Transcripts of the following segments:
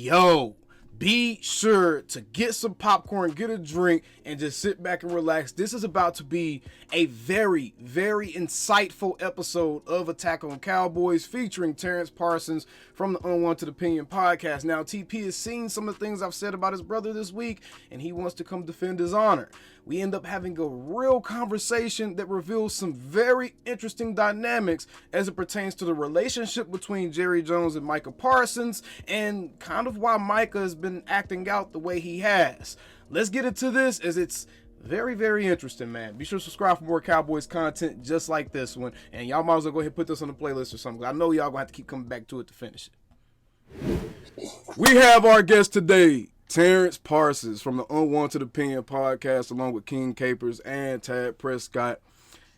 yo, be sure to get some popcorn, get a drink, and just sit back and relax. This is about to be a very, very insightful episode of Attack on Cowboys featuring Terrence Parsons from the Unwanted Opinion podcast. Now, TP has seen some of the things I've said about his brother this week, and he wants to come defend his honor. We end up having a real conversation that reveals some very interesting dynamics as it pertains to the relationship between Jerry Jones and Micah Parsons, and kind of why Micah has been acting out the way he has. Let's get into this, as it's very, very interesting, man. Be sure to subscribe for more Cowboys content just like this one, and y'all might as well go ahead and put this on the playlist or something. I know y'all gonna have to keep coming back to it to finish it. We have our guest today, Terrence Parsons from the Unwanted Opinion podcast, along with King Capers and Tad Prescott.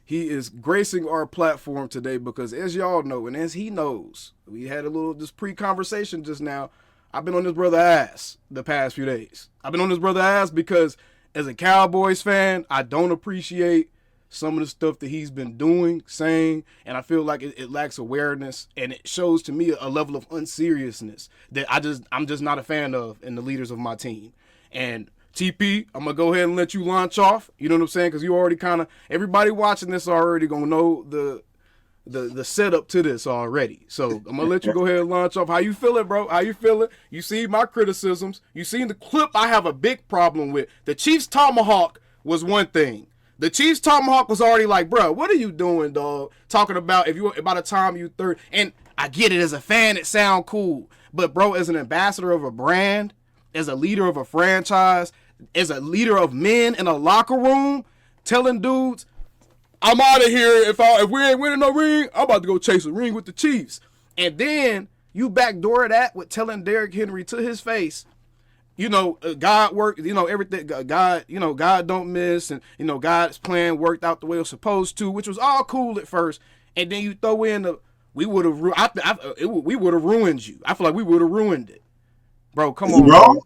He is gracing our platform today because, as y'all know, and as he knows, we had a little just pre-conversation just now. I've been on this brother ass the past few days. I've been on this brother ass because, as a Cowboys fan, I don't appreciate some of the stuff that he's been doing, saying, and I feel like it lacks awareness, and it shows to me a level of unseriousness that I'm just not a fan of in the leaders of my team. And TP, I'm gonna go ahead and let you launch off. You know what I'm saying? Because you already everybody watching this already gonna know the setup to this already. So I'm gonna let you go ahead and launch off. How you feeling, bro? How you feeling? You see my criticisms. You seen the clip I have a big problem with. The Chiefs tomahawk was one thing. The Chiefs tomahawk was already like, bro, what are you doing, dog? Talking about by the time you third, and I get it, as a fan, it sound cool. But bro, as an ambassador of a brand, as a leader of a franchise, as a leader of men in a locker room, telling dudes, I'm out of here. If we ain't winning no ring, I'm about to go chase a ring with the Chiefs. And then you backdoor that with telling Derrick Henry to his face, God worked, everything, God don't miss, and, God's plan worked out the way it was supposed to, which was all cool at first. And then you throw in we would have ruined you. I feel like we would have ruined it. Bro, come on, bro.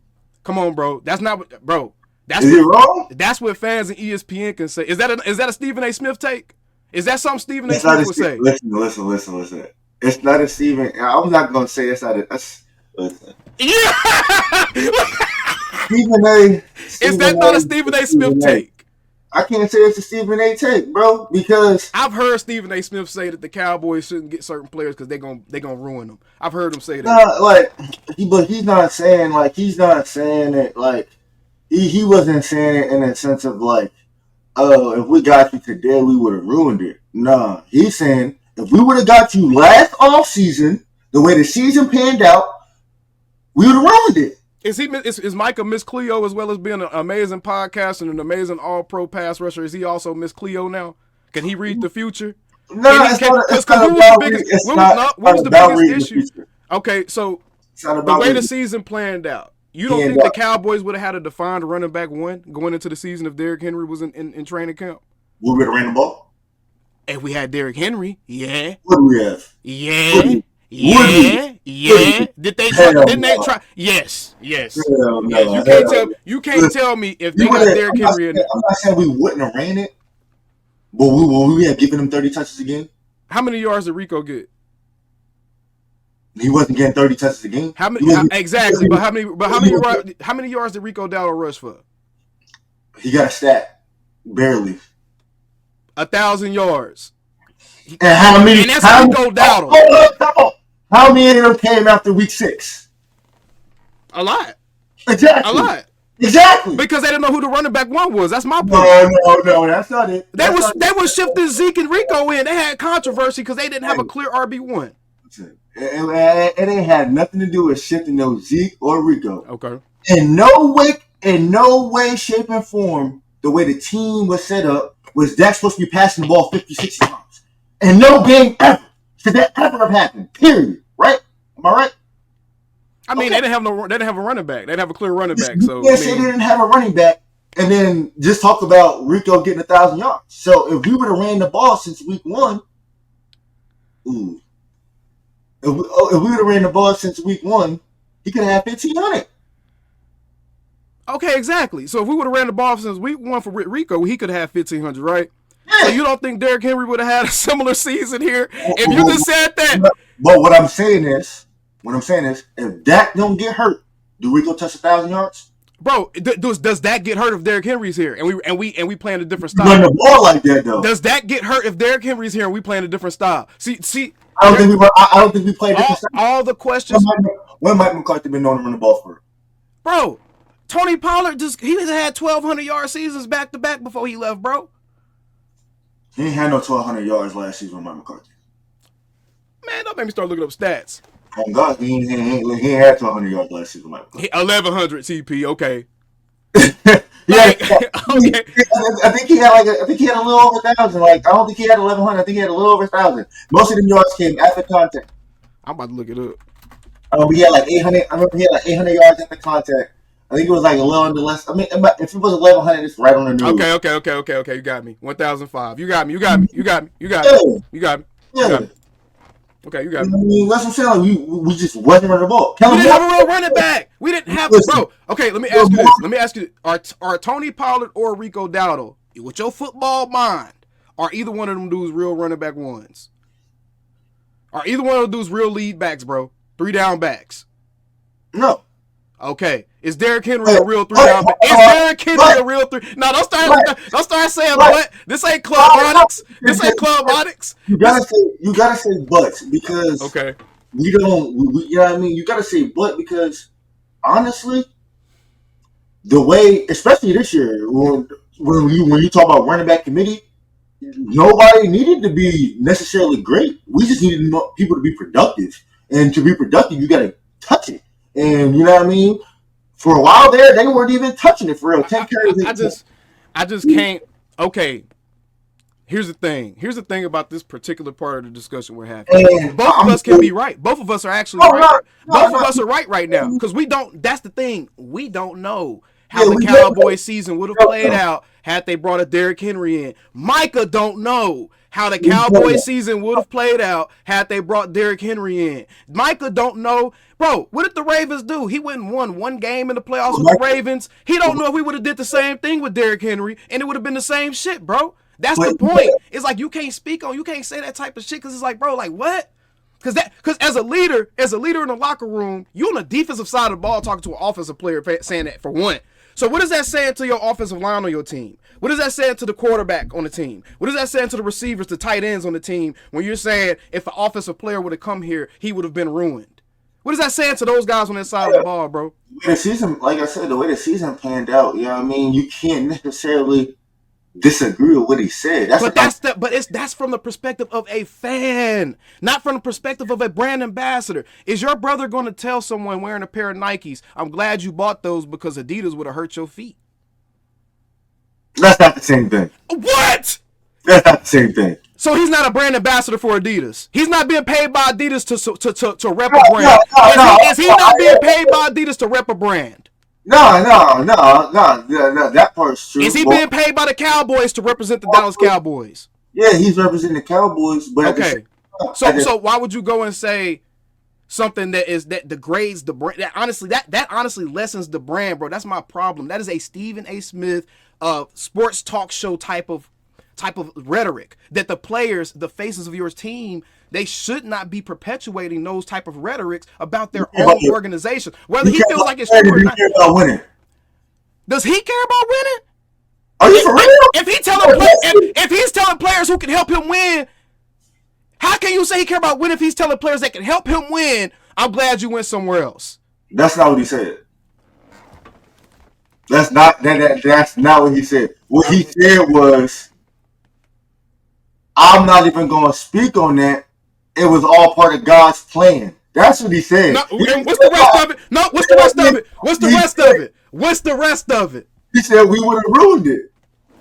Come on, bro. That's not what, bro. Is it wrong? That's what fans and ESPN can say. Is that a Stephen A. Smith take? Is that something Stephen A. Smith would say? Listen. It's not a Stephen. I'm not going to say it's not a. Listen. Yeah. Stephen A. Is that not a Stephen A. Smith take? I can't say it's a Stephen A. take, bro, because I've heard Stephen A. Smith say that the Cowboys shouldn't get certain players because they're gonna ruin them. I've heard him say that. But he's not saying it like he wasn't saying it in a sense of like, oh, if we got you today, we would have ruined it. Nah, he's saying if we would have got you last off season, the way the season panned out, we would have ruined it. Is Micah Miss Cleo, as well as being an amazing podcaster and an amazing all-pro pass rusher? Is he also Miss Cleo now? Can he read the future? No, it's not the biggest issue? Okay, so the way the season planned out, you don't think the Cowboys would have had a defined running back one going into the season if Derrick Henry was in training camp? Would we have ran the ball? If we had Derrick Henry, yeah. Would we have? Yeah. Yeah. Did they try? Didn't they try? Yes. No. You can't tell me if they got Derrick Henry. I'm not saying we wouldn't have ran it, but we have given him 30 touches a game. How many yards did Rico get? He wasn't getting 30 touches a game. Exactly, but how many yards did Rico Dowdle rush for? He got a stat, barely 1,000 yards. And how many? And that's Rico Dowdle. How many of them came after week 6? A lot. Exactly. A lot. Exactly. Because they didn't know who the running back one was. That's my point. No, that's not it. They was shifting Zeke and Rico in. They had controversy because they didn't have a clear RB1. It ain't had nothing to do with shifting no Zeke or Rico. Okay. In no way, shape, and form, the way the team was set up was Dak supposed to be passing the ball 50, 60 times. And no game ever should that ever have happened. Period. Right? Am I right? I mean, they didn't have a running back. They didn't have a clear running back. So yes, they didn't have a running back, and then just talk about Rico getting 1,000 yards. So if we would have ran the ball since week 1, if we would have ran the ball since week 1, he could have had 1,500. Okay, exactly. So if we would have ran the ball since week 1 for Rico, he could have 1,500, right? Yeah. So you don't think Derrick Henry would have had a similar season here if you just said that? But what I'm saying is, if Dak don't get hurt Do Rico touch 1,000 yards? Bro, does that get hurt if Derrick Henry's here and we playing a different style? Run the ball like that though. Does that get hurt if Derrick Henry's here and we playing a different style? See. I don't think we play a different style. All the questions. When Mike McCarthy been known to run the ball for? Bro, Tony Pollard he had 1,200 yard seasons back to back before he left, bro. He ain't had no 1,200 yards last season with Mike McCarthy. Man, don't make me start looking up stats. Oh God, he ain't had 1,200 yards last season with Mike McCarthy. 1,100 CP, okay. Yeah, okay. I think he had a little over 1,000. Like I don't think he had 1,100. I think he had a little over 1,000. Most of them yards came after contact. I'm about to look it up. He had like 800. I remember he had like 800 yards after contact. I think it was like a little under less. I mean, if it was 1,100, it's right on the news. Okay. You got me. 1,005. You got me. Yeah. Okay, you got me. I mean, that's what I'm saying. Like, we just wasn't running the ball. We didn't have a real running back. We didn't have it, bro. Okay, let me ask you this. Are Tony Pollard or Rico Dowdle, with your football mind, are either one of them dudes real running back ones? Are either one of them dudes real lead backs, bro? 3 down backs? No. Okay. Is Derrick Henry a real 3 down back? Is Derrick Henry a real 3? No, don't start saying what. This ain't Club Onyx. This ain't Club Onyx. You gotta say but because we don't. You know what I mean? You gotta say but because honestly, the way, especially this year, when you talk about running back committee, nobody needed to be necessarily great. We just needed people to be productive, and to be productive, you gotta touch it. And you know what I mean? For a while there, they weren't even touching it for real. 10 carries. I just can't. Okay. Here's the thing about this particular part of the discussion we're having. Both of us can be right. Both of us are actually right. Both of us are right now. Because we don't, that's the thing. We don't know how the Cowboys season would have played out had they brought a Derrick Henry in. Micah don't know how the Cowboys season would have played out had they brought Derrick Henry in. Micah don't know. Bro, what did the Ravens do? He went and won one game in the playoffs with the Ravens. He don't know if we would have did the same thing with Derrick Henry, and it would have been the same shit, bro. That's the point. It's like you can't say that type of shit because it's like, bro, like what? Because as a leader in the locker room, you on the defensive side of the ball talking to an offensive player saying that for one. So what is that saying to your offensive line on your team? What is that saying to the quarterback on the team? What is that saying to the receivers, the tight ends on the team when you're saying if an offensive player would have come here, he would have been ruined? What is that saying to those guys on that side of the ball, bro? The season, like I said, the way the season panned out, you know what I mean? You can't necessarily disagree with what he said. That's from the perspective of a fan, not from the perspective of a brand ambassador. Is your brother going to tell someone wearing a pair of Nikes, I'm glad you bought those because Adidas would have hurt your feet? That's not the same thing. What? That's not the same thing. So he's not a brand ambassador for Adidas. He's not being paid by Adidas to rep a brand. Is he not being paid by Adidas to rep a brand? No. That part's true. Is he being paid by the Cowboys to represent the Dallas Cowboys? Yeah, he's representing the Cowboys. But okay. So why would you go and say something that degrades the brand? That honestly lessens the brand, bro. That's my problem. That is a Stephen A. Smith sports talk show type of rhetoric that the players, the faces of your team, they should not be perpetuating those type of rhetorics about their own organization. Whether he feels like it's true or not. Does he care about winning? Are you for real? If he's telling players who can help him win, how can you say he care about winning if he's telling players that can help him win? I'm glad you went somewhere else. That's not what he said. That's not what he said. What he said was, I'm not even going to speak on that. It was all part of God's plan. That's what he said. No, what's the rest of it? No, what's the rest of it? What's the rest of it? What's the rest of it? He said we would have ruined it.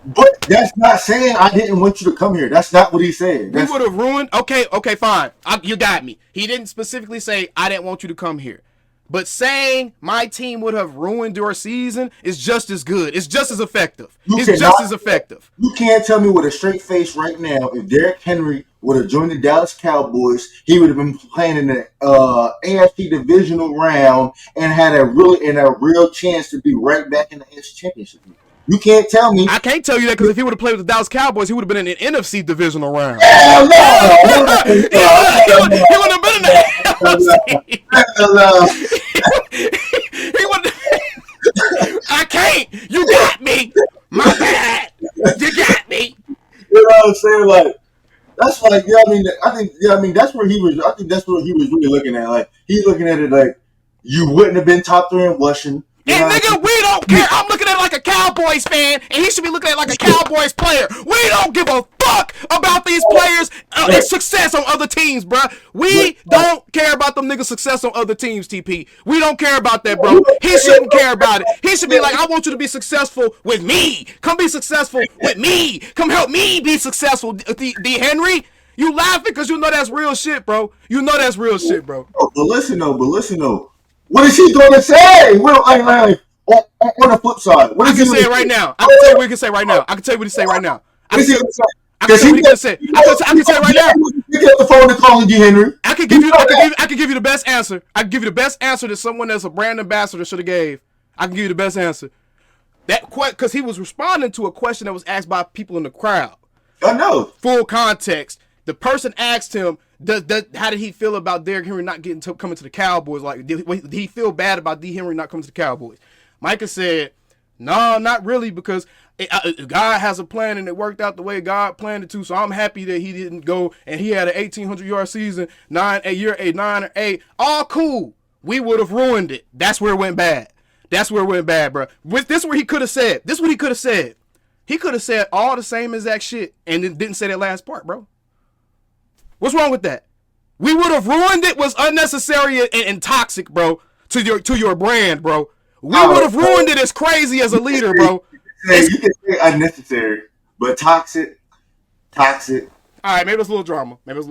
But that's not saying I didn't want you to come here. That's not what he said. We would have ruined. Okay, fine. You got me. He didn't specifically say I didn't want you to come here. But saying my team would have ruined your season is just as good. It's just as effective. You can't tell me with a straight face right now if Derrick Henry would have joined the Dallas Cowboys, he would have been playing in the AFC divisional round and had a real chance to be right back in the AFC Championship. You can't tell me. I can't tell you that because if he would have played with the Dallas Cowboys, he would have been in an NFC divisional round. Hell no! He would have been in the NFC. He would there like that's like I mean that's where he was. I think that's what he was really looking at. Like he's looking at it like you wouldn't have been top 3 in rushing. And nigga, we don't care. I'm looking at it like a Cowboys fan, and he should be looking at it like a Cowboys player. We don't give a fuck about these players' success on other teams, bro. We don't care about them niggas' success on other teams, TP. We don't care about that, bro. He shouldn't care about it. He should be like, I want you to be successful with me. Come be successful with me. Come help me be successful, D. Henry. You laughing because you know that's real shit, bro. You know that's real shit, bro. But listen though. What is he going to say? On the flip side, I can say it right now. I can tell you what he can say right now. I can tell you what he say right now. I can tell you what he can say. I can say it right now. Pick up the phone and call D. Henry. I can give you the best answer. I can give you the best answer that someone that's a brand ambassador should have gave. I can give you the best answer. That because he was responding to a question that was asked by people in the crowd. I know. Full context. The person asked him, how did he feel about Derrick Henry not coming to the Cowboys? Like, did he feel bad about D. Henry not coming to the Cowboys? Micah said, no, not really, because God has a plan and it worked out the way God planned it to. So I'm happy that he didn't go and he had an 1,800-yard season, 9 or 8. All cool. We would have ruined it. That's where it went bad. Bro. This is where he could have said. This is what he could have said. He could have said all the same exact shit and then didn't say that last part, bro. What's wrong with that? We would have ruined it. Was unnecessary and toxic, bro, to your brand, bro. We would have ruined it as crazy as a leader, bro. You can say unnecessary, but toxic. All right, maybe it was a little drama. Maybe it was a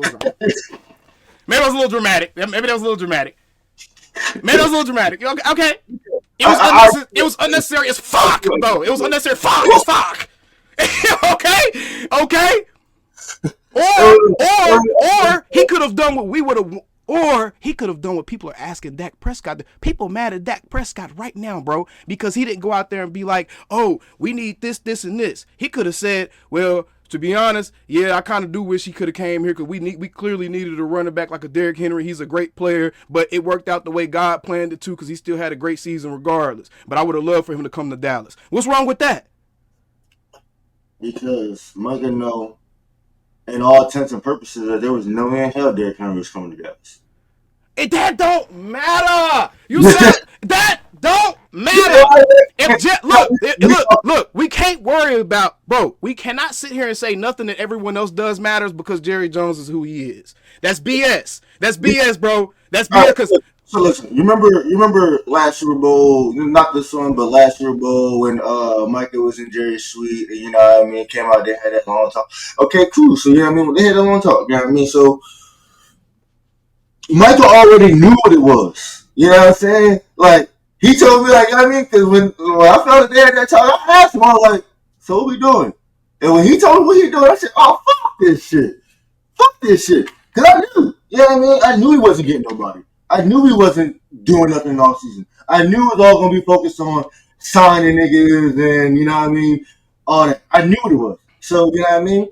little dramatic. Okay. It was unnecessary as fuck, bro. It was unnecessary as fuck. Okay. Or he could have done what we would have. Or he could have done what people are asking Dak Prescott. People mad at Dak Prescott right now, bro, because he didn't go out there and be like, oh, we need this, and this. He could have said, well, to be honest, yeah, I kind of do wish he could have came here because we clearly needed a running back like a Derrick Henry. He's a great player, but it worked out the way God planned it too because he still had a great season regardless. But I would have loved for him to come to Dallas. What's wrong with that? Because Micah know, in all intents and purposes, that there was no way in hell Derrick Henry was coming to Dallas. That don't matter. You said that don't matter. Look, we can't worry about, bro. We cannot sit here and say nothing that everyone else does matters because Jerry Jones is who he is. That's BS. That's BS, bro. That's BS. Because so listen, you remember last Super Bowl, not this one, but last Super Bowl when Micah was in Jerry's suite, and you know what I mean, came out, they had that long talk. Okay, cool. So you know what I mean, they had that long talk. You know what I mean, so Micah already knew what it was. You know what I'm saying? Like he told me, like, you know what I mean, because when I felt it there at that time, I asked him, I was like, so what we doing? And when he told me what he doing, I said, oh, fuck this shit. Because I knew, you know what I mean? I knew he wasn't getting nobody. I knew he wasn't doing nothing all season. I knew it was all going to be focused on signing niggas and, you know what I mean, all that. I knew what it was. So, you know what I mean?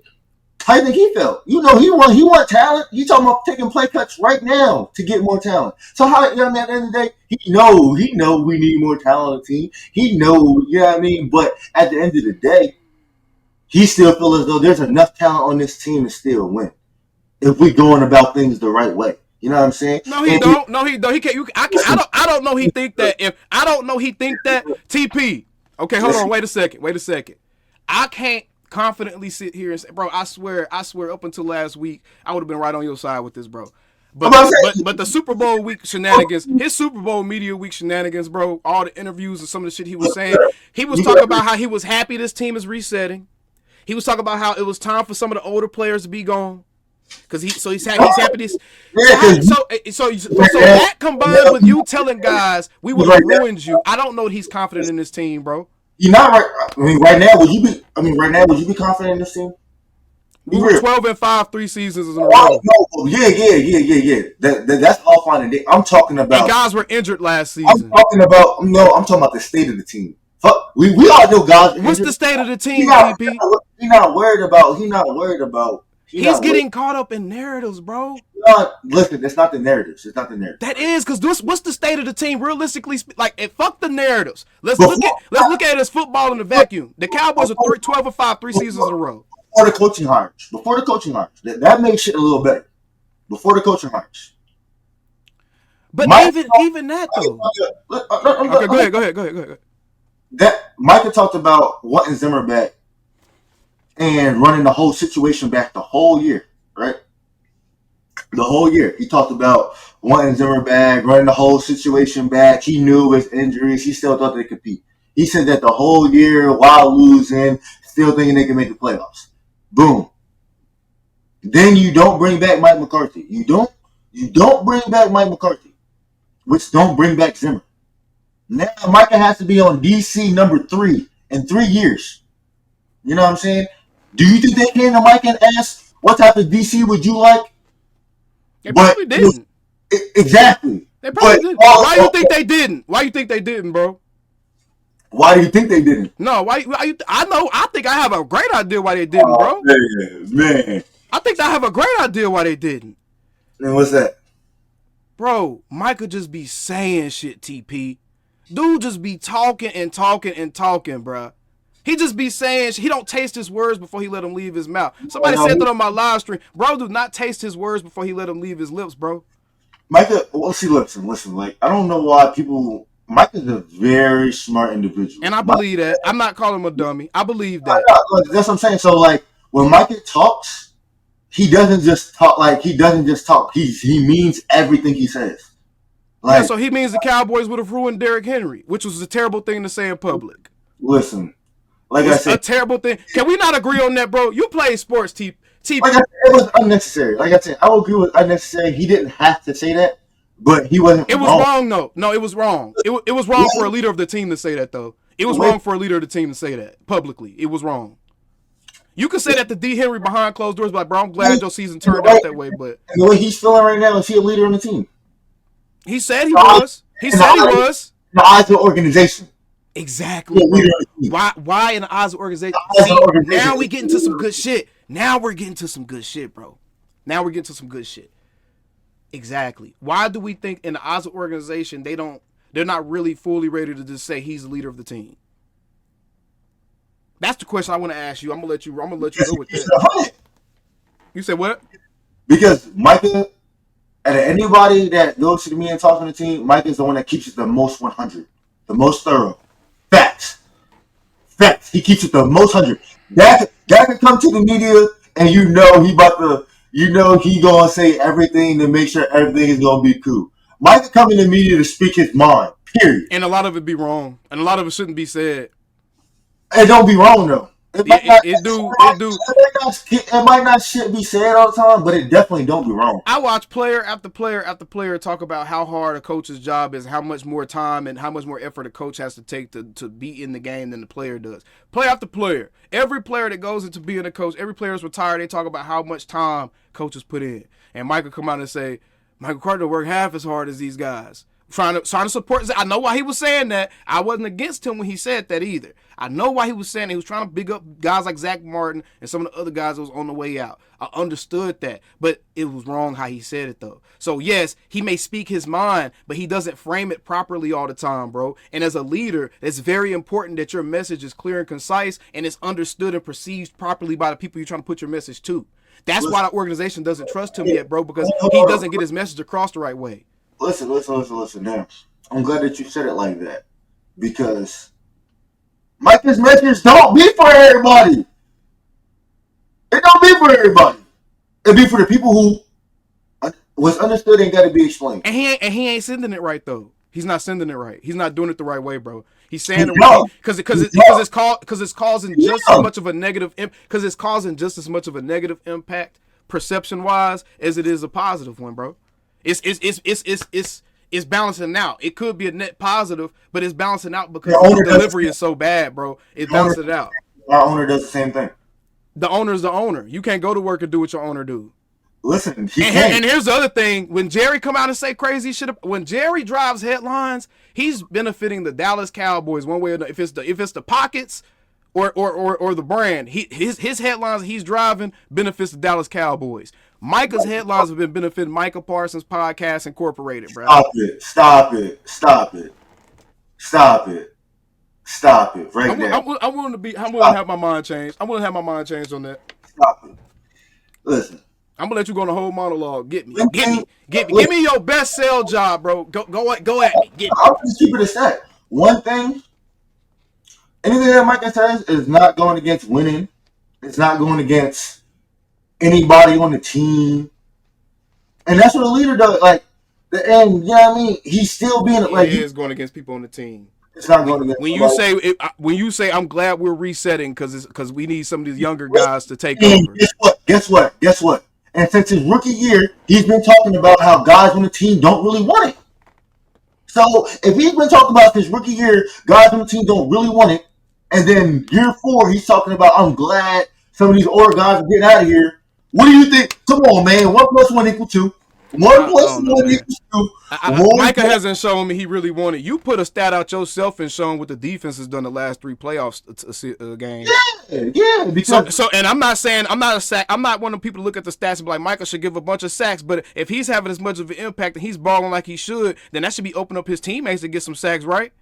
How do you think he felt? You know, he want talent. You talking about taking play cuts right now to get more talent. So how, you know what I mean, at the end of the day, he know we need more talent on the team. He know, you know what I mean? But at the end of the day, he still feels as though there's enough talent on this team to still win. If we going about things the right way. You know what I'm saying? No, he don't. No, he don't. He can't. I don't know. He think that. I don't know. He think that. TP. Okay, hold on. Wait a second. I can't confidently sit here and say, bro, I swear, up until last week, I would have been right on your side with this, bro. But the Super Bowl week shenanigans, his Super Bowl media week shenanigans, bro, all the interviews and some of the shit he was saying, he was talking about how he was happy this team is resetting. He was talking about how it was time for some of the older players to be gone. Because he's happy this. So that combined with you telling guys we would have ruined you. I don't know that he's confident in this team, bro. You're not right. I mean, right now, would you be confident in this team? We were 12-5 3 seasons in a row. No, yeah. That's all fine and I'm talking about. And guys were injured last season. I'm talking about the state of the team. Fuck, we all know guys. What's the state of the team, DP? He's not worried about. He's getting caught up in narratives, bro. Listen, it's not the narratives. That is, because what's the state of the team, realistically? Fuck the narratives. Let's look at it as football in a vacuum. The Cowboys are 12-5 3 seasons in a row. before the coaching hires. That made shit a little better. Before the coaching hires. But even that though. Okay, go ahead. That Micah talked about wanting Zimmer back and running the whole situation back the whole year, right? The whole year. He talked about wanting Zimmer back, running the whole situation back. He knew his injuries. He still thought they could compete. He said that the whole year while losing, still thinking they can make the playoffs. Boom. Then you don't bring back Mike McCarthy. You don't bring back Mike McCarthy, which don't bring back Zimmer. Now Micah has to be on DC number 3 in 3 years. You know what I'm saying? Do you think they came to Micah and asked what type of DC would you like? They probably didn't. Exactly. They probably didn't. Why do you think they didn't? Why you think they didn't, bro? Why do you think they didn't? No, why I know. I think I have a great idea why they didn't, bro. Man. I think I have a great idea why they didn't. And what's that? Bro, Micah just be saying shit, TP. Dude just be talking, bro. He just be saying he don't taste his words before he let them leave his mouth. Somebody said that on my live stream. Bro, do not taste his words before he let them leave his lips, bro. Micah, well, see, listen. Like, I don't know why people. Micah's a very smart individual. And I believe that. I'm not calling him a dummy. I believe that. That's what I'm saying. So, like, when Micah talks, he doesn't just talk. He means everything he says. Like, yeah, so he means the Cowboys would have ruined Derrick Henry, which was a terrible thing to say in public. Listen, like I said, a terrible thing. Can we not agree on that, bro? You play sports, T. Like I said, it was unnecessary. Like I said, I would agree with unnecessary. He didn't have to say that, but he wasn't. It was wrong, though. No, it was wrong. It was wrong for a leader of the team to say that, though. It was wrong for a leader of the team to say that publicly. It was wrong. You could say that to D. Henry behind closed doors, but like, bro, I'm glad your season turned out that way. But the way he's feeling right now, is he a leader on the team? He said he was. He said he was. In the eyes of the organization. Exactly. Why in the eyes of the organization? See, now we get into some good shit. Now we're getting to some good shit, bro. Now we're getting to some good shit. Exactly. Why do we think in the eyes of the organization they're not really fully ready to just say he's the leader of the team? That's the question I want to ask you. I'm gonna let you go with that. You said what? Because Micah, out of anybody that goes to me and talks on the team, Micah is the one that keeps it the most 100, the most thorough. Facts. He keeps it the most 100. That can come to the media, and he gonna say everything to make sure everything is gonna be cool. Micah come in the media to speak his mind. Period. And a lot of it be wrong, and a lot of it shouldn't be said. It don't be wrong though. It might not shit be said all the time, but it definitely don't be wrong. I watch player after player after player talk about how hard a coach's job is, how much more time and how much more effort a coach has to take to be in the game than the player does. Player after player. Every player that goes into being a coach, every player is retired, they talk about how much time coaches put in. And Michael come out and say, Michael Carter worked half as hard as these guys. Trying to support. I know why he was saying that. I wasn't against him when he said that either. I know why he was saying that. He was trying to big up guys like Zach Martin and some of the other guys that was on the way out. I understood that, but it was wrong how he said it though. So yes, he may speak his mind, but he doesn't frame it properly all the time, bro. And as a leader, it's very important that your message is clear and concise and it's understood and perceived properly by the people you're trying to put your message to. That's why the organization doesn't trust him yet, bro, because he doesn't get his message across the right way. Listen. Now, I'm glad that you said it like that because Micah's messages don't be for everybody. It don't be for everybody. It be for the people who was understood and got to be explained. And he ain't sending it right though. He's not sending it right. He's not doing it the right way, bro. He's saying it because it's causing just as much of a negative impact perception wise as it is a positive one, bro. It's balancing out. It could be a net positive, but it's balancing out because the delivery is so bad, bro. It's balancing it out. Our owner does the same thing. The owner's the owner. You can't go to work and do what your owner do. Listen, and here's the other thing. When Jerry come out and say crazy shit, when Jerry drives headlines, he's benefiting the Dallas Cowboys one way or another. If it's the pockets or the brand, his headlines he's driving benefits the Dallas Cowboys. Micah's headlines have been benefiting Micah Parsons Podcast Incorporated, bro. Stop it. Right there. I'm willing to have my mind changed. I'm willing to have my mind changed on that. Stop it. Listen. I'm gonna let you go on the whole monologue. Get me. One Get thing, me. Get me. look, Give me your best sell job, bro. Go at me. Get me. I'll just keep it a stat. One thing, anything that Micah says is not going against winning. It's not going against anybody on the team. And that's what a leader does. Like, and you know what I mean? He's still being It like, is going against people on the team. it's not going against When you say I'm glad we're resetting because we need some of these younger guys to take and over. Guess what? And since his rookie year, he's been talking about how guys on the team don't really want it. So if he's been talking about his rookie year, guys on the team don't really want it, and then year 4, he's talking about, I'm glad some of these older guys are getting out of here. What do you think? Come on, man. 1 + 1 = 2. 1 + 1 = 2. Micah hasn't shown me he really wanted. You put a stat out yourself and shown what the defense has done the last 3 playoffs games. Yeah, because so, and I'm not saying I'm not one of the people to look at the stats and be like Micah should give a bunch of sacks, but if he's having as much of an impact and he's balling like he should, then that should be opening up his teammates to get some sacks, right?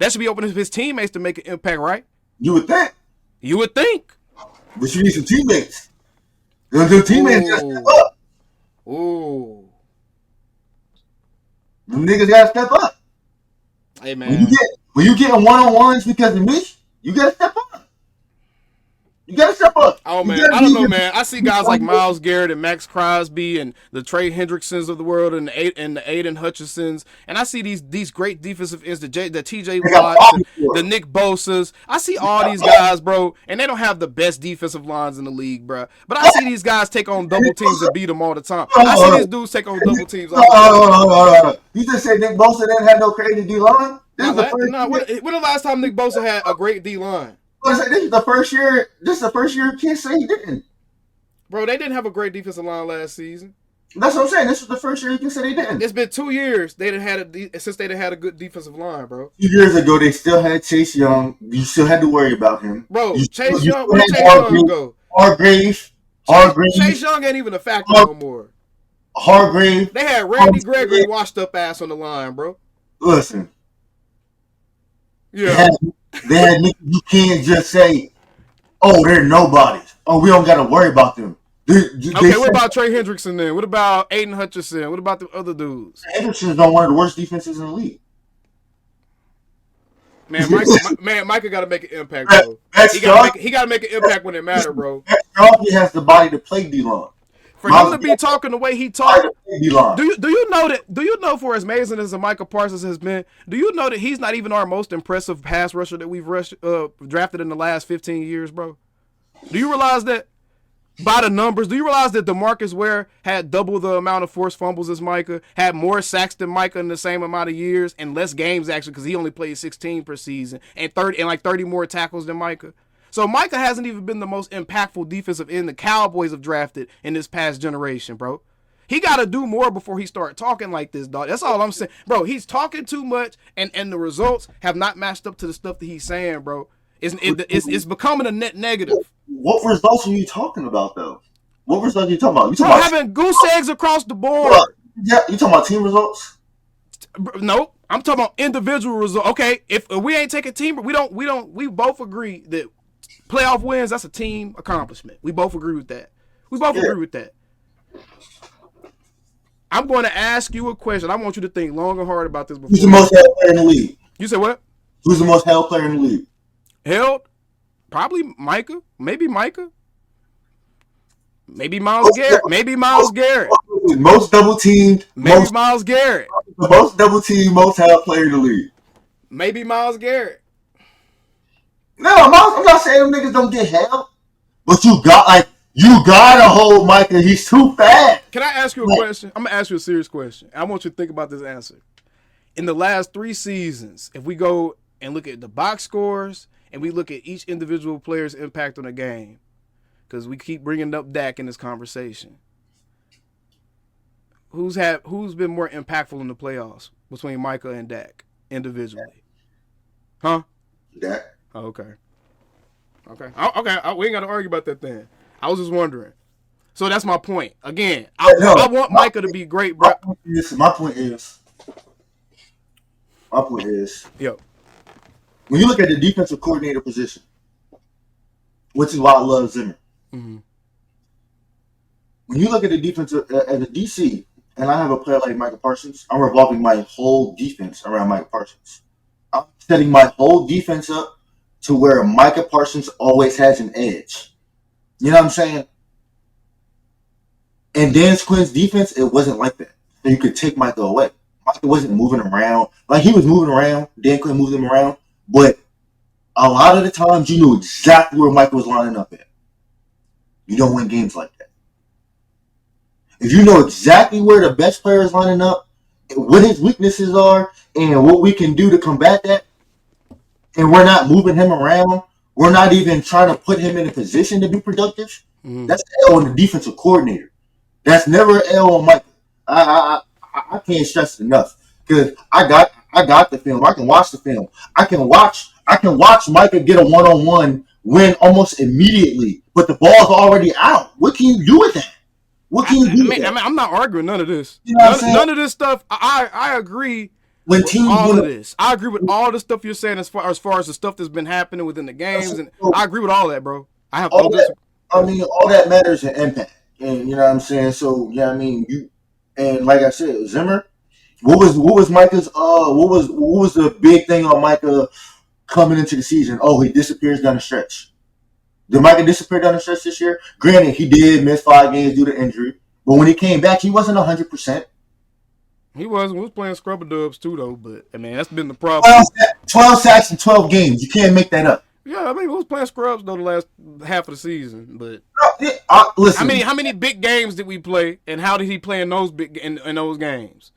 That should be opening up his teammates to make an impact, right? You would think. You would think. But you need some teammates. The teammates got to step up. Ooh. The niggas got to step up. Hey, man. When you getting one-on-ones because of me, you got to step up. You got to step up. Oh, man. I don't know, man. I see guys like Myles Garrett and Max Crosby and the Trey Hendricksons of the world and the Aiden Hutchinsons. And I see these great defensive ends, the TJ Watts, the Nick Bosas. I see all these guys, bro, and they don't have the best defensive lines in the league, bro. But I see these guys take on double teams and beat them all the time. I see these dudes take on double teams all the time. You just said Nick Bosa didn't have no crazy D-line? When the last time Nick Bosa had a great D-line? This is the first year. This is the first year. Can't say he didn't. Bro, they didn't have a great defensive line last season. That's what I'm saying. This is the first year you can say they didn't. It's been 2 years since they had a good defensive line, bro. 2 years ago, they still had Chase Young. You still had to worry about him, bro. Chase Young, where Chase Young go? Hargrave. Chase Young ain't even a factor no more. Hargrave. They had Randy Gregory washed up ass on the line, bro. Listen. Yeah. They had niggas you can't just say, oh, they're nobodies. Oh, we don't got to worry about them. What about Trey Hendrickson then? What about Aiden Hutchinson? What about the other dudes? Hendrickson's on one of the worst defenses in the league. Man, Micah got to make an impact, bro. He got to make an impact when it matters, bro. He has the body to play D-line. For him to be talking the way he talks, do you know for as amazing as Micah Parsons has been, do you know that he's not even our most impressive pass rusher that we've drafted in the last 15 years, bro? Do you realize that? By the numbers, do you realize that DeMarcus Ware had double the amount of forced fumbles as Micah, had more sacks than Micah in the same amount of years, and less games actually because he only played 16 per season, and 30 more tackles than Micah? So Micah hasn't even been the most impactful defensive end the Cowboys have drafted in this past generation, bro. He got to do more before he start talking like this, dog. That's all I'm saying. Bro, he's talking too much, and the results have not matched up to the stuff that he's saying, bro. It's becoming a net negative. What results are you talking about, though? What results are you talking about? You talking about having goose eggs across the board. Yeah, you talking about team results? No, I'm talking about individual results. Okay, if we ain't taking team, we both agree that playoff wins, that's a team accomplishment. We both agree with that. I'm going to ask you a question. I want you to think long and hard about this before. Who's the most held player in the league? You said what? Who's the most held player in the league? Held? Probably Micah. Maybe Micah. Maybe Myles Garrett. Most double teamed. Maybe Myles Garrett. The most double teamed, most held player in the league. Maybe Myles Garrett. No, I'm not saying them niggas don't get held. But you gotta hold Micah. He's too fast. Can I ask you a question? I'm gonna ask you a serious question. I want you to think about this answer. In the last 3 seasons, if we go and look at the box scores and we look at each individual player's impact on the game, because we keep bringing up Dak in this conversation, who's been more impactful in the playoffs between Micah and Dak individually? Huh? Dak. Oh, okay. We ain't got to argue about that then. I was just wondering. So that's my point. Again, I want Micah to be great, bro. My point is, yo, when you look at the defensive coordinator position, which is why I love Zimmer. Mm-hmm. when you look at the defense as a DC, and I have a player like Micah Parsons, I'm revolving my whole defense around Micah Parsons. I'm setting my whole defense up to where Micah Parsons always has an edge. You know what I'm saying? And Dan Quinn's defense, it wasn't like that. So you could take Micah away. Micah wasn't moving around. Like, he was moving around. Dan Quinn moved him around. But a lot of the times, you knew exactly where Micah was lining up at. You don't win games like that. If you know exactly where the best player is lining up, what his weaknesses are, and what we can do to combat that, and we're not moving him around, we're not even trying to put him in a position to be productive, that's L on the defensive coordinator. That's never L on Micah. I can't stress it enough, because I got the film. I can watch the film. I can watch Micah get a one-on-one win almost immediately, but the ball's already out. What can you do with that? What can you do with that? I mean, I'm not arguing none of this. You know None of this stuff. I agree when with all of this. I agree with all the stuff you're saying as far as the stuff that's been happening within the games, and I agree with all that, bro. I have all that. I mean, all that matters in impact, and you know what I'm saying. So yeah, I mean, and like I said, Zimmer. What was Micah's? What was the big thing on Micah coming into the season? Oh, he disappears down the stretch. Did Micah disappear down the stretch this year? Granted, he did miss 5 games due to injury, but when he came back, he wasn't 100%. He was playing scrubber dubs too, though. But I mean, that's been the problem. 12 sacks in 12 games. You can't make that up. Yeah, I mean, he was playing scrubs though the last half of the season. But listen, how many big games did we play, and how did he play in those in those games?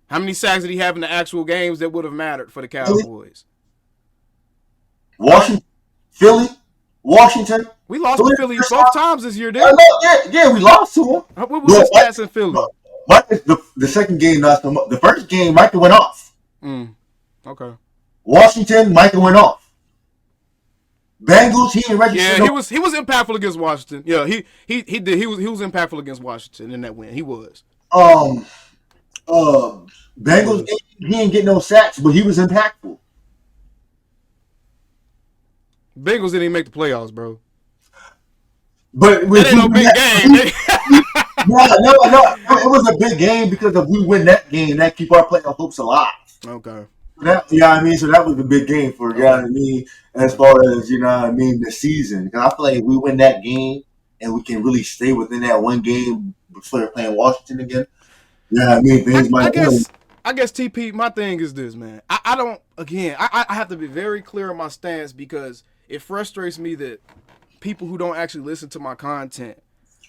How many sacks did he have in the actual games that would have mattered for the Cowboys? Philly, Washington. We lost to Philly both times this year, didn't we? Yeah, we lost to him. What was the stats in Philly? The second game lost him. The first game, Micah went off. Okay. Washington, Micah went off. Bengals, he didn't register. Yeah, he was impactful against Washington. Yeah, he did. He was impactful against Washington in that win. He was. Bengals, he didn't get no sacks, but he was impactful. Bengals didn't even make the playoffs, bro. But that ain't no big game. No, it was a big game because if we win that game, that keep our playoff hopes alive. Okay. I mean, so that was a big game for you know what I mean, as far as you know what I mean the season. Because I feel like if we win that game and we can really stay within that one game before playing Washington again. Yeah, I mean, things might. I guess TP. My thing is this, man. I don't. Again, I have to be very clear on my stance because it frustrates me that people who don't actually listen to my content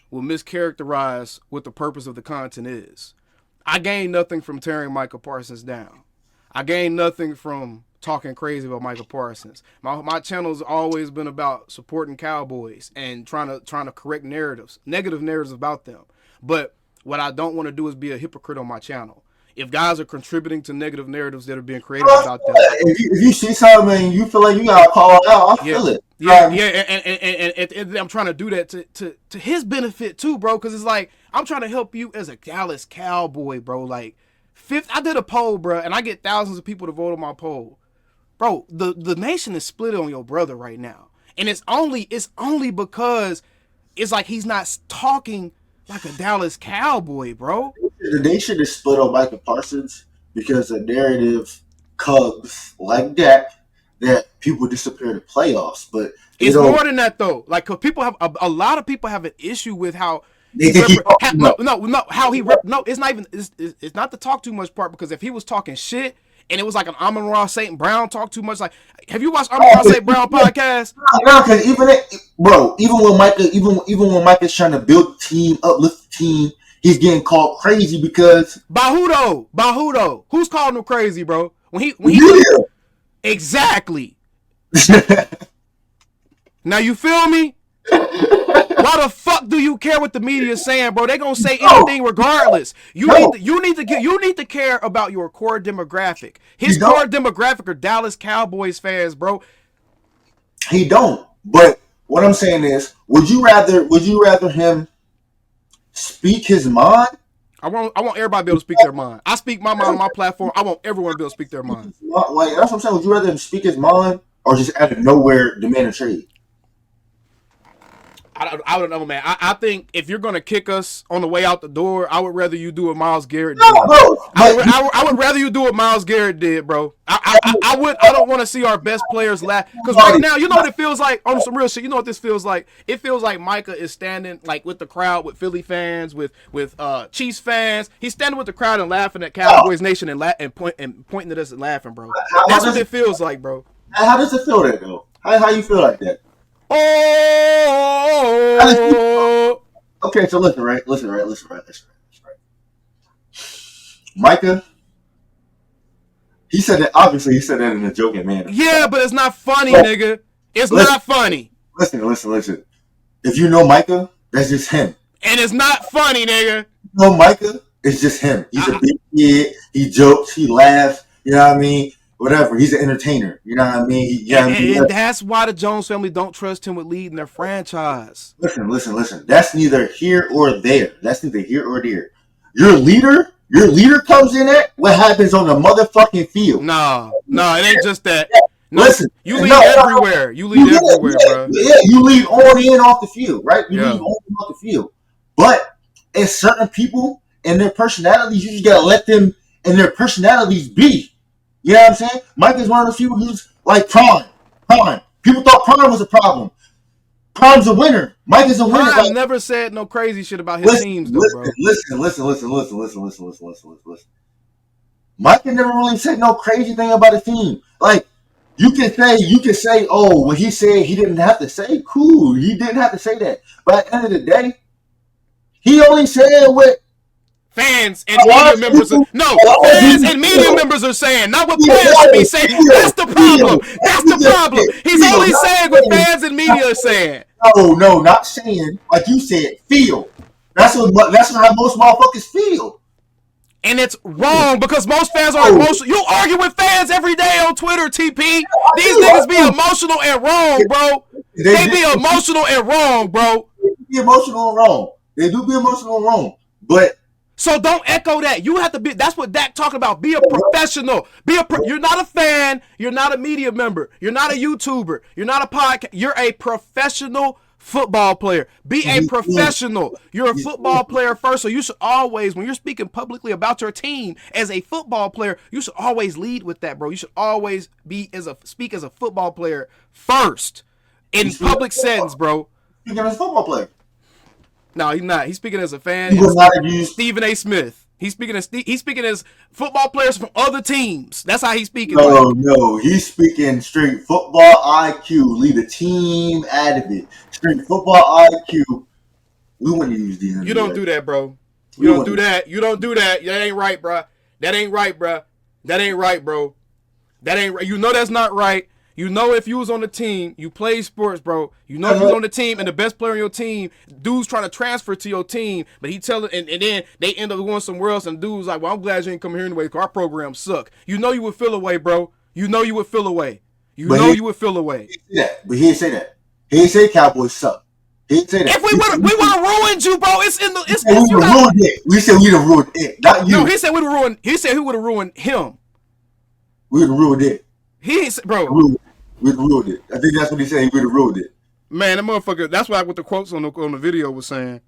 will mischaracterize what the purpose of the content is. I gain nothing from tearing Micah Parsons down. I gain nothing from talking crazy about Micah Parsons. My channel's always been about supporting Cowboys and trying to correct negative narratives about them. But what I don't want to do is be a hypocrite on my channel. If guys are contributing to negative narratives that are being created about them, if you see something and you feel like you gotta call it out, I feel it. Yeah, and I'm trying to do that to his benefit too, bro. Because it's like I'm trying to help you as a Dallas Cowboy, bro. Like, I did a poll, bro, and I get thousands of people to vote on my poll, bro. The nation is split on your brother right now, and it's only because it's like he's not talking like a Dallas Cowboy, bro. They should have split on Micah Parsons because the narrative Cubs like that people disappear to playoffs. But it's more than that though. Like, cause people have a lot of people have an issue with how it's not even it's not the talk too much part, because if he was talking shit and it was like an Amon-Ra St. Brown talk too much, like, have you watched Amon-Ra St. Brown podcast? No, because even when Micah's trying to build the team, uplift the team, he's getting called crazy because by who though? Who's calling him crazy, bro? When he exactly. Now you feel me? Why the fuck do you care what the media is saying, bro? They gonna say anything regardless. You need to care about your core demographic. His core demographic are Dallas Cowboys fans, bro. He don't. But what I'm saying is, would you rather him speak his mind? I want everybody to be able to speak their mind. I speak my mind on my platform. I want everyone to be able to speak their mind. Like, that's what I'm saying. Would you rather him speak his mind or just out of nowhere demand a trade? I don't know, man. I think if you're gonna kick us on the way out the door, I would rather you do what Myles Garrett did. No, bro. I would rather you do what Myles Garrett did, bro. I don't want to see our best players laugh, because right now, you know what it feels like on some real shit. You know what this feels like? It feels like Micah is standing like with the crowd, with Philly fans, with Chiefs fans. He's standing with the crowd and laughing at Cowboys Nation and pointing at us and laughing, bro. That's what it feels like, bro. How does it feel that though? How you feel like that? Oh. Okay, so listen, right. Micah, he said that. Obviously, he said that in a joking manner. Yeah, but it's not funny, nigga. It's not funny. Listen. If you know Micah, that's just him. And it's not funny, nigga. You know Micah, it's just him. He's a big kid. He jokes. He laughs. You know what I mean? Whatever. He's an entertainer. You know what I mean? And that's why the Jones family don't trust him with leading their franchise. Listen. That's neither here or there. Your leader comes in at what happens on the motherfucking field. No, it ain't just that. No, listen, you lead everywhere. You lead everywhere, bro. Yeah, you lead on and off the field, right? You lead on and off the field. But as certain people and their personalities, you just gotta let them and their personalities be. You know what I'm saying? Mike is one of those people who's like Prime. People thought Prime was a problem. Prime's a winner. Mike is a winner. Prime never said no crazy shit about his teams, though, bro. Listen. Mike never really said no crazy thing about his team. Like, you can say, oh, when he said he didn't have to say, cool, he didn't have to say that. But at the end of the day, he only said what fans and media members are saying, not what players should be saying. That's the problem. He's only saying what fans and media are saying. No, not saying. Like you said, feel. That's how most motherfuckers feel. And it's wrong because most fans are emotional. You argue with fans every day on Twitter, TP. These niggas be emotional and wrong, bro. They be emotional and wrong, bro. They do be emotional and wrong. But so don't echo that. You have to be. That's what Dak talking about. Be a professional. You're not a fan. You're not a media member. You're not a YouTuber. You're not a podcast. You're a professional football player. Be a professional. You're a football player first. So you should always, when you're speaking publicly about your team as a football player, you should always lead with that, bro. You should always speak as a football player first in public settings, bro. Speaking as a football player. No, he's not. He's speaking as a fan. Stephen A. Smith. He's speaking as football players from other teams. That's how he's speaking. No. He's speaking straight football IQ. Lead the team out of it. Straight football IQ. We want to use these. You don't do that, bro. You don't do that. That ain't right, bro. That ain't right, bro. You know that's not right. You know if you was on the team, you play sports, bro. You know if you was on the team and the best player on your team, dude's trying to transfer to your team, but he tell it, and then they end up going somewhere else, and dude's like, well, I'm glad you ain't come here anyway, because our programs suck. You know you would feel away, bro. You know you would feel away. But he didn't say that. He didn't say Cowboys suck. He didn't say that. If we would have ruined you, bro. It's in the. We ruined it. We said we'd have ruined it, not you. No, he said we'd have ruined. He said he would have ruined him. We would have ruined it. He ain't, bro. We'd have ruined it. I think that's what he said. He would have ruined it. Man, that motherfucker. That's what the quotes on the video was saying.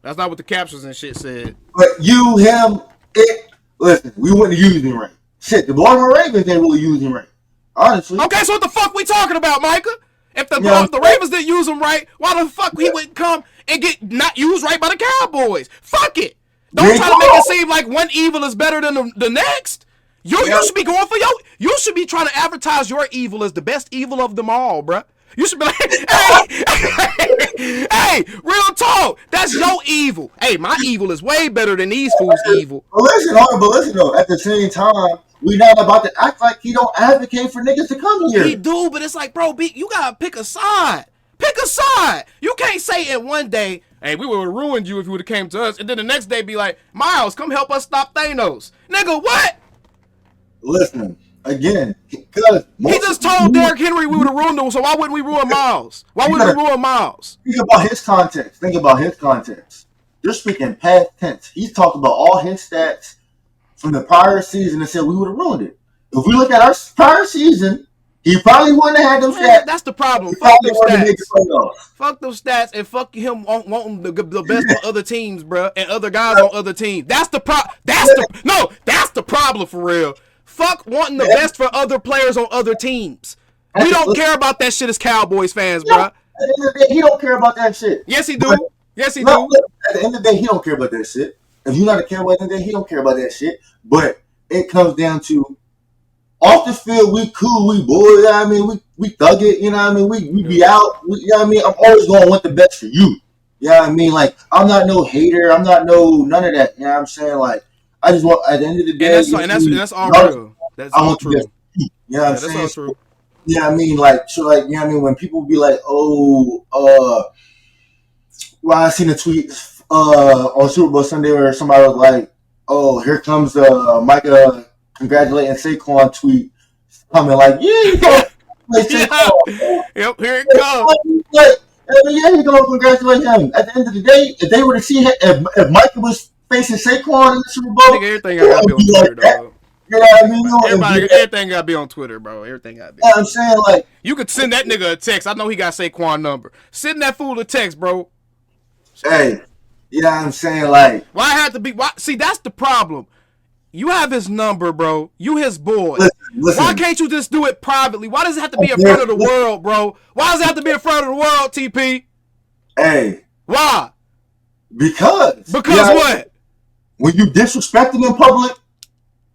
That's not what the captions and shit said. But you, him, it. Listen, we wouldn't use him right. Shit, the Baltimore Ravens didn't really use him right. Honestly. Okay, so what the fuck we talking about, Micah? If the Ravens didn't use him right, why the fuck he wouldn't come and get not used right by the Cowboys? Fuck it. Don't try to make it seem like one evil is better than the next. You should be going for you should be trying to advertise your evil as the best evil of them all, bruh. You should be like, hey, real talk. That's your evil. Hey, my evil is way better than these fools' evil. But listen though, at the same time, we not about to act like he don't advocate for niggas to come here. He do, but it's like, bro, you gotta pick a side. Pick a side. You can't say in one day, hey, we would have ruined you if you would have came to us, and then the next day be like, Miles, come help us stop Thanos. Nigga, what? Listen, again, because he just told Derrick Henry we would have ruined him, so why wouldn't we ruin Miles? Why wouldn't we ruin Miles? Think about his context. You're speaking past tense. He's talked about all his stats from the prior season and said we would have ruined it. If we look at our prior season, He probably wouldn't have had them stats. That's the problem. He Fuck probably those wouldn't have made stats. the playoffs. Fuck those stats and fuck him wanting the best for other teams, bro, and other guys on other teams. That's the That's the problem for real. Fuck wanting the best for other players on other teams. We don't care about that shit as Cowboys fans, bro. At the end of the day, he don't care about that shit. Yes, he do. Yes, he do. At the end of the day, he don't care about that shit. If you're not a Cowboy at the end of the day, he don't care about that shit. But it comes down to off the field, we cool, we boys, you know what I mean? We thug it, you know what I mean? We be out, you know what I mean? I'm always going to want the best for you. You know what I mean? Like, I'm not no hater. I'm not none of that. You know what I'm saying? Like, I just want, at the end of the day. And that's all real. That's all true. You know what I'm saying? That's all true. You know what I mean? Like, so like, you know what I mean? When people be like, well, I seen a tweet on Super Bowl Sunday where somebody was like, oh, here comes Micah congratulating Saquon tweet coming like, yeah, Yep, here it comes. Yeah, you gonna congratulate him. At the end of the day, if they were to see if Micah was facing Saquon in the Super Bowl, everything gotta be on Twitter, dog. You know what I mean? Everything gotta be on Twitter, bro. Everything gotta be. You know what I'm saying? Like, you could send that nigga a text. I know he got Saquon number. Send that fool a text, bro. Hey, you know what I'm saying? Like, why have to be? Why? See, that's the problem. You have his number, bro. You his boy. Listen. Why can't you just do it privately? Why does it have to be in front of the world, bro? Why does it have to be in front of the world, TP? Hey. Why? Because what? When you disrespect him in public,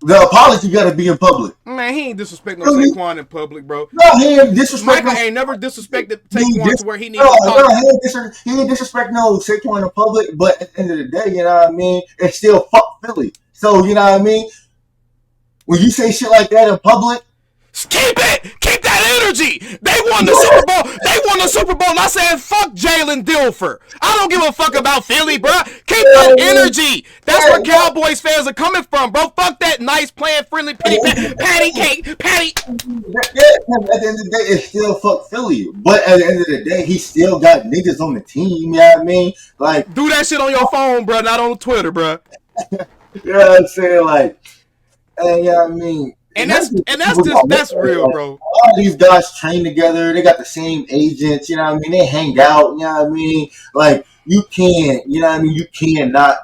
the apology gotta be in public. Man, he ain't disrespecting no Saquon in public, bro. No, he ain't disrespecting. Micah ain't never disrespected Saquon to where he needs to talk. He ain't disrespecting no Saquon in public, but at the end of the day, you know what I mean? It's still fuck Philly. So, you know what I mean? When you say shit like that in public, keep it! Keep that energy! They won the Super Bowl! They won the Super Bowl! Not saying fuck Jalen Dilfer. I don't give a fuck about Philly, bro. Keep that energy! That's where Cowboys fans are coming from, bro. Fuck that nice playing friendly patty cake. Patty. At the end of the day, it's still fuck Philly. But at the end of the day, he still got niggas on the team, you know what I mean? Like, do that shit on your phone, bro, not on Twitter, bro. You know what I'm saying? Like, you know what I mean? And that's real, bro. All these guys train together. They got the same agents. You know what I mean? They hang out. You know what I mean? Like, you can't. You know what I mean? You cannot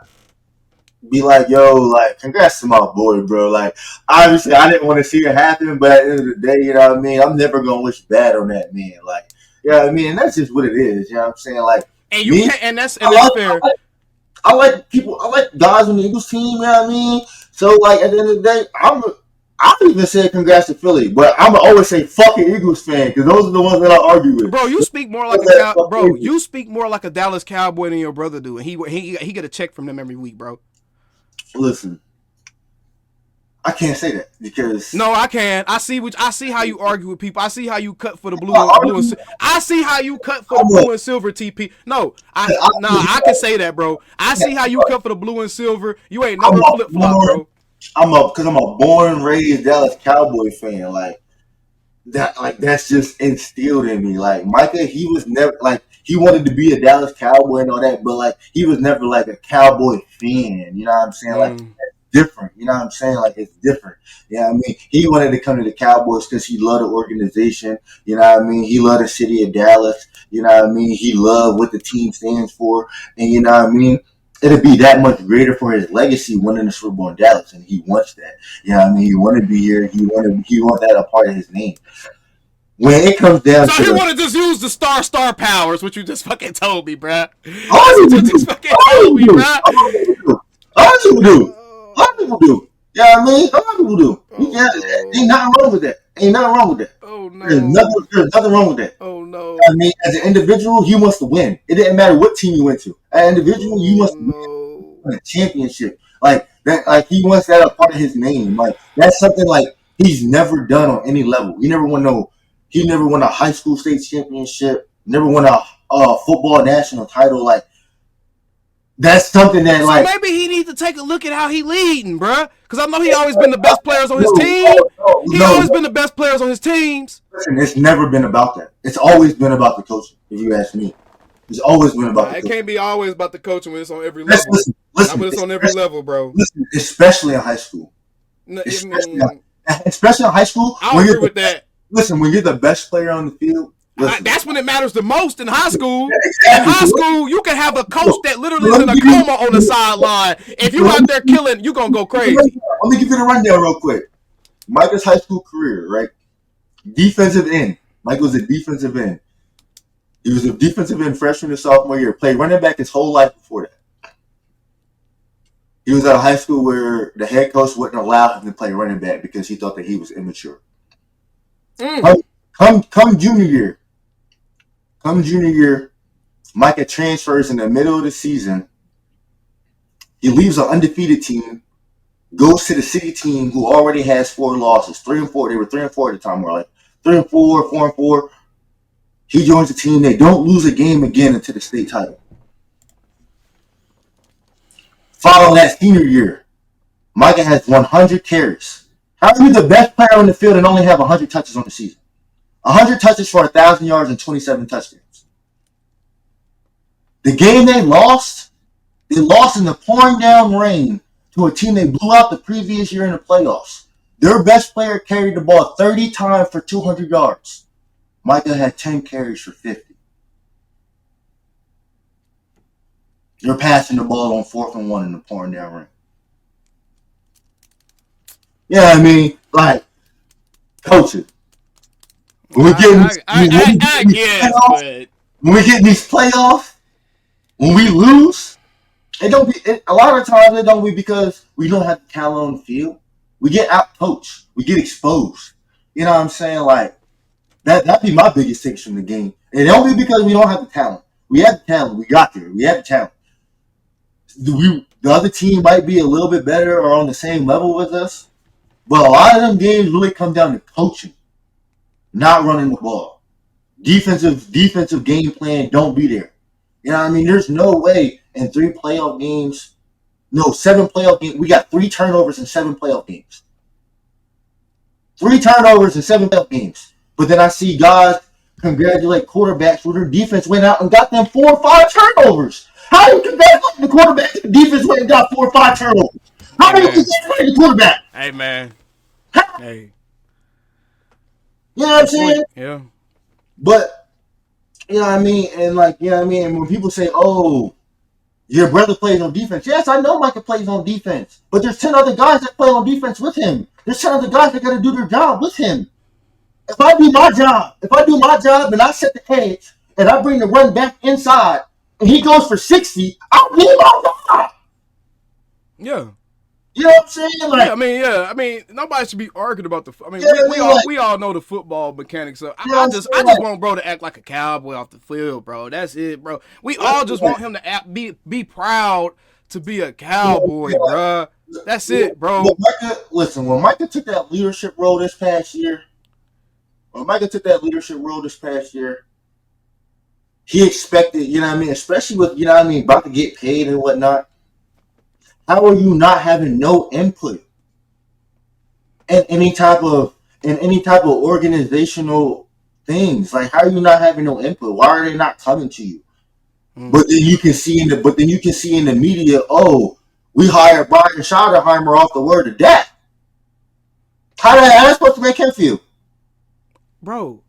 be like, yo, like, congrats to my boy, bro. Like, obviously, I didn't want to see it happen, but at the end of the day, you know what I mean? I'm never gonna wish bad on that man. Like, you know what I mean? And that's just what it is. You know what I'm saying? Like, and you can't. And that's fair. I like guys on the Eagles team. You know what I mean? So, like, at the end of the day, I even say congrats to Philly, but I'm gonna always say fucking Eagles fan because those are the ones that I argue with. Bro, you speak more like you speak more like a Dallas Cowboy than your brother do, and he get a check from them every week, bro. Listen, I can't say that because no, I can. I see how you argue with people. I see how you cut for the blue and I see how you cut for the blue and silver, TP. No, I can say that, bro. I see how you cut for the blue and silver. You ain't never flip flop, bro. Because I'm a born and raised Dallas Cowboy fan. Like that, like that's just instilled in me. Like Micah, he was never like he wanted to be a Dallas Cowboy and all that, but like he was never like a Cowboy fan. You know what I'm saying? Like it's different. You know what I'm saying? Like it's different. You know what I mean? He wanted to come to the Cowboys because he loved the organization. You know what I mean? He loved the city of Dallas. You know what I mean? He loved what the team stands for, and you know what I mean? It'll be that much greater for his legacy winning the Super Bowl in Dallas, and he wants that. You know what I mean? He want to be here. He want that a part of his name. When it comes down so to he want to just use the star powers, which you just fucking told me, bruh. All you people do. A lot of people do. You know what I mean? A lot of people do. Ain't nothing wrong with that. Oh no. There's nothing wrong with that. Oh no. I mean, as an individual, he wants to win. It didn't matter what team you went to. As an individual, you must win a championship. Like that. Like he wants that a part of his name. Like that's something like he's never done on any level. He never won a high school state championship. Never won a football national title. Like that's something that so maybe he needs to take a look at how he leading, bruh. Because I know he always been the best players on his team. He always been the best players on his teams. Listen, it's never been about that. It's always been about the coaching, if you ask me. It's always been about the coaching. It can't be always about the coaching when it's on every level. Listen, when it's on every level, bro. Listen, especially in high school. No, especially in high school. I agree with that. listen, when you're the best player on the field, listen. That's when it matters the most in high school. Yeah, In exactly. high school, you can have a coach So, that literally is let in me a give you, coma on the sideline. If you let out me there give you killing, you gonna go the crazy. rundown. Let me give you the rundown real quick. Micah's high school career, right? Defensive end. Mike was a defensive end. He was a defensive end freshman and sophomore year. Played running back his whole life before that. He was at a high school where the head coach wouldn't allow him to play running back because he thought that he was immature. Mm. Come junior year. Come junior year, Micah transfers in the middle of the season. He leaves an undefeated team, goes to the city team who already has 4 losses, 3-4. They were 3-4 at the time, more like 3-4, 4-4. He joins the team. They don't lose a game again until the state title. Following that senior year, Micah has 100 carries. How are you the best player on the field and only have 100 touches on the season? 100 touches for 1,000 yards and 27 touchdowns. The game they lost in the pouring down rain to a team they blew out the previous year in the playoffs. Their best player carried the ball 30 times for 200 yards. Micah had 10 carries for 50. They're passing the ball on 4th and 1 in the pouring down rain. Yeah, I mean, like, coaching. When we get I guess, but when we get these playoffs, when we lose, it don't be. A lot of times it don't be because we don't have the talent on the field. We get out coached. We get exposed. You know what I'm saying? Like that'd be my biggest take from the game. And it don't be because we don't have the talent. We have the talent. We got there. We have the talent. The other team might be a little bit better or on the same level with us, but a lot of them games really come down to coaching, not running the ball. Defensive game plan don't be there. You know what I mean? There's no way in 7 playoff games. We got 3 turnovers in 7 playoff games. 3 turnovers in 7 playoff games. But then I see guys congratulate quarterbacks where their defense went out and got them 4 or 5 turnovers. How do you congratulate the quarterback if the defense went and got 4 or 5 turnovers? How do you congratulate the quarterback? Hey man. How? Hey. You know what I'm saying? Yeah. But you know what I mean? And like, you know what I mean? And when people say, oh, your brother plays on defense. Yes, I know Micah plays on defense. But there's 10 other guys that play on defense with him. There's 10 other guys that got to do their job with him. If I do my job and I set the edge and I bring the run back inside and he goes for 60, I'll be my job. Yeah. You know what I'm saying? Like, I mean, nobody should be arguing about the. I mean, yeah, we all know the football mechanics. So you know I just want bro to act like a cowboy off the field, bro. That's it, bro. We all just want him to be proud to be a cowboy, bro. That's it, bro. When Micah took that leadership role this past year, he expected, you know what I mean, especially with, you know what I mean, about to get paid and whatnot. How are you not having no input in any type of organizational things? Like, how are you not having no input? Why are they not coming to you? But then you can see in the media, oh, we hired Brian Schottenheimer off the word of that. How that's supposed to make him feel? Bro,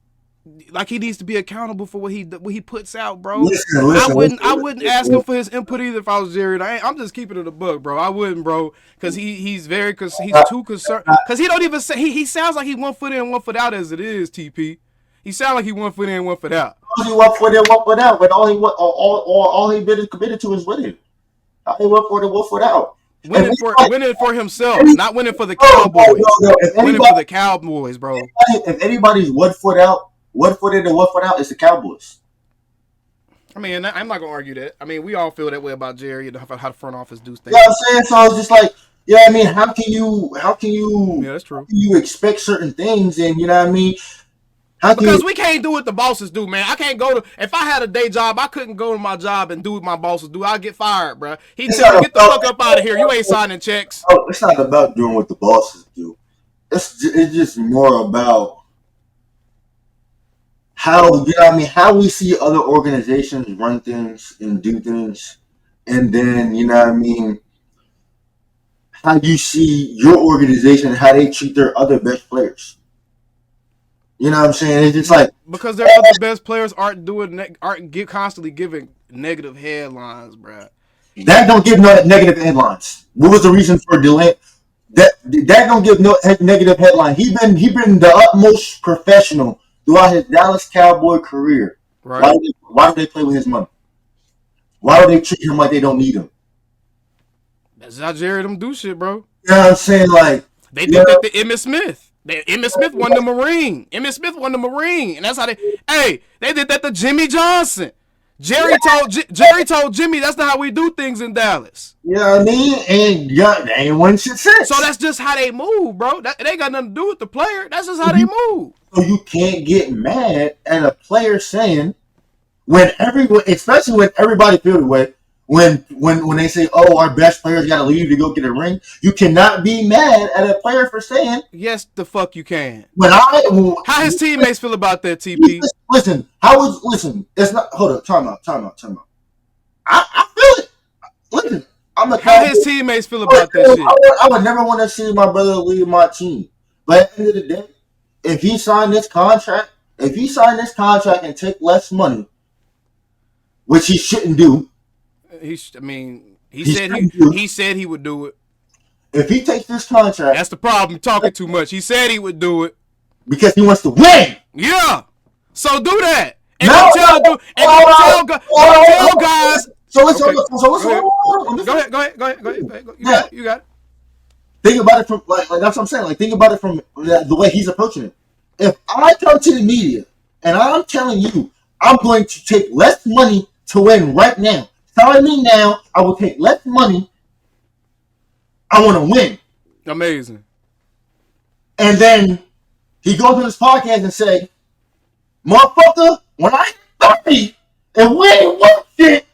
like he needs to be accountable for what he puts out, bro. Listen, I wouldn't ask him for his input either if I was Jared. I'm just keeping it a book, bro. I wouldn't, bro, because he's too concerned. Because he don't even say he sounds like he 1 foot in, 1 foot out as it is. TP, he sounds like he 1 foot in, 1 foot out. He 1 foot in, 1 foot out, but all he been committed to is winning. He 1 foot in, 1 foot out. Winning for himself, not winning for the Cowboys. Winning for the Cowboys, bro. If anybody's 1 foot out, 1 foot in and 1 foot out, it's the Cowboys. I mean, I'm not gonna argue that. I mean, we all feel that way about Jerry and how the front office do things. You know what I'm saying? So it's just like, yeah, I mean, how can you Yeah, that's true. How can you expect certain things, and you know what I mean? Because we can't do what the bosses do, man. I can't go to. If I had a day job, I couldn't go to my job and do what my bosses do. I'd get fired, bro. He'd tell me, get the fuck up out of here. You ain't signing checks. Oh, it's not about doing what the bosses do. It's just more about how, you know what I mean, how we see other organizations run things and do things, and then, you know what I mean, how you see your organization and how they treat their other best players. You know what I'm saying? It's just like because their other best players aren't constantly giving negative headlines, bruh. that don't give no negative headlines. What was the reason for delay? That don't give no negative headline. He been the utmost professional throughout his Dallas Cowboy career. Right. Why do they play with his money? Why do they treat him like they don't need him? That's how Jerry them do shit, bro. You know what I'm saying? Like they did that to Emmitt Smith. Emmitt Smith won the Marine. Emmitt Smith won the Marine, and that's how they did that to Jimmy Johnson. Jerry told Jimmy that's not how we do things in Dallas. You know what I mean? And they ain't one shit since. So that's just how they move, bro. It ain't got nothing to do with the player. That's just how they move. So you can't get mad at a player saying when everyone, especially when everybody feels the way, when they say, "Oh, our best players got to leave to go get a ring," you cannot be mad at a player for saying, "Yes, the fuck you can." How his teammates feel about that, TP? Listen, it's not. Hold up, time out. I feel it. Listen, how his teammates feel about that shit? I would never want to see my brother leave my team, but at the end of the day, if he signed this contract and take less money, which he shouldn't do. He said he would do it. If he takes this contract, that's the problem. You're talking too much. He said he would do it because he wants to win. Yeah, so do that. And tell guys. So it's okay. Go ahead. You got it. Think about it from like that's what I'm saying. Like think about it from the way he's approaching it. If I come to the media and I'm telling you I'm going to take less money to win right now. Telling me now I will take less money. I want to win. Amazing. And then he goes to his podcast and say, "Motherfucker, when I hit 30 and we ain't won shit,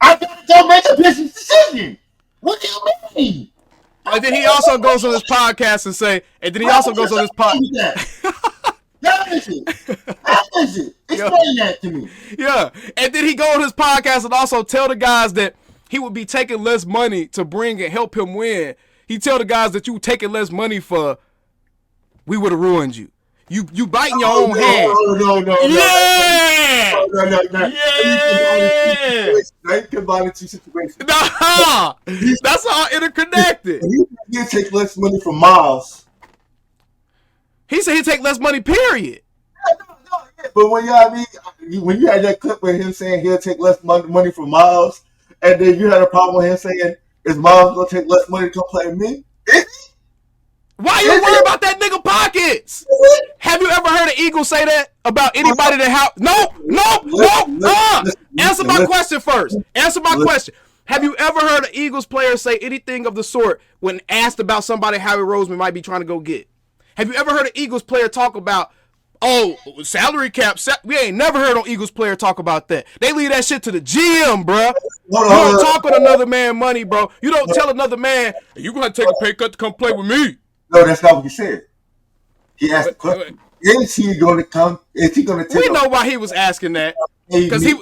I gotta go make a business decision." What do you mean? And then he also goes on his podcast and say, How is it? Explain that to me. Yeah. And then he go on his podcast and also tell the guys that he would be taking less money to bring and help him win. He tell the guys that you taking less money for, we would have ruined you. You biting your own hand. No. Yeah. They combine the two situations. Nah. That's all interconnected. He take less money from Miles. He said he take less money, period. But when when you had that clip with him saying he'll take less money from Miles, and then you had a problem with him saying, "Is Miles gonna take less money to come play with me?" Why you worried about that nigga pockets? Have you ever heard an Eagle say that about anybody that No. Answer my question first. Answer my question. Have you ever heard an Eagles player say anything of the sort when asked about somebody Howie Roseman might be trying to go get? Have you ever heard an Eagles player talk about, salary cap? We ain't never heard an Eagles player talk about that. They leave that shit to the GM, bruh. You don't talk with another man money, bro. You don't tell another man, you going to take a pay cut to come play with me. No, that's not what he said. He asked the question, is he going to come? Is he going to take We know why he was asking that. Because he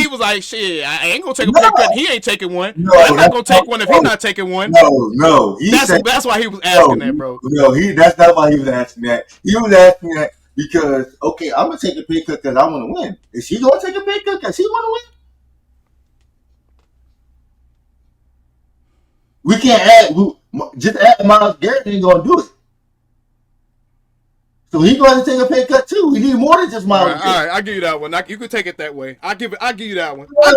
was like, shit, I ain't going to take a pay cut. He ain't taking one. No, I'm not going to take one if he's not taking one. No. That's why he was asking that, bro. No, that's not why he was asking that. He was asking that because, okay, I'm going to take a pay cut because I want to win. Is he going to take a pay cut because he want to win? We can't just add Myles Garrett ain't going to do it. So he's going to take a pay cut too. We need more than just Myles Garrett. All right, I'll give you that one. You can take it that way. I'll give you that one. I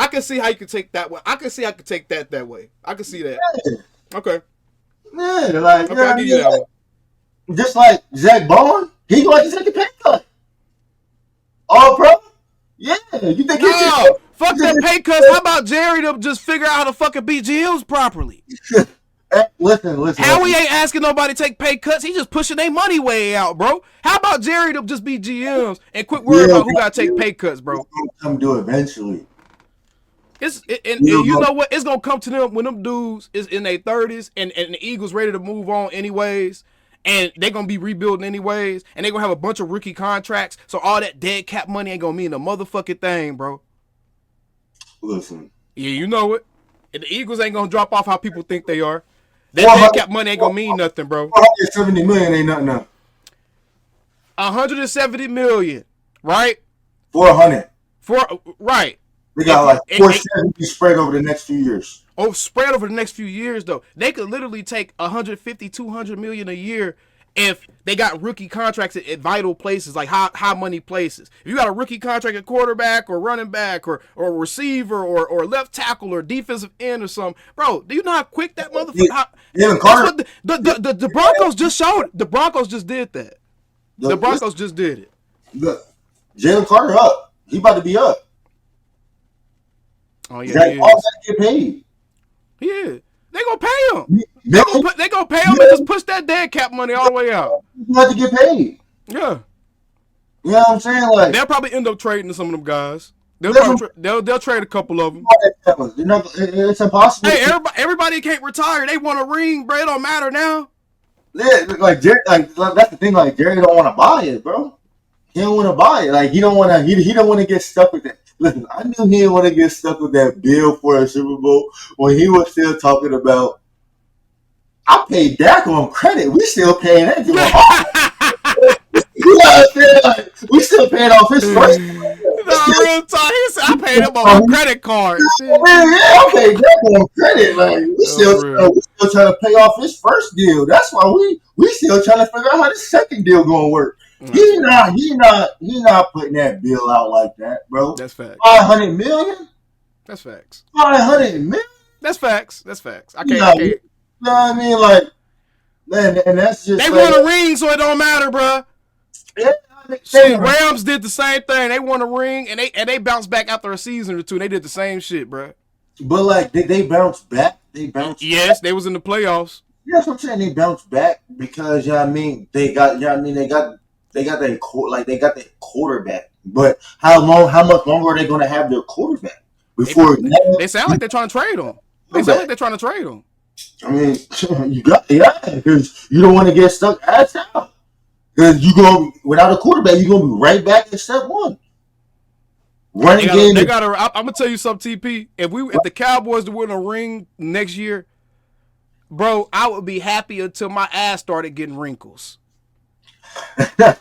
can see how you can take that one. I can see I could take that way. I can see that. Yeah. Okay. Yeah, like okay, I'll give you that one. Just like Zach Bond, he going to take a pay cut. All pro? Yeah. You think fuck that pay cuts. How about Jerry to just figure out how to fucking beat GMs properly? Listen. Howie ain't asking nobody to take pay cuts. He just pushing their money way out, bro. How about Jerry to just be GMs and quit worrying about who got to take pay cuts, bro? Come do it eventually. And you know what? It's gonna come to them when them dudes is in their 30s and the Eagles ready to move on anyways, and they're gonna be rebuilding anyways, and they're gonna have a bunch of rookie contracts. So all that dead cap money ain't gonna mean a motherfucking thing, bro. Listen. Yeah, you know it. And the Eagles ain't gonna drop off how people think they are. That dead cap money ain't gonna mean nothing, bro. 470 million ain't nothing now. 170 million, right? 400. Right. They got like 470 spread over the next few years. Oh, spread over the next few years, though. They could literally take 150, 200 million a year if they got rookie contracts at vital places, like high money places. If you got a rookie contract at quarterback or running back or receiver or left tackle or defensive end or something, bro, do you know how quick that motherfucker? That's what the Broncos just showed. The Broncos just did that. The Broncos just did it. Look, Jalen Carter up. He about to be up. Oh yeah, he all got to get paid. Yeah, they gonna pay him. They gonna pay him and just push that dead cap money all the way out. You have to get paid. Yeah. You know what I'm saying? Like they'll probably end up trading to some of them guys. They'll trade a couple of them. It's impossible. Hey, everybody can't retire. They want a ring, bro. It don't matter now. Yeah, like Jerry, that's the thing. Like Jerry don't want to buy it, bro. He don't want to buy it. Like he don't want to. He don't want to get stuck with that. Listen, I knew he didn't want to get stuck with that bill for a Super Bowl when he was still talking about. I paid Dak on credit. We still paying that. You know what I'm saying? Like, we still paying off his first. Real talk. He said I paid him on a credit card. Yeah, I paid Dak on credit. Like we still trying to pay off his first deal. That's why we still trying to figure out how the second deal gonna work. He not putting that bill out like that, bro. That's facts. 500 million. That's facts. 500 million. That's facts. I can't. You know what I mean? Like, man, and that's just they won a ring, so it don't matter, bro. Yeah, shit, Rams did the same thing. They won a ring, and they bounced back after a season or two. They did the same shit, bro. But like, did they bounce back? Yes, they was in the playoffs. Yeah, that's what I'm saying. They bounced back because they got their quarterback. But how much longer are they going to have their quarterback before they sound like they're trying to trade him? I mean, because you don't want to get stuck at town. Because without a quarterback, you're gonna be right back at step one. I'm gonna tell you something, TP. If the Cowboys win a ring next year, bro, I would be happy until my ass started getting wrinkles. I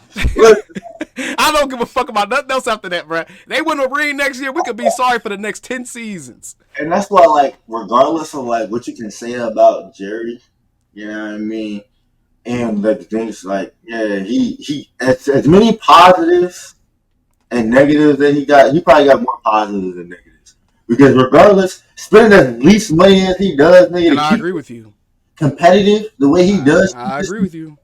don't give a fuck about nothing else after that, bro. They win a ring next year, we could be sorry for the next 10 seasons. And that's why, like, regardless of like what you can say about Jerry, you know what I mean, and the things like, yeah, he as many positives and negatives that he probably got more positives than negatives. Because regardless, spending as least money as he does, nigga, and I agree with you. Competitive the way he does. I agree with you.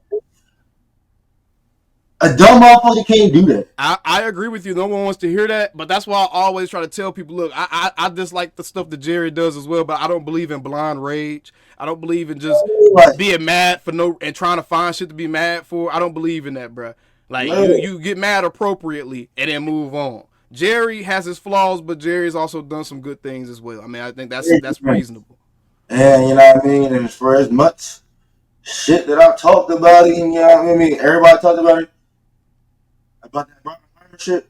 A dumb motherfucker can't do that. I agree with you. No one wants to hear that, but that's why I always try to tell people, look, I dislike the stuff that Jerry does as well, but I don't believe in blind rage. I don't believe in just being mad and trying to find shit to be mad for. I don't believe in that, bro. Like, you get mad appropriately and then move on. Jerry has his flaws, but Jerry's also done some good things as well. I mean, I think that's reasonable. And you know what I mean? And for as much shit that I talked about him, you know what I mean? Everybody talked about it. About that shit,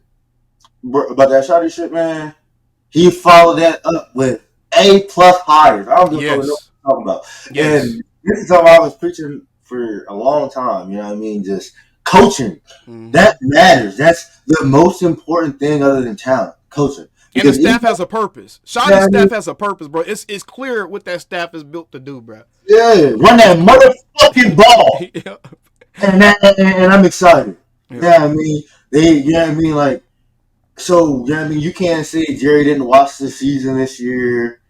about that Saudi shit, man. He followed that up with A+ hires. I don't give a fuck what you're talking about. Yes. And this is something I was preaching for a long time. You know what I mean? Just coaching. Mm-hmm. That matters. That's the most important thing other than talent. Coaching. And the staff has a purpose. Shawty's staff has a purpose, bro. It's clear what that staff is built to do, bro. Yeah, run that motherfucking ball. Yeah. And I'm excited. Yeah, I mean, like, so, you know what I mean, you can't say Jerry didn't watch the season this year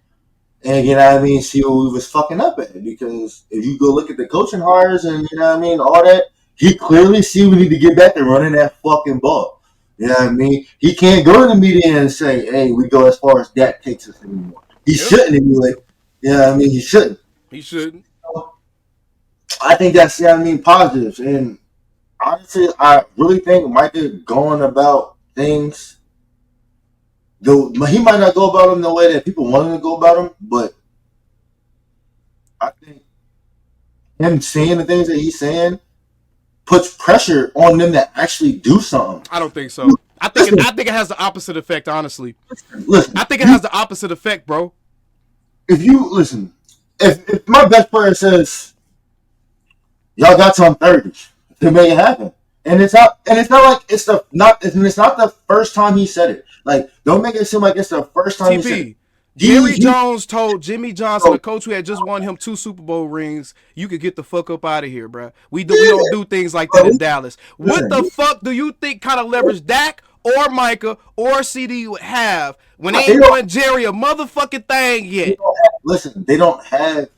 and, you know what I mean, see what we was fucking up at, because if you go look at the coaching hires and, you know what I mean, all that, he clearly see we need to get back to running that fucking ball. You know what I mean? He can't go to the media and say, hey, we go as far as that takes us anymore. He shouldn't anyway. You know what I mean? He shouldn't. He shouldn't. So, I think that's, you know what I mean, positives. And honestly, I really think Micah going about things, though he might not go about them the way that people want him to go about them, but I think him saying the things that he's saying puts pressure on them to actually do something. I don't think so. I think it has the opposite effect, honestly. Listen, I think it has the opposite effect, bro. If if my best player says y'all got some 30s to make it happen, and it's not like it's not the first time he said it. Like, don't make it seem like it's the first time he said it. TP. Jerry Jones told Jimmy Johnson, a coach who had just won him 2 Super Bowl rings, you could get the fuck up out of here, bro. We don't do things like that in Dallas. What the fuck do you think kind of leverage Dak or Micah or CD would have when they ain't won Jerry a motherfucking thing yet? They don't have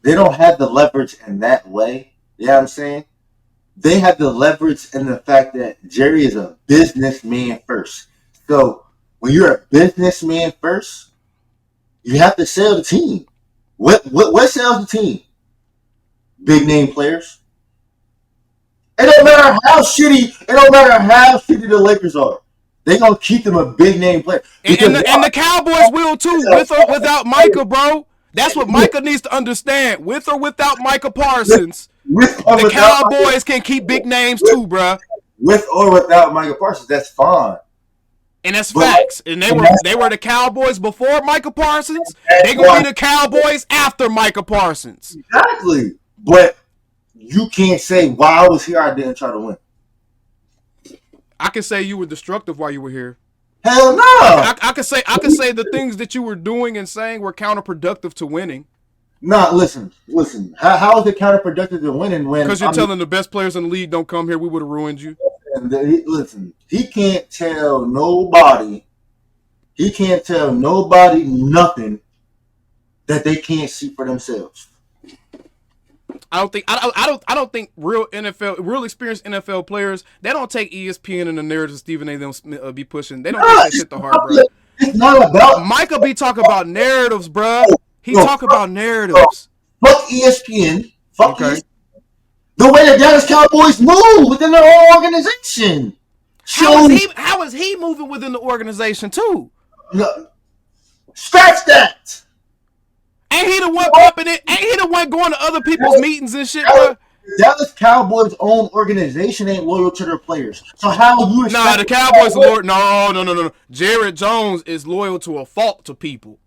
the leverage in that way. You know what I'm saying? They have the leverage in the fact that Jerry is a businessman first. So when you're a businessman first, you have to sell the team. What sells the team? Big name players. It don't matter how shitty the Lakers are. They gonna keep them a big name player. And the Cowboys will too, with or without Micah, bro. That's what Micah needs to understand. With or without Micah Parsons, the Cowboys can keep big names too, bro. With or without Micah Parsons, that's fine. And that's facts. And they were the Cowboys before Micah Parsons. They gonna be the Cowboys after Micah Parsons. Exactly. But you can't say while I was here I didn't try to win. I can say you were destructive while you were here. Hell no. I could say the things that you were doing and saying were counterproductive to winning. Nah, listen. How is it counterproductive to winning when? Because you're telling the best players in the league don't come here, we would have ruined you. Listen, he can't tell nobody nothing that they can't see for themselves. I don't think real experienced NFL players, they don't take ESPN and the narrative Stephen A. them be pushing. They don't take that shit to heart, bro. It's not about Micah be talking about narratives, bro. He talk about narratives. Fuck ESPN. Fuck ESPN. The way the Dallas Cowboys move within their own organization. How is he moving within the organization too? No, scratch that. Ain't he the one popping it? Ain't he the one going to other people's meetings and shit, bro? Dallas Cowboys' own organization ain't loyal to their players. So how you expect? Nah, the Cowboys are loyal. No. Jared Jones is loyal to a fault to people.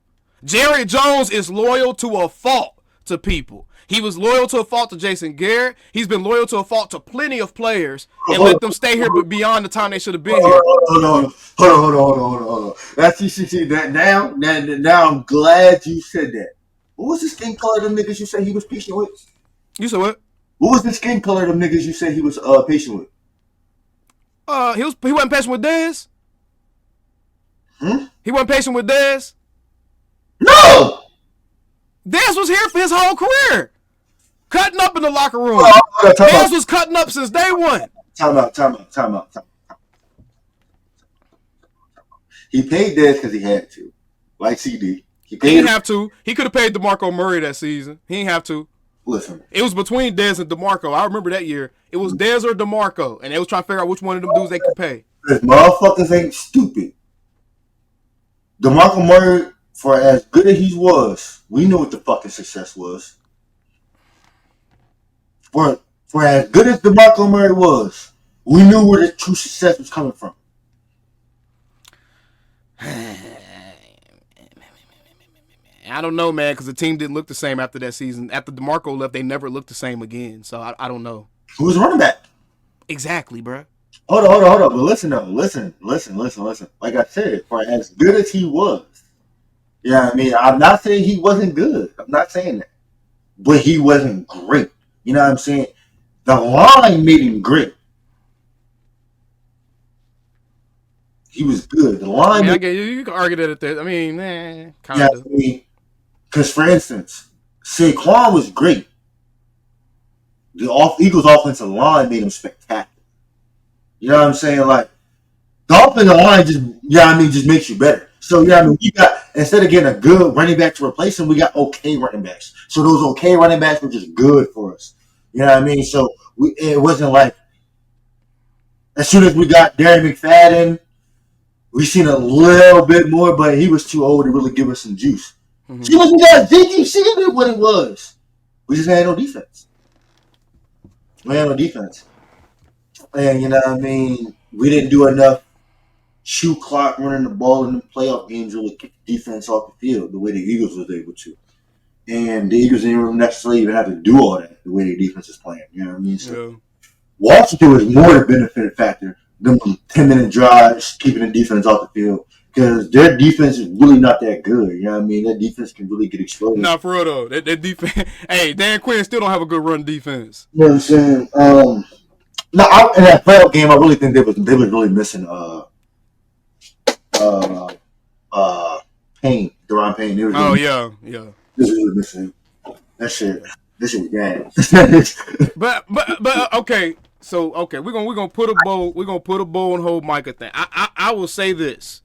Jared Jones is loyal to a fault to people. He was loyal to a fault to Jason Garrett. He's been loyal to a fault to plenty of players and let them stay here but beyond the time they should have been here. Hold on. That's you that now I'm glad you said that. What was the skin color of them niggas you said he was patient with? You said what? What was the skin color of them niggas you said he was patient with? He wasn't patient with Dez. He wasn't patient with Dez. No! Dez was here for his whole career. Cutting up in the locker room. Dez was cutting up since day one. Time out. He paid Dez because he had to. Like CD. He didn't have to. He could have paid DeMarco Murray that season. He didn't have to. Listen. It was between Dez and DeMarco. I remember that year. It was Dez or DeMarco, and they was trying to figure out which one of them dudes they could pay. This motherfuckers ain't stupid. DeMarco Murray, for as good as he was, we knew what the fucking success was. For as good as DeMarco Murray was, we knew where the true success was coming from. I don't know, man, because the team didn't look the same after that season. After DeMarco left, they never looked the same again. So I don't know. Who was running back? Exactly, bro. Hold on. But listen, though. Listen. Like I said, for as good as he was, yeah, I mean, I'm not saying he wasn't good. I'm not saying that. But he wasn't great. You know what I'm saying? The line made him great. He was good. The line. I mean, you can argue that. Kind of. Because, for instance, Saquon was great. The Eagles' offensive line made him spectacular. You know what I'm saying? Like, the offensive line just makes you better. So, we got, instead of getting a good running back to replace him, we got okay running backs. So, those okay running backs were just good for us. You know what I mean? So, it wasn't like, as soon as we got Darren McFadden, we seen a little bit more, but he was too old to really give us some juice. Mm-hmm. See what we got? Ziggy, see what it was. We just had no defense. And, you know what I mean? We didn't do enough shoe clock running the ball in the playoff games really kick defense off the field the way the Eagles was able to. and the Eagles didn't necessarily even have to do all that the way their defense is playing. You know what I mean? So Yeah. Washington was more the benefit factor than 10-minute drives, keeping the defense off the field. Because their defense is really not that good. You know what I mean? Their defense can really get exposed. Nah, for real though. That defense. Hey, Dan Quinn still don't have a good run defense. You know what I'm saying? No, in that playoff game, I really think they was really missing Payne, Deron Payne. They was really, yeah. They was really missing that shit. This shit was bad. But okay. So we're gonna put a bow on whole Micah thing. I will say this.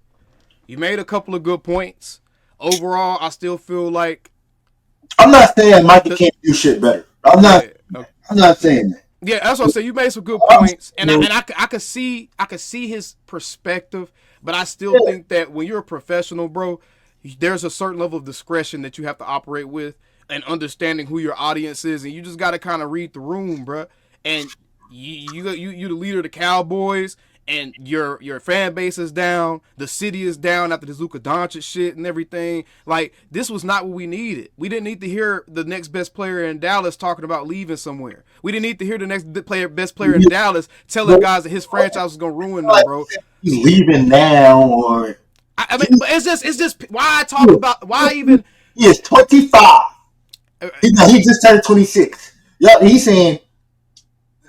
You made a couple of good points. Overall, I still feel like I'm not saying Micah can't do shit better. I'm not saying that. Yeah, that's what I said. You made some good points, and I could see his perspective, but I still think that when you're a professional, bro, there's a certain level of discretion that you have to operate with, and understanding who your audience is, and you just got to kind of read the room, bro. And you the leader of the Cowboys, and your fan base is down, the city is down after the Luka Doncic shit and everything. Like, this was not what we needed. We didn't need to hear the next best player in Dallas talking about leaving somewhere. We didn't need to hear the next best player in Dallas telling guys that his franchise was gonna ruin them, bro. He's leaving now, or I mean, it's just why I talk about why even he is 25. He just turned 26. Yeah, he's saying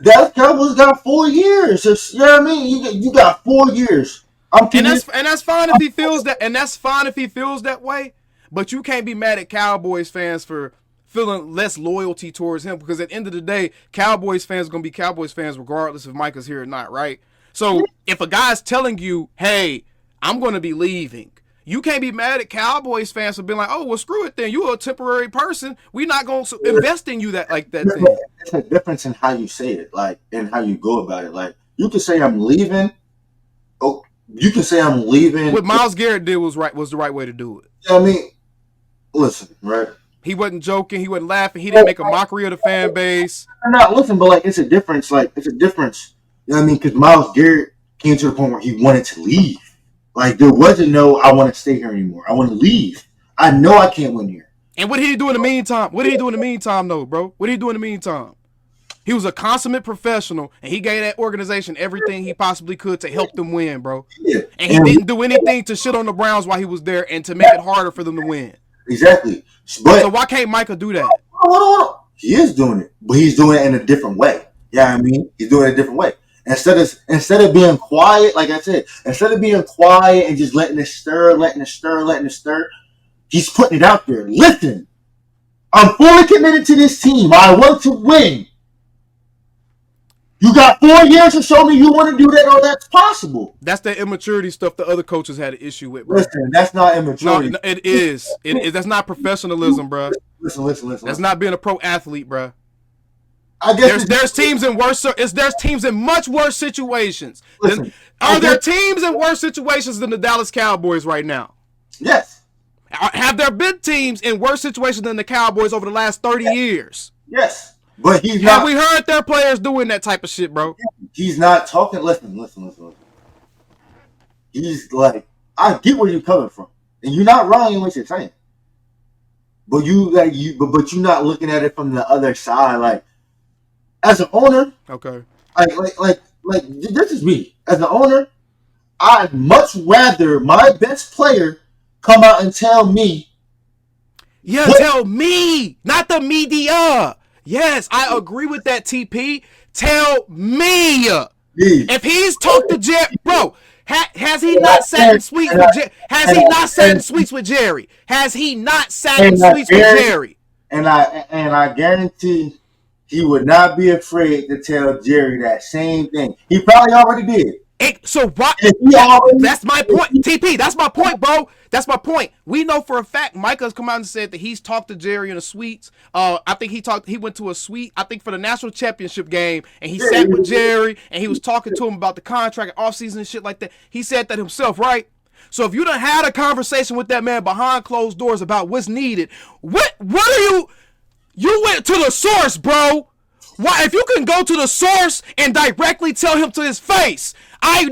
Dallas Cowboys got 4 years. Just, you know what I mean? You got 4 years. And that's fine if he feels that, and that's fine if he feels that way. But you can't be mad at Cowboys fans for feeling less loyalty towards him, because at the end of the day, Cowboys fans are gonna be Cowboys fans regardless if Micah's here or not, right? So if a guy's telling you, "Hey, I'm gonna be leaving," you can't be mad at Cowboys fans for being like, "Oh, well, screw it then. You're a temporary person. We're not going to invest in you that thing." It's a difference in how you say it, like, and how you go about it. Like, you can say I'm leaving. Oh, you can say I'm leaving. What Myles Garrett did was the right way to do it. You know what I mean? Listen, right? He wasn't joking. He wasn't laughing. He didn't make a mockery of the fan base. I'm not listen, but like, it's a difference. Like, it's a difference. You know what I mean? Because Myles Garrett came to the point where he wanted to leave. Like, there wasn't no, I want to stay here anymore. I want to leave. I know I can't win here. And what did he do in the meantime? What did he do in the meantime, though, bro? What did he do in the meantime? He was a consummate professional, and he gave that organization everything he possibly could to help them win, bro. Yeah. And he didn't do anything to shit on the Browns while he was there and to make it harder for them to win. Exactly. But so why can't Micah do that? He is doing it, but he's doing it in a different way. Yeah, I mean, he's doing it a different way. Instead of being quiet, like I said, instead of being quiet and just letting it stir, he's putting it out there. Listen, I'm fully committed to this team. I want to win. You got 4 years to show me you want to do that, or that's possible. That's the immaturity stuff the other coaches had an issue with, bro. Listen, that's not immaturity. No, it is. That's not professionalism, bro. Listen. That's not being a pro athlete, bro. I guess there's teams in there's teams in much worse situations. Are there teams in worse situations than the Dallas Cowboys right now? Yes. Have there been teams in worse situations than the Cowboys over the last 30 years? Yes. But he's not. Have we heard their players doing that type of shit, bro? He's not talking. Listen. He's like, I get where you're coming from, and you're not wrong in what you're saying. But but you're not looking at it from the other side. Like, as an owner, okay. Like this is me. As an owner, I'd much rather my best player come out and tell me. Yeah, tell me, not the media. Yes, I agree with that, TP. Tell me. If he's talked to Jerry, bro, has he not sat in suites with Jerry? Has he not sat in suites with Jerry? Has he not sat in suites with Jerry? And I guarantee he would not be afraid to tell Jerry that same thing. He probably already did. So what? That's my point, TP. That's my point, bro. That's my point. We know for a fact Micah's come out and said that he's talked to Jerry in a suite. I think he went to a suite, I think, for the national championship game, and he sat with Jerry and he was talking to him about the contract and offseason and shit like that. He said that himself, right? So if you done had a conversation with that man behind closed doors about what's needed, what are you went to the source, bro. Why, if you can go to the source and directly tell him to his face, we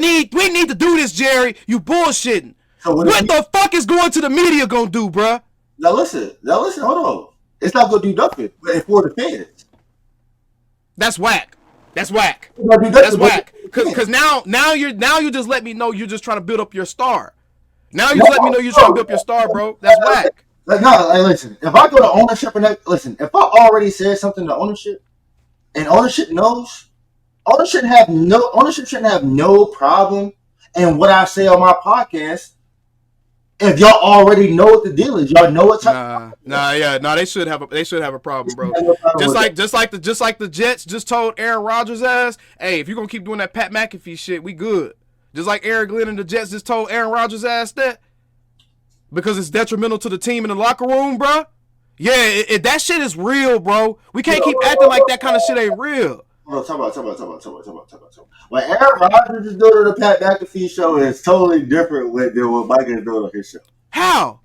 need to do this, Jerry. You bullshitting. So what the fuck is going to the media gonna do, bruh? Now listen, hold on. It's not gonna do nothing. But it's for the fans. That's whack. That's whack. It's not gonna do That's nothing but whack. for the Cause fans. now you just let me know you're just trying to build up your star. Now you just let me know you're trying to build up your star, bro. That's whack. Like, no, like, listen. If I go to ownership and listen, if I already said something to ownership, and ownership knows, ownership shouldn't have no problem in what I say on my podcast. If y'all already know what the deal is, y'all know what type. They should have a problem, bro. Just like the Jets just told Aaron Rodgers' ass, hey, if you're gonna keep doing that Pat McAfee shit, we good. Just like Eric Glenn and the Jets just told Aaron Rodgers' ass that because it's detrimental to the team in the locker room, bro. Yeah, that shit is real, bro. We can't keep acting like that kind of shit ain't real. Talk about. What Aaron Rodgers is doing on the Pat McAfee show is totally different than what Micah is doing on his show. How?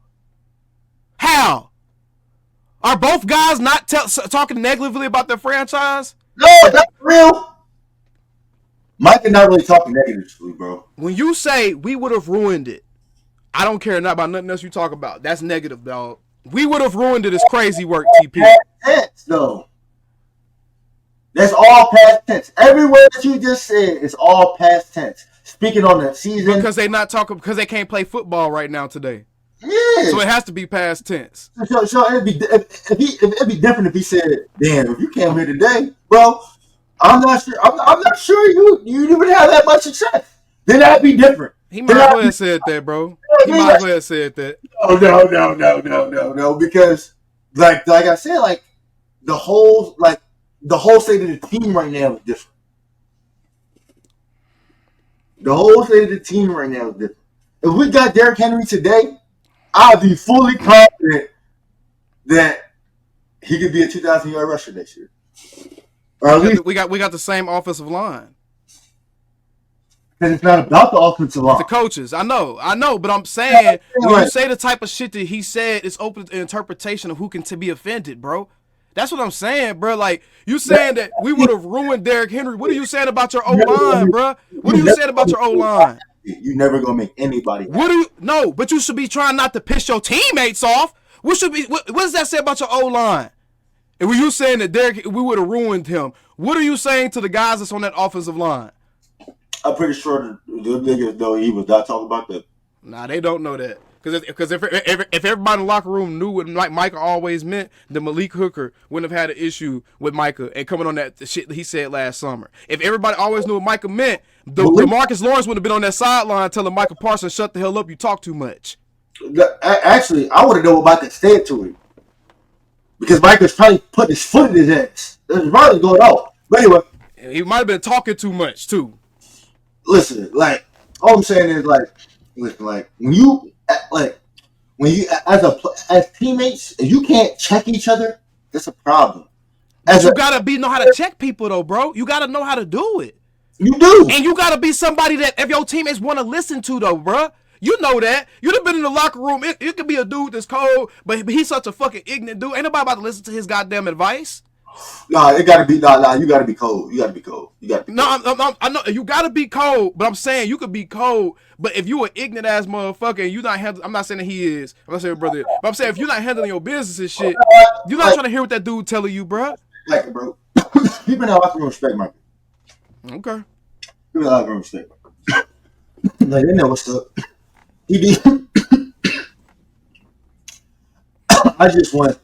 Are both guys not talking negatively about their franchise? No, that's real. Micah not really talking negatively, bro. When you say we would have ruined it, I don't care about nothing else you talk about. That's negative, dog. We would have ruined it as crazy work, TP. Past tense, though. That's all past tense. Every word that you just said is all past tense. Speaking on the season. Because they not talking because they can't play football right now today. Yeah. So it has to be past tense. So it'd be different if he said, "Damn, if you came here today, bro, I'm not sure. I'm not sure you even have that much success. Then that'd be different." He might as well have said that, bro. He might as well have said that. No. Because like I said, like the whole state of the team right now is different. The whole state of the team right now is different. If we got Derrick Henry today, I'd be fully confident that he could be a 2,000-yard rusher next year. Or at least we got the same offensive line. Because it's not about the offensive line. The coaches, I know, but I'm saying when you say the type of shit that he said, it's open to interpretation of who can be offended, bro. That's what I'm saying, bro. Like, you saying that we would have ruined Derrick Henry. What are you saying about your O-line, bro? What are you saying about your O-line? You never gonna make anybody. No, but you should be trying not to piss your teammates off. What does that say about your O-line? And were you saying that we would have ruined him? What are you saying to the guys that's on that offensive line? I'm pretty sure the niggas know he was not talking about that. Nah, they don't know that. Because if everybody in the locker room knew what Micah always meant, then Malik Hooker wouldn't have had an issue with Micah and coming on the shit that he said last summer. If everybody always knew what Micah meant, the Marcus Lawrence would have been on that sideline telling Micah Parsons, shut the hell up, you talk too much. Actually, I want to know what Micah said to him. Because Micah's probably putting his foot in his ass. That's probably going on. But anyway. He might have been talking too much, too. Listen, like, all I'm saying is, when you as teammates, if you can't check each other, that's a problem. You gotta know how to check people though, bro. You gotta know how to do it. You do, and you gotta be somebody that if your teammates want to listen to though, bro. You know that. You'd have been in the locker room. It could be a dude that's cold, but he's such a fucking ignorant dude. Ain't nobody about to listen to his goddamn advice. Nah, it gotta be. Nah. You gotta be cold. You gotta be cold. I know you gotta be cold, but I'm saying you could be cold. But if you an ignorant ass motherfucker and you not handling, I'm not saying that he is. I'm not saying brother, but I'm saying if you're not handling your business and shit, you're not trying to hear what that dude telling you, bro. Like, bro, people in the locker room respect Micah. Okay. People in the locker room respect Micah. Like they know what's up. He be. I just want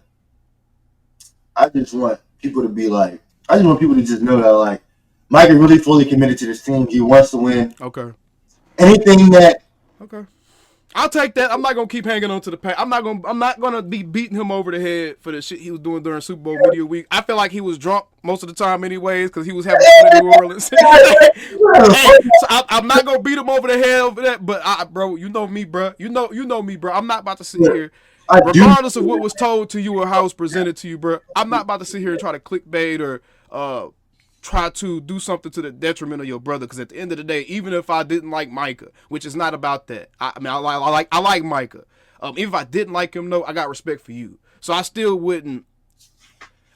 people to be like. I just want people to just know that like Micah really fully committed to this team. He wants to win. Okay. Anything that. Okay. I'll take that. I'm not gonna keep hanging on to the pack. I'm not gonna be beating him over the head for the shit he was doing during Super Bowl media week. I feel like he was drunk most of the time, anyways, because he was having fun in New Orleans. So I'm not gonna beat him over the head over that. But bro, you know me, bro. You know me, bro. I'm not about to sit here, regardless of what was told to you or how it was presented to you, bro. I'm not about to sit here and try to clickbait or try to do something to the detriment of your brother, because at the end of the day, even if I didn't like Micah, which is not about that, I like Micah. Even if I didn't like him, though, I got respect for you. So I still wouldn't.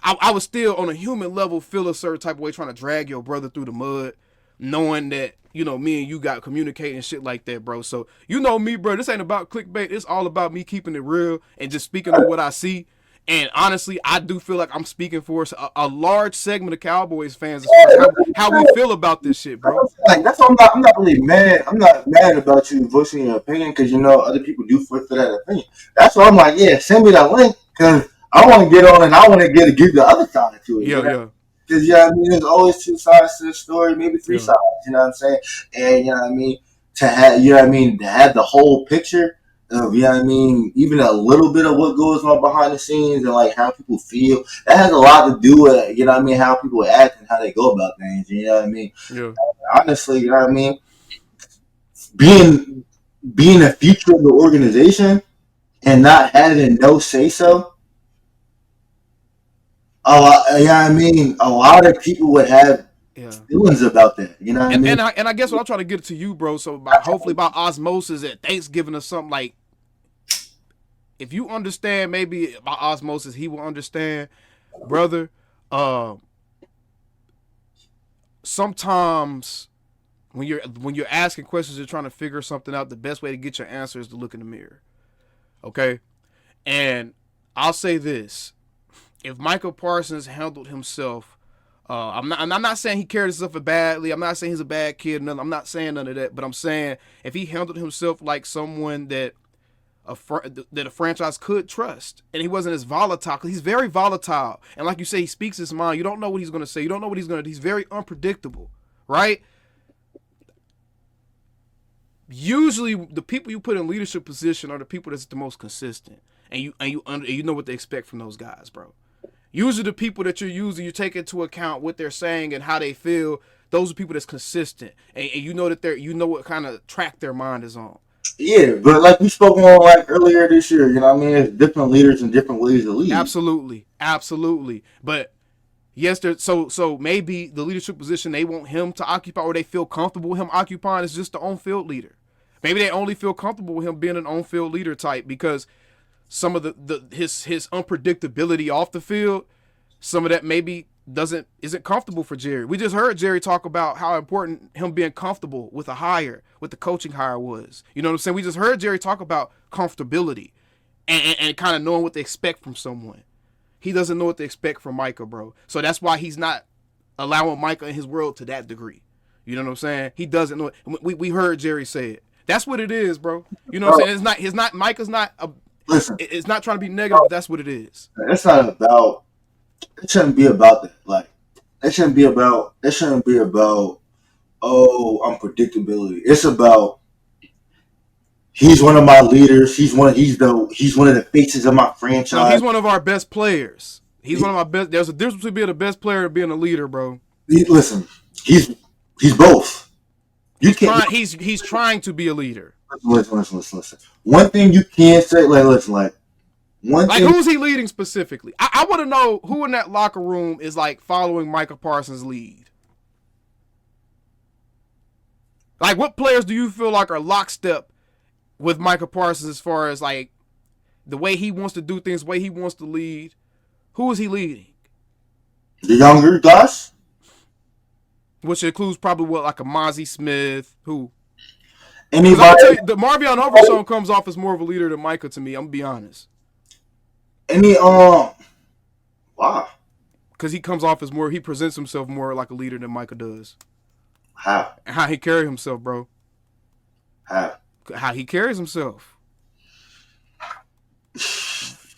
I would still, on a human level, feel a certain type of way trying to drag your brother through the mud, knowing that me and you got communicating shit like that, bro. So you know me, bro. This ain't about clickbait. It's all about me keeping it real and just speaking on what I see. And honestly, I do feel like I'm speaking for a large segment of Cowboys fans as far as how we feel about this shit, bro. Like that's why I'm not really mad. I'm not mad about you voicing your opinion because you know other people do flip to that opinion. That's why I'm like, yeah, send me that link because I want to get on and I want to give the other side to it. You Yeah, know? yeah, Because you know what I mean, there's always two sides to the story, maybe three yeah. sides. You know what I'm saying? And you know what I mean, to have you know what I mean, to have the whole picture of you know what I mean, even a little bit of what goes on behind the scenes and like how people feel. That has a lot to do with you know what I mean, how people act and how they go about things. You know what I mean? Yeah. Honestly, you know what I mean, being being a future of the organization and not having no say so. A lot, you know what I mean, a lot of people would have Yeah. feelings about that. You know what I And mean? I guess what I'm trying to get to you, bro. So about hopefully about osmosis at Thanksgiving or something, like if you understand maybe about osmosis, he will understand, brother. Sometimes when you're asking questions, you're trying to figure something out. The best way to get your answer is to look in the mirror. Okay, and I'll say this: if Micah Parsons handled himself, I'm not saying he carried himself badly. I'm not saying he's a bad kid. I'm not saying none of that. But I'm saying if he handled himself like someone that a franchise could trust, and he wasn't as volatile, because he's very volatile. And like you say, he speaks his mind. You don't know what he's going to say. You don't know what he's going to do. He's very unpredictable, right? Usually, the people you put in leadership position are the people that's the most consistent, and you know what they expect from those guys, bro. Usually, the people that you take into account what they're saying and how they feel. Those are people that's consistent, and you know that you know what kind of track their mind is on. Yeah, but like we spoke on like earlier this year, you know what I mean? There's different leaders and different ways to lead. Absolutely, absolutely. But yes, so maybe the leadership position they want him to occupy, or they feel comfortable with him occupying, is just the on-field leader. Maybe they only feel comfortable with him being an on-field leader type because some of his unpredictability off the field, some of that maybe isn't comfortable for Jerry. We just heard Jerry talk about how important him being comfortable with with the coaching hire was. You know what I'm saying? We just heard Jerry talk about comfortability and kind of knowing what they expect from someone. He doesn't know what to expect from Micah, bro. So that's why he's not allowing Micah in his world to that degree. You know what I'm saying? He doesn't know. We heard Jerry say it. That's what it is, bro. You know what I'm saying? It's not Micah's not a. Listen, It's not trying to be negative. But that's what it is. it's not about. It shouldn't be about that. Like, it shouldn't be about. It shouldn't be about. Oh, unpredictability. It's about. He's one of my leaders. He's one of the faces of my franchise. No, he's one of our best players. He's one of my best. There's a difference between being the best player and being a leader, bro. Listen, he's both. He's trying to be a leader. Listen. One thing you can't say, who's he leading specifically? I want to know who in that locker room is like following Micah Parsons' lead. Like, what players do you feel like are lockstep with Micah Parsons as far as like the way he wants to do things, the way he wants to lead? Who is he leading? The younger guys, which includes probably like a Mozzie Smith, who. Anybody? The Marvion Overshown comes off as more of a leader than Micah to me. I'm gonna be honest. Why? Because he comes off as he presents himself more like a leader than Micah does. How? And how he carries himself, bro. How he carries himself.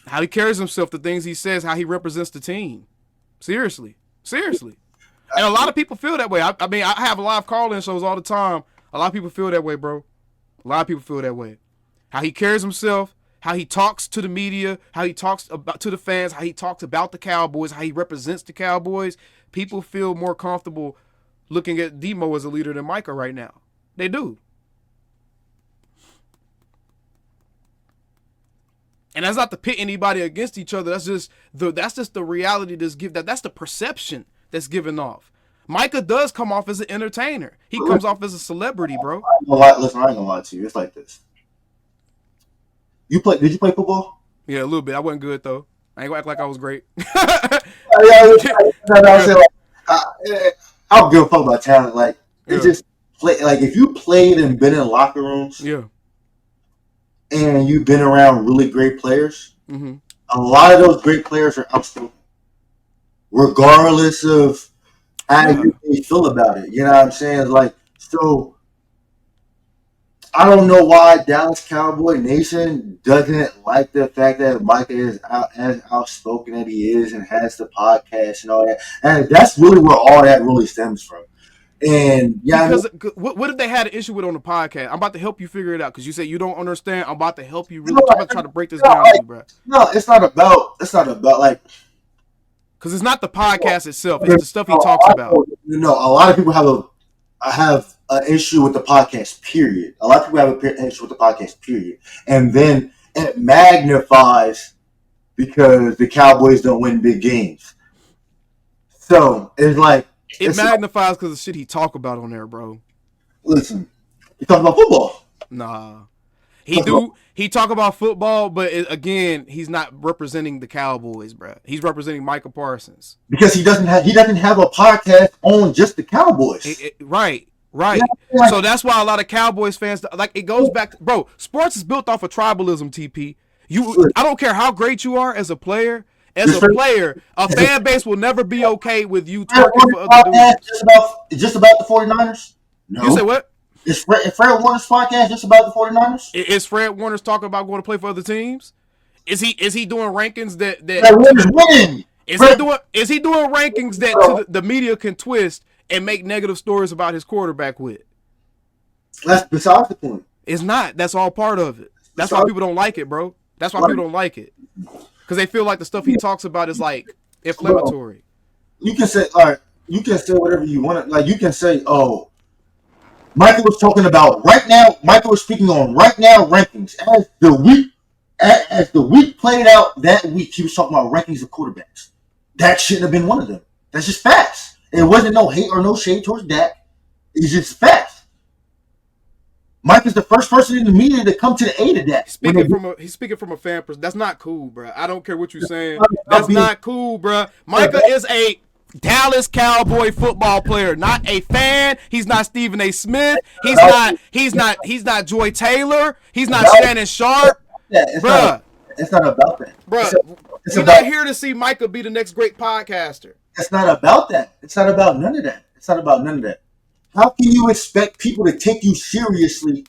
How he carries himself, the things he says, how he represents the team. Seriously. And a lot of people feel that way. I mean, I have live call-in shows all the time. A lot of people feel that way, bro. A lot of people feel that way. How he carries himself, how he talks to the media, how he talks to the fans, how he talks about the Cowboys, how he represents the Cowboys. People feel more comfortable looking at Demo as a leader than Micah right now. They do. And that's not to pit anybody against each other. That's just the reality that's the perception that's given off. Micah does come off as an entertainer. He comes off as a celebrity, bro. Listen, I ain't gonna lie to you. It's like this. Did you play football? Yeah, a little bit. I wasn't good though. I ain't gonna act like I was great. I don't give a fuck about talent. Like it's just like if you played and been in locker rooms, yeah, and you've been around really great players, A lot of those great players are outspoken, regardless of how you may feel about it. You know what I'm saying? Like, so I don't know why Dallas Cowboy Nation doesn't like the fact that Micah is as outspoken as he is and has the podcast and all that. And that's really where all that really stems from. And yeah, because what if they had an issue with on the podcast? I'm about to help you figure it out because you said you don't understand. I'm about to help you really. I'm about to try to break this down for you, bro. No, it's not about like because it's not the podcast itself. It's the stuff he talks about. No, a lot of people have an issue with the podcast. Period. A lot of people have an issue with the podcast. Period. And then it magnifies because the Cowboys don't win big games. So it's like it magnifies because of the shit he talk about on there, bro. Listen, he talk about football. Nah, he talk about football, but again, he's not representing the Cowboys, bro. He's representing Micah Parsons because he doesn't have a podcast on just the Cowboys. Right. So that's why a lot of Cowboys fans like it goes back, bro. Sports is built off of tribalism. TP, I don't care how great you are as a player. As a player, a fan base will never be okay with you talking for other dudes. Just about the 49ers? No. You said what? Is Fred Warner's podcast just about the 49ers? Is Fred Warner's talking about going to play for other teams? Is he doing rankings that winning? Is he doing rankings that the media can twist and make negative stories about his quarterback with? That's besides the point. It's not. That's all part of it. That's why people don't like it, bro. That's why people don't like it. Because they feel like the stuff he talks about is like inflammatory. You can say, all right, you can say whatever you want. Like you can say, oh, Michael was talking about right now. Michael was speaking on right now rankings as the week played out that week. He was talking about rankings of quarterbacks. That shouldn't have been one of them. That's just facts. It wasn't no hate or no shade towards Dak. It's just facts. Mike is the first person in the media to come to the aid of that. He's speaking from a fan person. That's not cool, bro. I don't care what you're saying. That's not cool, bro. Micah is a Dallas Cowboy football player, not a fan. He's not Stephen A. Smith. He's not Joy Taylor. He's not Shannon Sharp. Bro. It's not about that. Bro, we're not here to see Micah be the next great podcaster. It's not about that. It's not about none of that. How can you expect people to take you seriously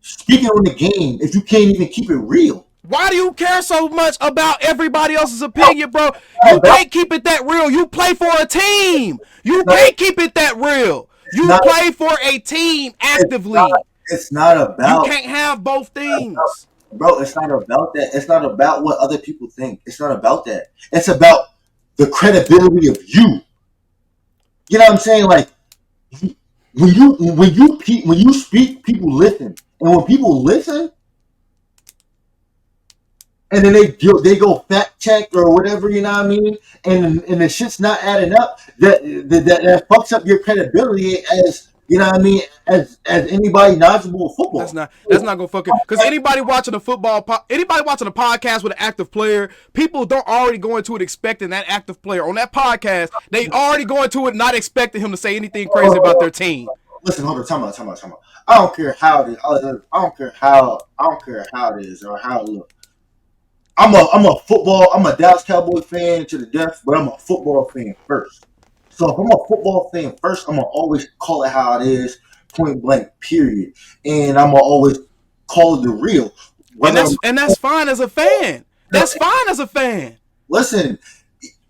speaking on the game if you can't even keep it real? Why do you care so much about everybody else's opinion, bro? You can't keep it that real. You play for a team. You can't keep it that real. You play for a team actively. It's not about... You can't have both things. Bro, it's not about that. It's not about what other people think. It's not about that. It's about the credibility of you. You know what I'm saying? Like, when you speak, people listen, and when people listen, and then they go fact check or whatever, you know what I mean, and the shit's not adding up, that fucks up your credibility as, you know what I mean, as anybody knowledgeable of football. That's not gonna fucking, because anybody watching a podcast with an active player, people don't already go into it expecting that active player on that podcast. They already go into it not expecting him to say anything crazy about their team. Listen, hold on, time out. I don't care how it is. I don't care how it is or how it looks. I'm a Dallas Cowboy fan to the death, but I'm a football fan first. So if I'm a football fan first, I'm going to always call it how it is, point blank, period. And I'm going to always call it the real. And that's fine as a fan. That's fine as a fan. Listen,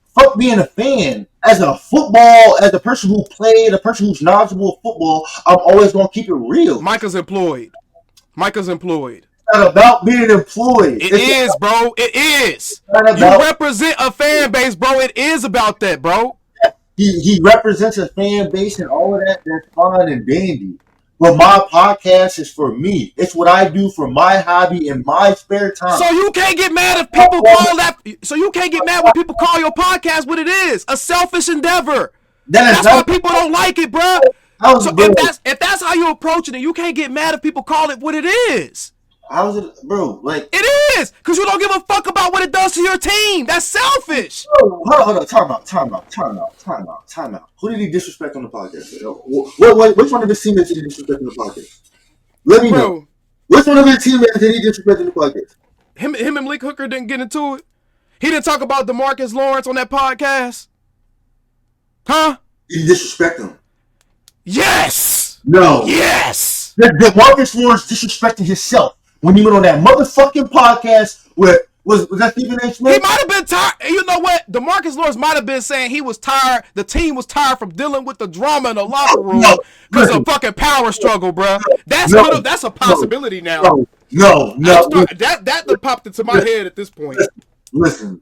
fuck being a fan. As a person who played, a person who's knowledgeable of football, I'm always going to keep it real. Micah's employed. It's not about being employed. It is, bro. It is. You represent a fan base, bro. It is about that, bro. He represents a fan base and all of that. That's fine and dandy. But my podcast is for me. It's what I do for my hobby in my spare time. So you can't get mad if people call that. So you can't get mad when people call your podcast what it is, a selfish endeavor. That's why people don't like it, bro. So if that's how you approach it, and you can't get mad if people call it what it is. How's it, bro? Like it is, because you don't give a fuck about what it does to your team. That's selfish. Hold on. Time out. Who did he disrespect on the podcast? Which one of his teammates did he disrespect on the podcast? Let me know. Which one of his teammates did he disrespect on the podcast? Him and Malik Hooker didn't get into it. He didn't talk about DeMarcus Lawrence on that podcast? Huh? You disrespect him. Yes! No. Yes! DeMarcus Lawrence disrespecting himself when he went on that motherfucking podcast with, was that Stephen A. Smith? He might have been tired. You know what? DeMarcus Lawrence might have been saying he was tired. The team was tired from dealing with the drama in the locker room because of fucking power struggle, bro. That's a possibility now. No. That popped into my head at this point. Listen.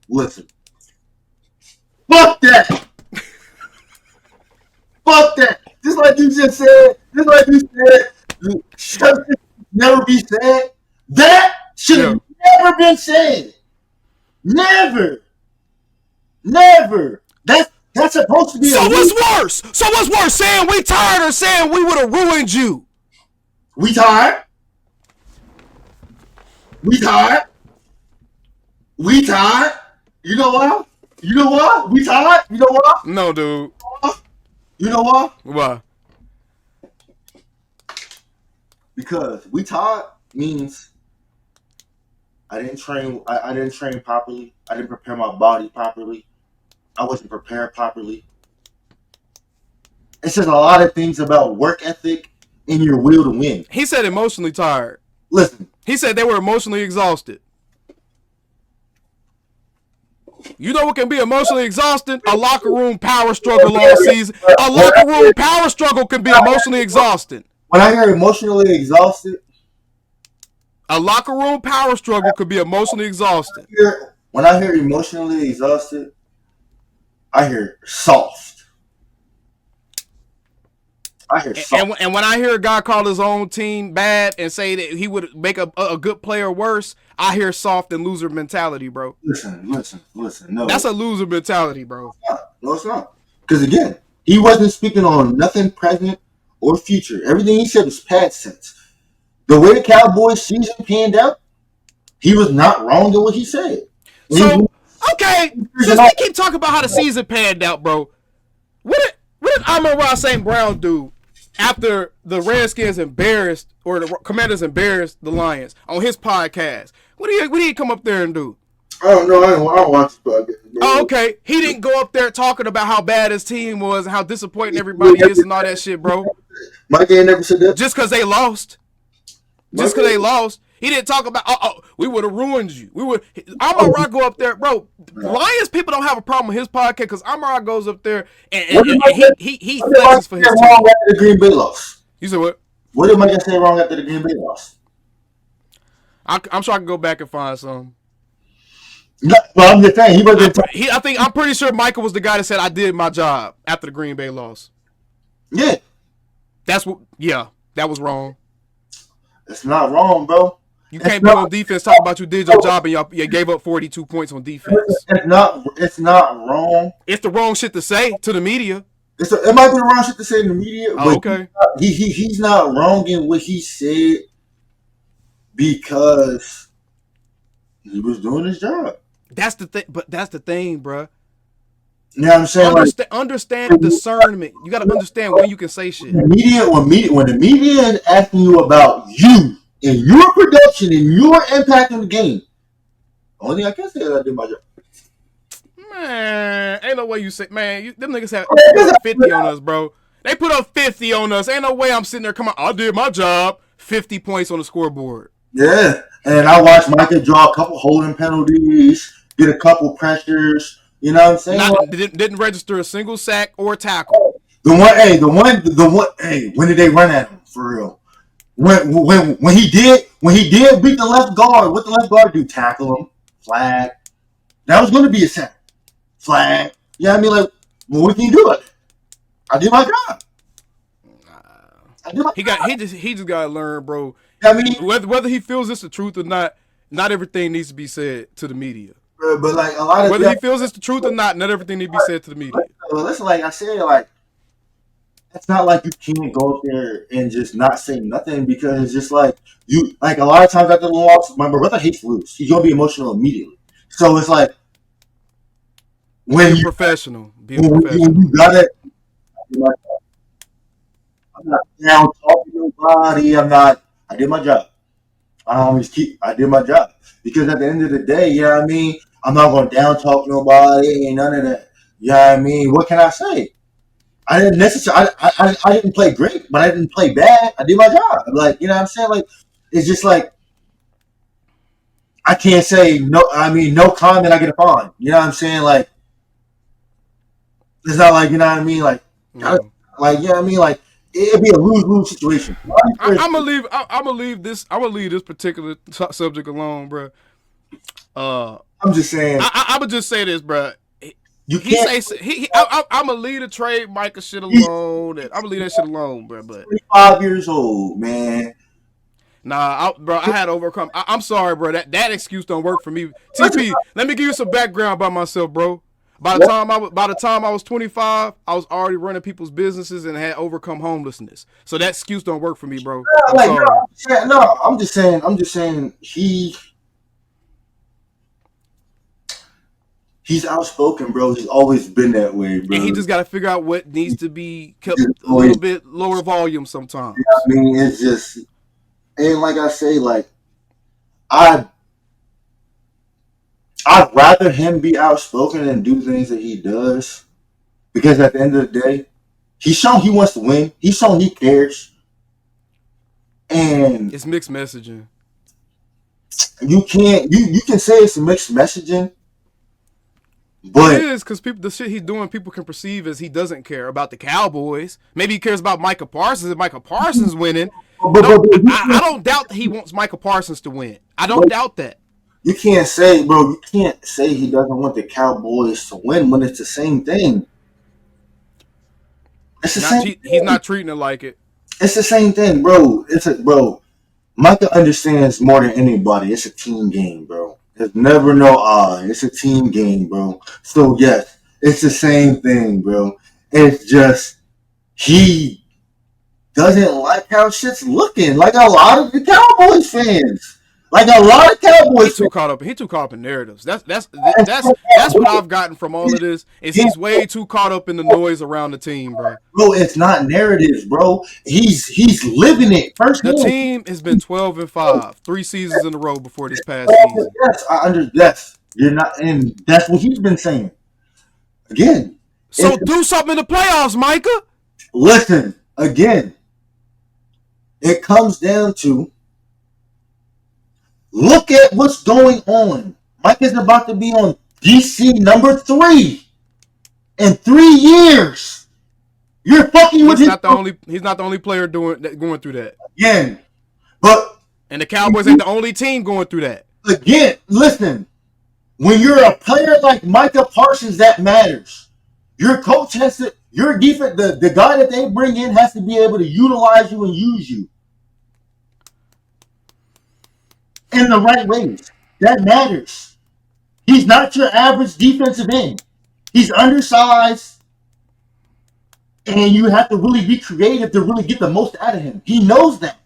Fuck that. Fuck that. Just like you just said. Should never be said. That should have never been said. Never. That's supposed to be. So what's worse? Saying we tired or saying we would have ruined you? We tired. You know what? We tired. You know what? No, dude. You know what? Why? Because we tired means I didn't train properly. I didn't prepare my body properly. I wasn't prepared properly. It says a lot of things about work ethic and your will to win. He said emotionally tired. Listen. He said they were emotionally exhausted. You know what can be emotionally exhausting? A locker room power struggle all season. A locker room power struggle can be emotionally exhausting. When I hear emotionally exhausted, a locker room power struggle could be emotionally exhausting. When I hear emotionally exhausted, I hear soft. And when I hear a guy call his own team bad and say that he would make a good player worse, I hear soft and loser mentality, bro. Listen. No. That's a loser mentality, bro. No, it's not. Because again, he wasn't speaking on nothing present or future. Everything he said was past tense. The way the Cowboys season panned out, he was not wrong in what he said. So, okay, since we keep talking about how the season panned out, bro, what did Amon-Ra St. Brown do after the Redskins embarrassed, or the Commanders embarrassed the Lions on his podcast? What did he come up there and do? I don't know. I don't watch the podcast. Oh, okay. He didn't go up there talking about how bad his team was and how disappointing everybody is and all that shit, bro. Micah ain't never said that. Just because they lost. He didn't talk about, we would have ruined you. Amon-Ra go up there, bro. Lions people don't have a problem with his podcast because Amon-Ra goes up there and he flexes for his team. Wrong after the Green Bay loss? You said what? What did Micah say wrong after the Green Bay loss? I'm sure I can go back and find some. No, well, I'm just saying I'm pretty sure Micah was the guy that said I did my job after the Green Bay loss. Yeah. That was wrong. It's not wrong, bro. You can't be on defense talking about you did your job and you gave up 42 points on defense. It's not wrong. It's the wrong shit to say to the media. It might be the wrong shit to say in the media, but okay. He's not wrong in what he said because he was doing his job. That's the thing, but that's the thing, bro. You know what I'm saying? Understand discernment. You got to understand when you can say shit. When the media is asking you about you and your production and your impact on the game, the only thing I can say is I did my job. Man, ain't no way you say, man, them niggas have 50 on us, bro. They put up 50 on us. Ain't no way I'm sitting there, come on, I did my job. 50 points on the scoreboard. Yeah, and I watched Micah draw a couple holding penalties, get a couple pressures. You know what I'm saying? Didn't register a single sack or tackle. When did they run at him for real? When he did beat the left guard, what the left guard do? Tackle him, flag. That was going to be a sack, flag. Yeah, I mean, like, what can you do? I did my job. He just got to learn, bro. I mean, whether he feels it's the truth or not everything needs to be said to the media. But like a lot of whether he feels it's the truth or not everything needs to be said to the media. Listen, like I said, like it's not like you can't go up there and just not say nothing because it's just like you like a lot of times after the loss, my brother hates to lose. He's gonna be emotional immediately. So it's like when be professional. You gotta. I'm not down talking to nobody. I did my job. I did my job. Because at the end of the day, you know what I mean? I'm not going to down talk nobody. Ain't none of that. You know what I mean? What can I say? I didn't necessarily. I didn't play great, but I didn't play bad. I did my job. Like, you know what I'm saying? Like, it's just like I can't say no. I mean, no comment. I get a fine. You know what I'm saying? Like, it's not like, you know what I mean. Like, like, you know what I mean. Like, it'd be a lose-lose situation. I'm gonna leave this particular subject alone, bro. I'm just saying. I'm gonna just say this, bro. You can't. I'm gonna leave the trade Micah shit alone. I'm gonna leave that shit alone, bro. But 25 years old, man. Nah, bro, I had to overcome. I'm sorry, bro. That excuse don't work for me. TP, let me give you some background about myself, bro. By the time I was 25, I was already running people's businesses and had overcome homelessness. So that excuse don't work for me, bro. I'm sorry. No, I'm just saying he's outspoken, bro. He's always been that way, bro. And he just got to figure out what needs to be kept a little bit lower volume sometimes. You know what I mean, it's just, and like I say, like I'd rather him be outspoken and do things that he does, because at the end of the day, he's shown he wants to win. He's shown he cares, and it's mixed messaging. You can say it's mixed messaging. But it is, because the shit he's doing, people can perceive as he doesn't care about the Cowboys. Maybe he cares about Micah Parsons. If Micah Parsons winning, I don't doubt that he wants Micah Parsons to win. I don't doubt that. You can't say, bro. You can't say he doesn't want the Cowboys to win when it's the same thing. It's the same. He's not treating it like it. It's the same thing, bro. Bro. Micah understands more than anybody. It's a team game, bro. There's never no I. It's a team game, bro. So, yes, it's the same thing, bro. It's just he doesn't like how shit's looking. Like a lot of the Cowboys fans. Like a lot of Cowboys fans. He too caught up in narratives. That's what I've gotten from all of this. Is he's way too caught up in the noise around the team, bro. Bro, it's not narratives, bro. He's living it firsthand. The team has been 12-5, 3 seasons in a row before this past season. Yes, yes. You're not, and that's what he's been saying. Again. So do something in the playoffs, Micah. Listen, again. It comes down to, look at what's going on. Micah's about to be on DC number 3 in 3 years. You're fucking with him. He's not the only player going through that. Again. And the Cowboys ain't the only team going through that. Again, listen. When you're a player like Micah Parsons, that matters. Your coach has to, your defense, the guy that they bring in has to be able to utilize you and use you in the right ways. That matters. He's not your average defensive end. He's undersized, and you have to really be creative to really get the most out of him. He knows that.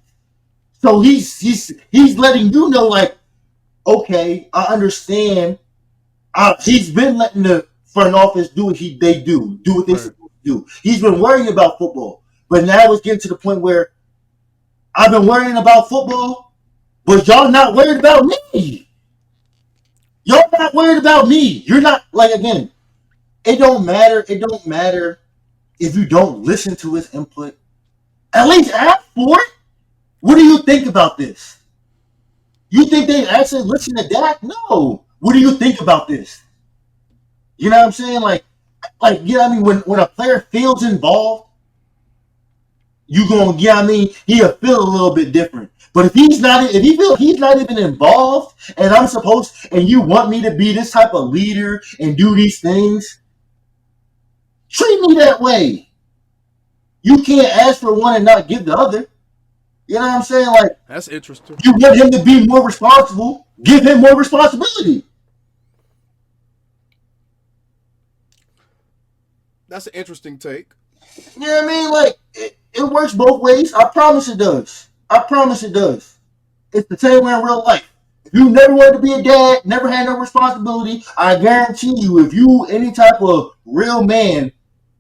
So he's letting you know, like, okay, I understand. He's been letting the front office do what they do what they're supposed to do. He's been worrying about football, but now it's getting to the point where I've been worrying about football, but y'all not worried about me. Y'all not worried about me. You're not, like, again, it don't matter. It don't matter if you don't listen to his input. At least ask for it. What do you think about this? You think they actually listen to Dak? No. What do you think about this? You know what I'm saying? Like, you know what I mean? When a player feels involved, you gonna, you know what I mean? He'll feel a little bit different. But if he feels he's not even involved, and you want me to be this type of leader and do these things, treat me that way. You can't ask for one and not give the other. You know what I'm saying? Like, that's interesting. You want him to be more responsible, give him more responsibility. That's an interesting take. You know what I mean? Like, it works both ways. I promise it does. It's the same way in real life. If you never wanted to be a dad, never had no responsibility, I guarantee you, if you any type of real man,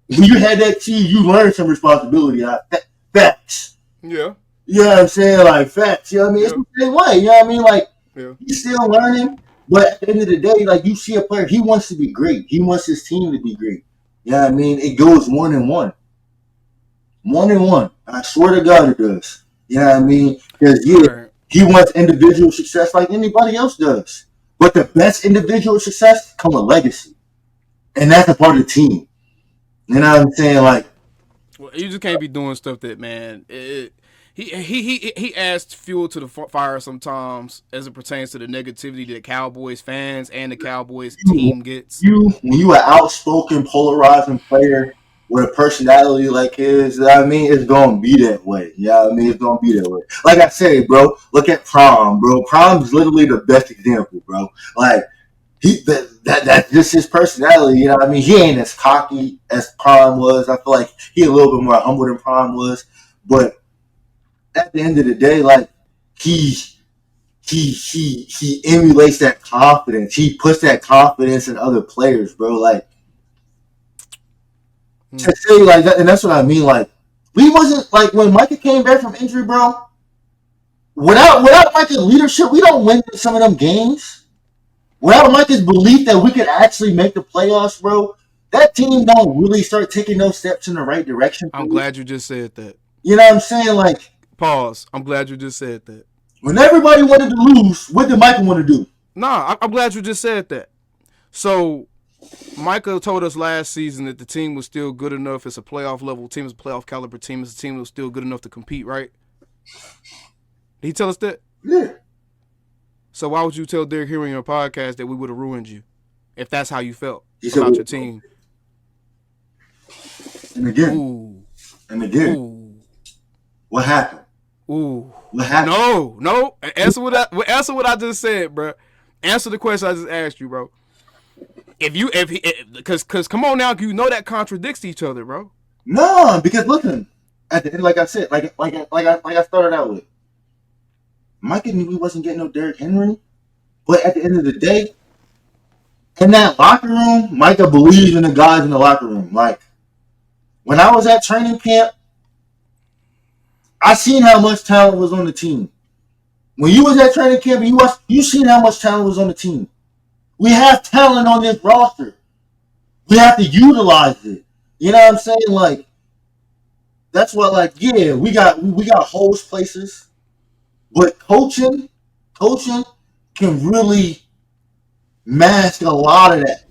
when you had that kid, you learned some responsibility. Facts. Yeah. You know what I'm saying? Like, facts. You know what I mean? Yeah. It's the same way. You know what I mean? Like, he's still learning. But at the end of the day, like you see a player, he wants to be great. He wants his team to be great. You know what I mean? It goes 1-1. 1-1. I swear to God it does. You know what I mean? Because yeah, Right. he wants individual success like anybody else does. But the best individual success come with legacy. And that's a part of the team. You know what I'm saying? Like, Well, you just can't be doing stuff that, man. He adds fuel to the fire sometimes as it pertains to the negativity that Cowboys fans and the Cowboys team gets. when you an outspoken, polarizing player with a personality like his, you know what I mean, it's gonna be that way. You know what I mean? It's gonna be that way. Like I said, bro, look at Prom, bro. Prom is literally the best example, bro. Like that's just his personality, you know what I mean? He ain't as cocky as Prom was. I feel like he a little bit more humble than Prom was. But at the end of the day, like he he emulates that confidence. He puts that confidence in other players, bro. Like to say like that, and that's what I mean. Like we wasn't like when Micah came back from injury, bro. Without Micah's leadership, we don't win some of them games. Without Micah's belief that we could actually make the playoffs, bro, that team don't really start taking those steps in the right direction. I'm glad you just said that. You know what I'm saying? Like, pause. I'm glad you just said that. When everybody wanted to lose, what did Micah want to do? Nah, I'm glad you just said that. So, Micah told us last season that the team was still good enough. It's a playoff level team. It's a playoff caliber team. It's a team that was still good enough to compete, right? Did he tell us that? Yeah. So why would you tell Derek Henry in your podcast that we would have ruined you if that's how you felt He about your team? And again. Ooh. And again. Ooh. What happened? Ooh. What happened? No. Answer what I just said, bro. Answer the question I just asked you, bro. Because come on now, you know that contradicts each other, bro. No, because listen, at the end, like I said, like I started out with, Micah knew we wasn't getting no Derrick Henry, but at the end of the day, in that locker room, Micah believes in the guys in the locker room. Like when I was at training camp, I seen how much talent was on the team. When you was at training camp, you seen how much talent was on the team. We have talent on this roster. We have to utilize it. You know what I'm saying? Like that's what, like, yeah, we got holes places, but coaching can really mask a lot of that.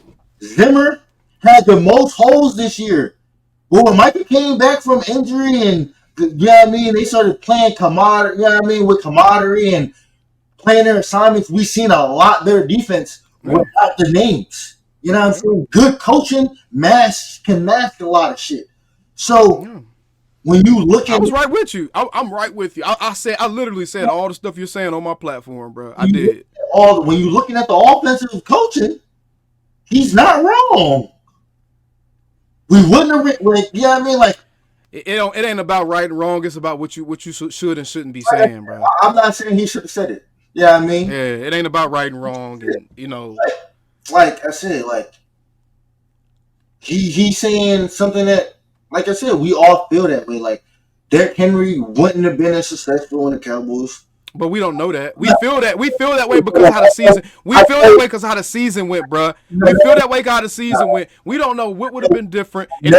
Zimmer had the most holes this year. But when Micah came back from injury and, you know what I mean, they started playing camaraderie, you know what I mean, with camaraderie and playing their assignments, we seen a lot better defense without the names. You know what I'm saying? Good coaching can mask a lot of shit. So when you look at, I was right with you. I'm right with you. I literally said all the stuff you're saying on my platform, bro. I did. When you're looking at the offensive coaching, he's not wrong. We wouldn't have, like, you know what I mean? Like, it ain't about right and wrong. It's about what you should and shouldn't be saying, bro. I'm not saying he should have said it. You know what I mean? Yeah, it ain't about right and wrong, and you know. Like I said, like he's saying something that, like I said, we all feel that way. Like Derrick Henry wouldn't have been as successful in the Cowboys. But we don't know that. We feel that way because of how the season. We feel that way because of how the season went, bro. We feel that way because how the season went. We don't know what would have been different if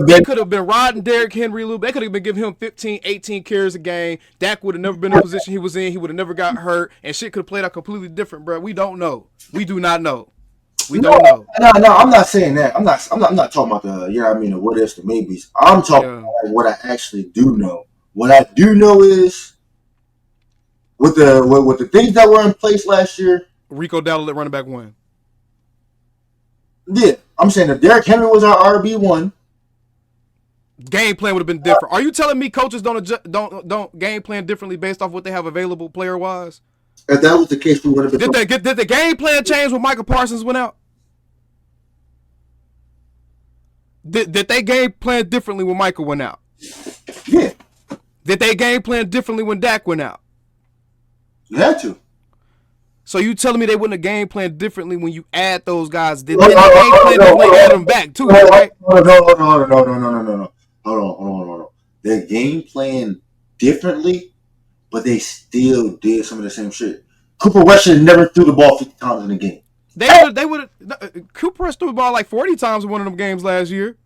they could have been riding Derrick Henry a little bit. They could have been giving him 15, 18 carries a game. Dak would have never been in the position he was in. He would have never got hurt, and shit could have played out completely different, bro. We don't know. We do not know. We don't know. No, I'm not saying that. I'm not talking about the, you know what I mean, the what ifs, the maybes. I'm talking about what I actually do know. What I do know is with the things that were in place last year. Rico Dowdle at running back 1. Yeah, I'm saying if Derrick Henry was our RB1, game plan would have been different. Are you telling me coaches don't game plan differently based off what they have available player wise? If that was the case, we would have been. Did the game plan change when Micah Parsons went out? Did they game plan differently when Micah went out? Yeah. Did they game plan differently when Dak went out? You had to. So you telling me they wouldn't have game planned differently when you add those guys? Did they game plan differently add them back too, right? No. Hold on. They game plan differently, but they still did some of the same shit. Cooper Rush should have never threw the ball 50 times in a game. They would have. Cooper Rush threw the ball like 40 times in one of them games last year.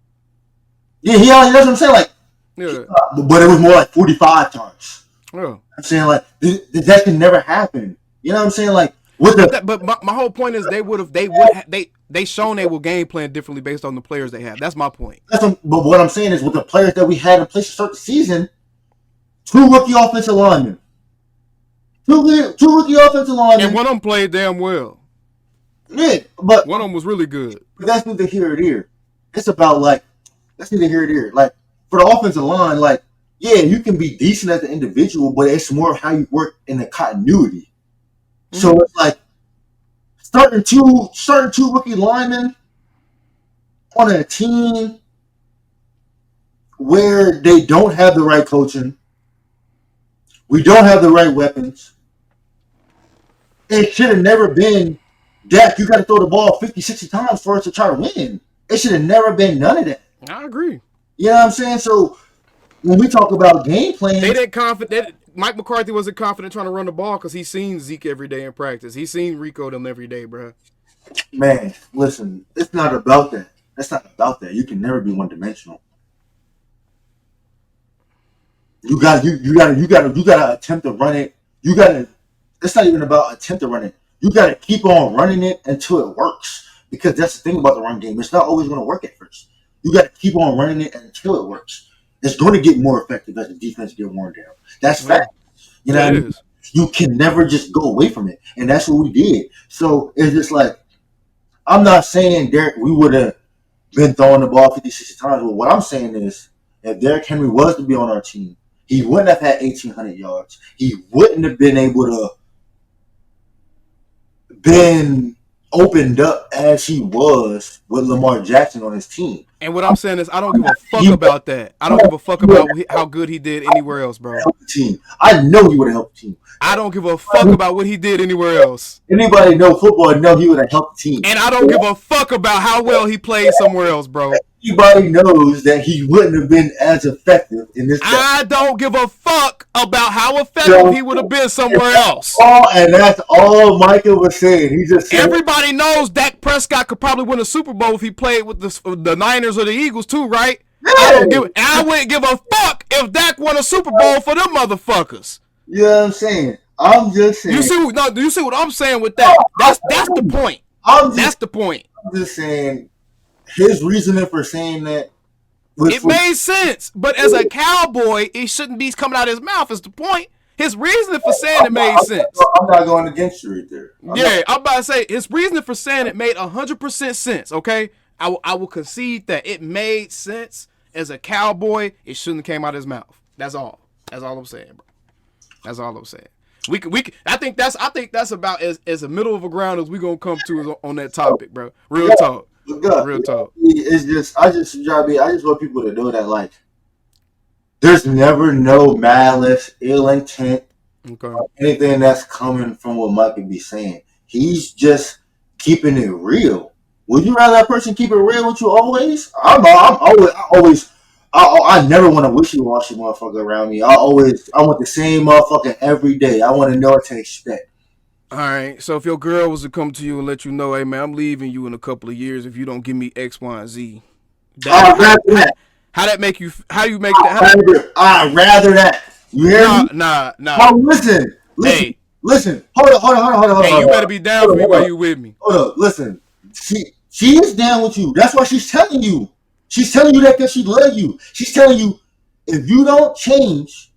Yeah, that's what I'm saying. Like, Yeah. But it was more like 45 times. Yeah. I'm saying, like, that can never happen. You know what I'm saying? Like, but my whole point is they shown they will game plan differently based on the players they have. That's my point. But what I'm saying is, with the players that we had in place to start the season, two rookie offensive linemen, and one of them played damn well. Yeah, but one of them was really good. But that's neither here or there. It's about that's neither here or there. Like, for the offensive line, like, yeah, you can be decent as an individual, but it's more how you work in the continuity. Mm-hmm. So it's like starting two rookie linemen on a team where they don't have the right coaching. We don't have the right weapons. It should have never been, Dak, you got to throw the ball 50, 60 times for us to try to win. It should have never been none of that. I agree. You know what I'm saying? So when we talk about game plan, Mike McCarthy wasn't confident trying to run the ball because he's seen Zeke every day in practice. He's seen Rico them every day, bro. Man, listen, it's not about that. That's not about that. You can never be one dimensional. You gotta attempt to run it. It's not even about attempt to run it. You gotta keep on running it until it works. Because that's the thing about the run game. It's not always gonna work at first. You gotta keep on running it until it works. It's going to get more effective as the defense get worn down. That's fact. You know what I mean? You can never just go away from it. And that's what we did. So it's just like, I'm not saying Derrick, we would have been throwing the ball 50, 60 times. But what I'm saying is, if Derrick Henry was to be on our team, he wouldn't have had 1,800 yards. He wouldn't have been able to been opened up as he was with Lamar Jackson on his team. And what I'm saying is, I don't give a fuck about that. I don't give a fuck about how good he did anywhere else, bro. I know he would have helped the team. I don't give a fuck about what he did anywhere else. Anybody know football know he would have helped the team. And I don't give a fuck about how well he played somewhere else, bro. Anybody knows that he wouldn't have been as effective in this game. I don't give a fuck about how effective he would have been somewhere else. And that's all Micah was saying. He just said, everybody knows Dak Prescott could probably win a Super Bowl if he played with the Niners or the Eagles too, right? Yeah. I wouldn't give a fuck if Dak won a Super Bowl for them motherfuckers. You know what I'm saying? I'm just saying. Do you see what I'm saying with that? That's the point. That's the point. I'm just saying. His reasoning for saying that made sense, but as a Cowboy, it shouldn't be coming out of his mouth. Is the point? His reasoning for saying it made sense. I'm not going against you right there. I'm about to say his reasoning for saying it made 100% sense. Okay, I will concede that it made sense as a Cowboy. It shouldn't have came out of his mouth. That's all. That's all I'm saying, bro. That's all I'm saying. We can. I think that's about as a middle of a ground as we gonna come to on that topic, bro. Real talk. Real talk. It's just I just want people to know that, like, there's never no malice, ill intent, or anything that's coming from what Micah be saying. He's just keeping it real. Would you rather that person keep it real with you always? I never want a wishy-washy motherfucker around me. I want the same motherfucker every day. I want to know what to expect. All right, so if your girl was to come to you and let you know, hey, man, I'm leaving you in a couple of years if you don't give me X, Y, and Z. How that make you? How you make that? I'd rather that. You hear me? Nah. Oh, listen. Hey. Listen. Hold on. Hey, you better be down for me while you with me. Hold up. Listen. She is down with you. That's why she's telling you. She's telling you that because she loves you. She's telling you, if you don't change,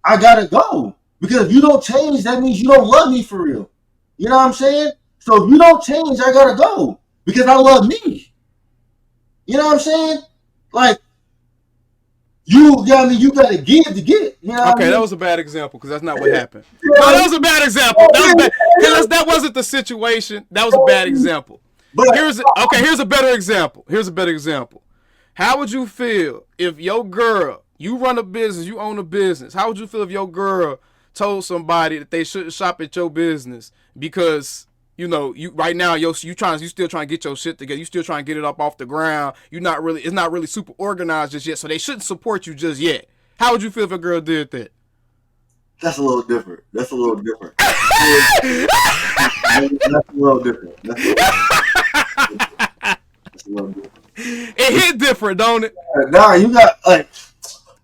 I gotta go. Because if you don't change, that means you don't love me for real. You know what I'm saying? So if you don't change, I gotta go. Because I love me. You know what I'm saying? Like, you gotta give to get. You know okay, that was a bad example because that's not what happened. No, that was a bad example. That wasn't the situation. That was a bad example. But here's a better example. How would you feel if your girl, you run a business, you own a business, how would you feel if your girl told somebody that they shouldn't shop at your business because, you know, you right now you still trying to get your shit together, you still trying to get it up off the ground, it's not really super organized just yet, so they shouldn't support you just yet. How would you feel if a girl did that? That's a little different. That's a little different. It hit different, don't it? Nah, you got like.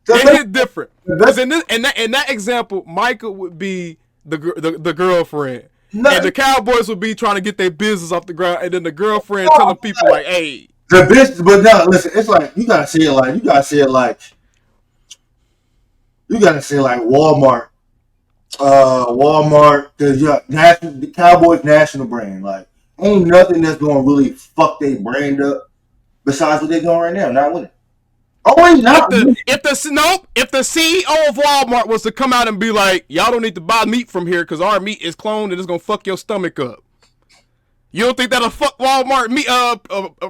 It hit different. Because in that example, Micah would be the girlfriend. No, and the Cowboys would be trying to get their business off the ground, and then the girlfriend telling people like, "Hey, the business." But no, listen, it's like you gotta say it like Walmart. Walmart, the Cowboys national brand. Like, ain't nothing that's gonna really fuck their brand up besides what they're doing right now. Not winning. Oh, not if the CEO of Walmart was to come out and be like, y'all don't need to buy meat from here because our meat is cloned and it's gonna fuck your stomach up. You don't think that'll fuck Walmart meat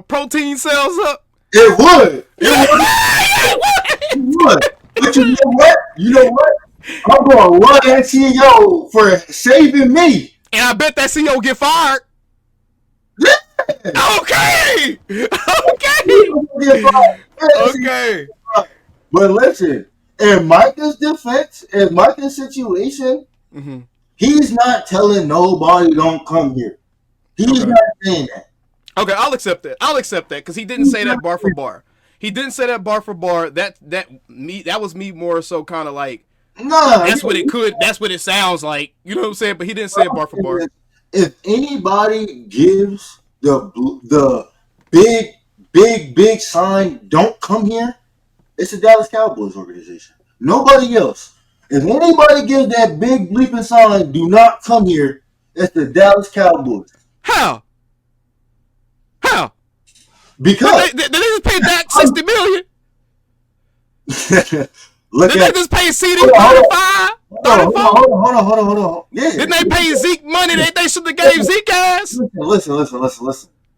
protein sales up? It would. It would. But you know what? I'm gonna love that CEO for saving me. And I bet that CEO get fired. Yeah. Okay. But listen, in Micah's defense, in Micah's situation, he's not telling nobody don't come here. He's not saying that. Okay, I'll accept that because he didn't say that bar for bar. That was me more so kind of like, that's what it sounds like. You know what I'm saying? But he didn't say it bar for bar. If anybody gives the big sign, don't come here, it's the Dallas Cowboys organization. Nobody else. If anybody gives that big bleeping sign, do not come here, it's the Dallas Cowboys. How? Because they just paid Dak $60 million. Did they just pay CD 35? Hold on. Yeah. Didn't they pay Zeke money that they should have gave Zeke ass? Listen.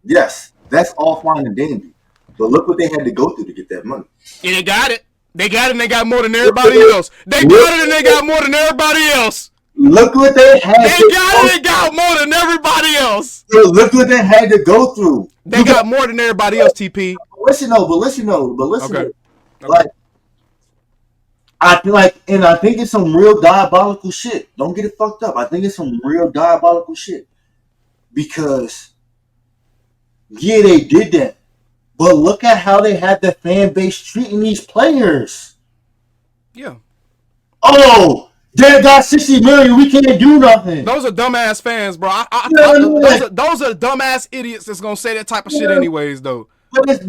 Yes, that's all fine and dandy. But look what they had to go through to get that money. Yeah, they got it. They got it and they got more than everybody else. They got it and they got more than everybody else. Look what they had. They got it and got more than everybody else. Look what they had to go through. They got more than everybody else, TP. Listen. Okay. Like, I think it's some real diabolical shit. Don't get it fucked up. I think it's some real diabolical shit. Because, yeah, they did that. But look at how they had the fan base treating these players. Yeah. Oh, they got $60 million. We can't do nothing. Those are dumbass fans, bro. Those are dumbass idiots that's gonna say that type of shit anyways, though. But it's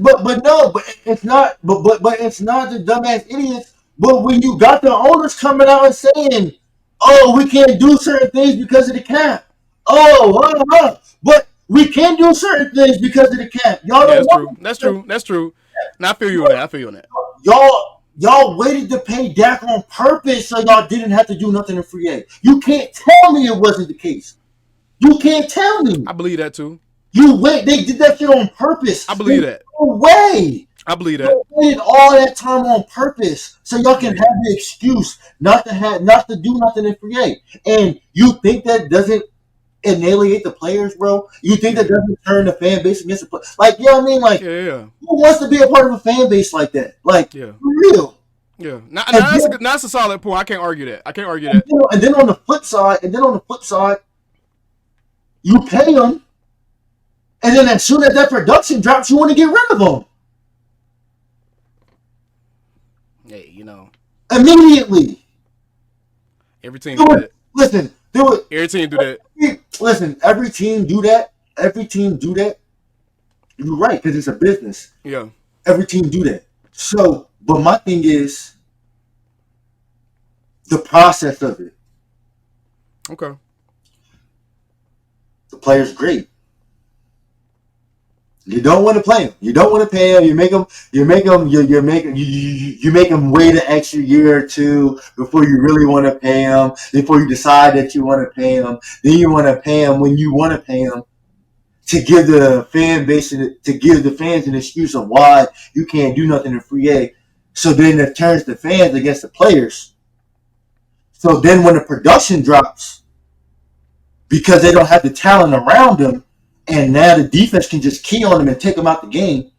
not the dumbass idiots. But when you got the owners coming out and saying, "Oh, we can't do certain things because of the cap," but we can do certain things because of the cap. Y'all don't. That's true. Now I feel you on that. Y'all waited to pay Dak on purpose so y'all didn't have to do nothing in free agent. You can't tell me it wasn't the case. You can't tell me. I believe that too. They did that shit on purpose. I believe that. No way. I believe that. They waited all that time on purpose so y'all can have the excuse not to do nothing in free agent. And you think that doesn't annihilate the players, bro? You think that doesn't turn the fan base against the players? Like, you know what I mean? Like, yeah. Who wants to be a part of a fan base like that? Like, for real. Yeah. That's a solid point. I can't argue that. And then on the flip side, you pay them, and then as soon as that production drops, you want to get rid of them. Hey, immediately. Every team do that. Listen, every team do that. Listen, every team do that. You're right, because it's a business. Yeah. Every team do that. So, but my thing is the process of it. Okay. The player's great. You don't want to play him. You don't want to pay him. You make him wait an extra year or two before you really want to pay him. Before you decide that you want to pay him, then you want to pay him when you want to pay him to give the fan base to give the fans an excuse of why you can't do nothing in free agency. So then it turns the fans against the players. So then when the production drops, because they don't have the talent around them. And now the defense can just key on them and take them out the game.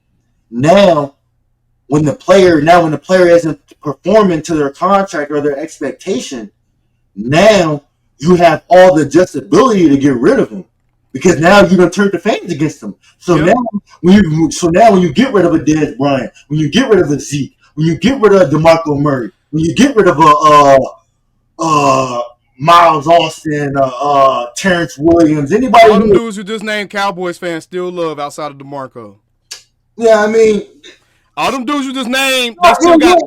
Now, when the player isn't performing to their contract or their expectation, now you have all the justifiability to get rid of him because now you done turned the fans against him. So now when you get rid of a Dez Bryant, when you get rid of a Zeke, when you get rid of DeMarco Murray, when you get rid of a Miles Austin, Terrence Williams, anybody. All them dudes you just named Cowboys fans still love outside of DeMarco. Yeah, I mean, all them dudes you just named,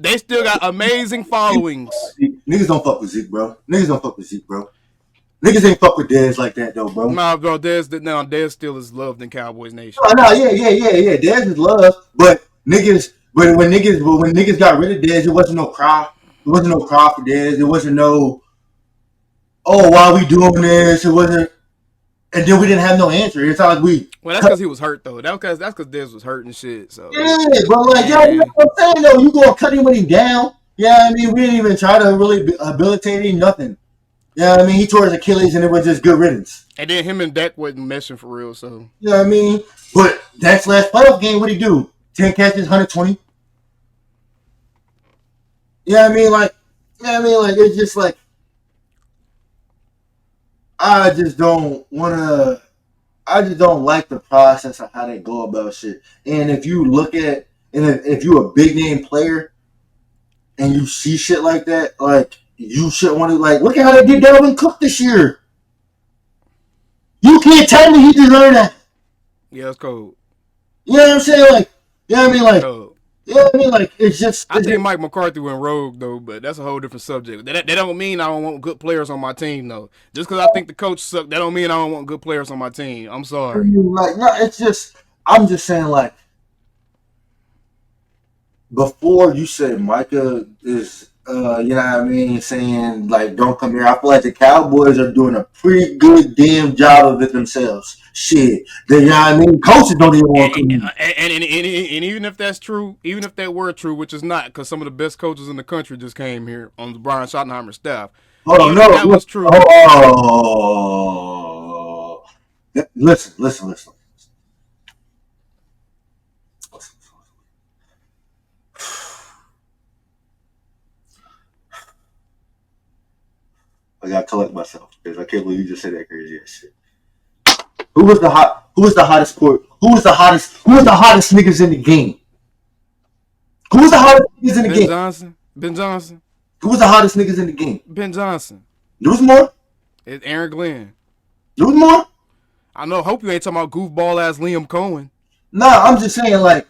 they still got amazing followings. Niggas don't fuck with Zeke, bro. Niggas ain't fuck with Dez like that though, bro. Nah, bro, Dez still is loved in Cowboys Nation. Yeah. Dez is loved, but when niggas got rid of Dez, it wasn't no cry. It wasn't no cry for Dez. It wasn't no, oh, why are we doing this? It wasn't, and then we didn't have no answer. It's not like we. Well, that's because he was hurt though. That's because Dez was hurt and shit. So yeah, but like, yeah, you know what I'm saying though, you gonna cut him when he down. Yeah, I mean, we didn't even try to really habilitate him, nothing. Yeah, I mean, he tore his Achilles and it was just good riddance. And then him and Dak wasn't meshing for real, so. Yeah, I mean, but Dak's last playoff game, what'd he do? 10 catches, 120. Yeah, I mean, it's just like, I just don't like the process of how they go about shit. And if you look at, if you're a big name player and you see shit like that, like, you should want to, like, look at how they did Dalvin Cook this year. You can't tell me he deserved that. Yeah, it's cold. You know what I'm saying? Like, it's just. I think Mike McCarthy went rogue, though, but that's a whole different subject. That don't mean I don't want good players on my team, though. Just because I think the coach sucked, that don't mean I don't want good players on my team. I'm sorry. Like, no, it's just, I'm just saying, like, before you said Micah is, you know what I mean, saying, like, don't come here. I feel like the Cowboys are doing a pretty good damn job of it themselves. Shit. You know what I mean? Coaches don't even want to come here. And even if that's true, even if that were true, which is not, because some of the best coaches in the country just came here on the Brian Schottenheimer staff. Hold on, no. That was true. Oh. Listen. I gotta collect myself because I can't believe you just said that crazy ass shit. Who was the hottest niggas in the game? Who was the hottest niggas in the game? Ben Johnson. Who was the hottest niggas in the game? Ben Johnson. There was more? It's Aaron Glenn. There was more? I know. Hope you ain't talking about goofball ass Liam Cohen. Nah, I'm just saying, like,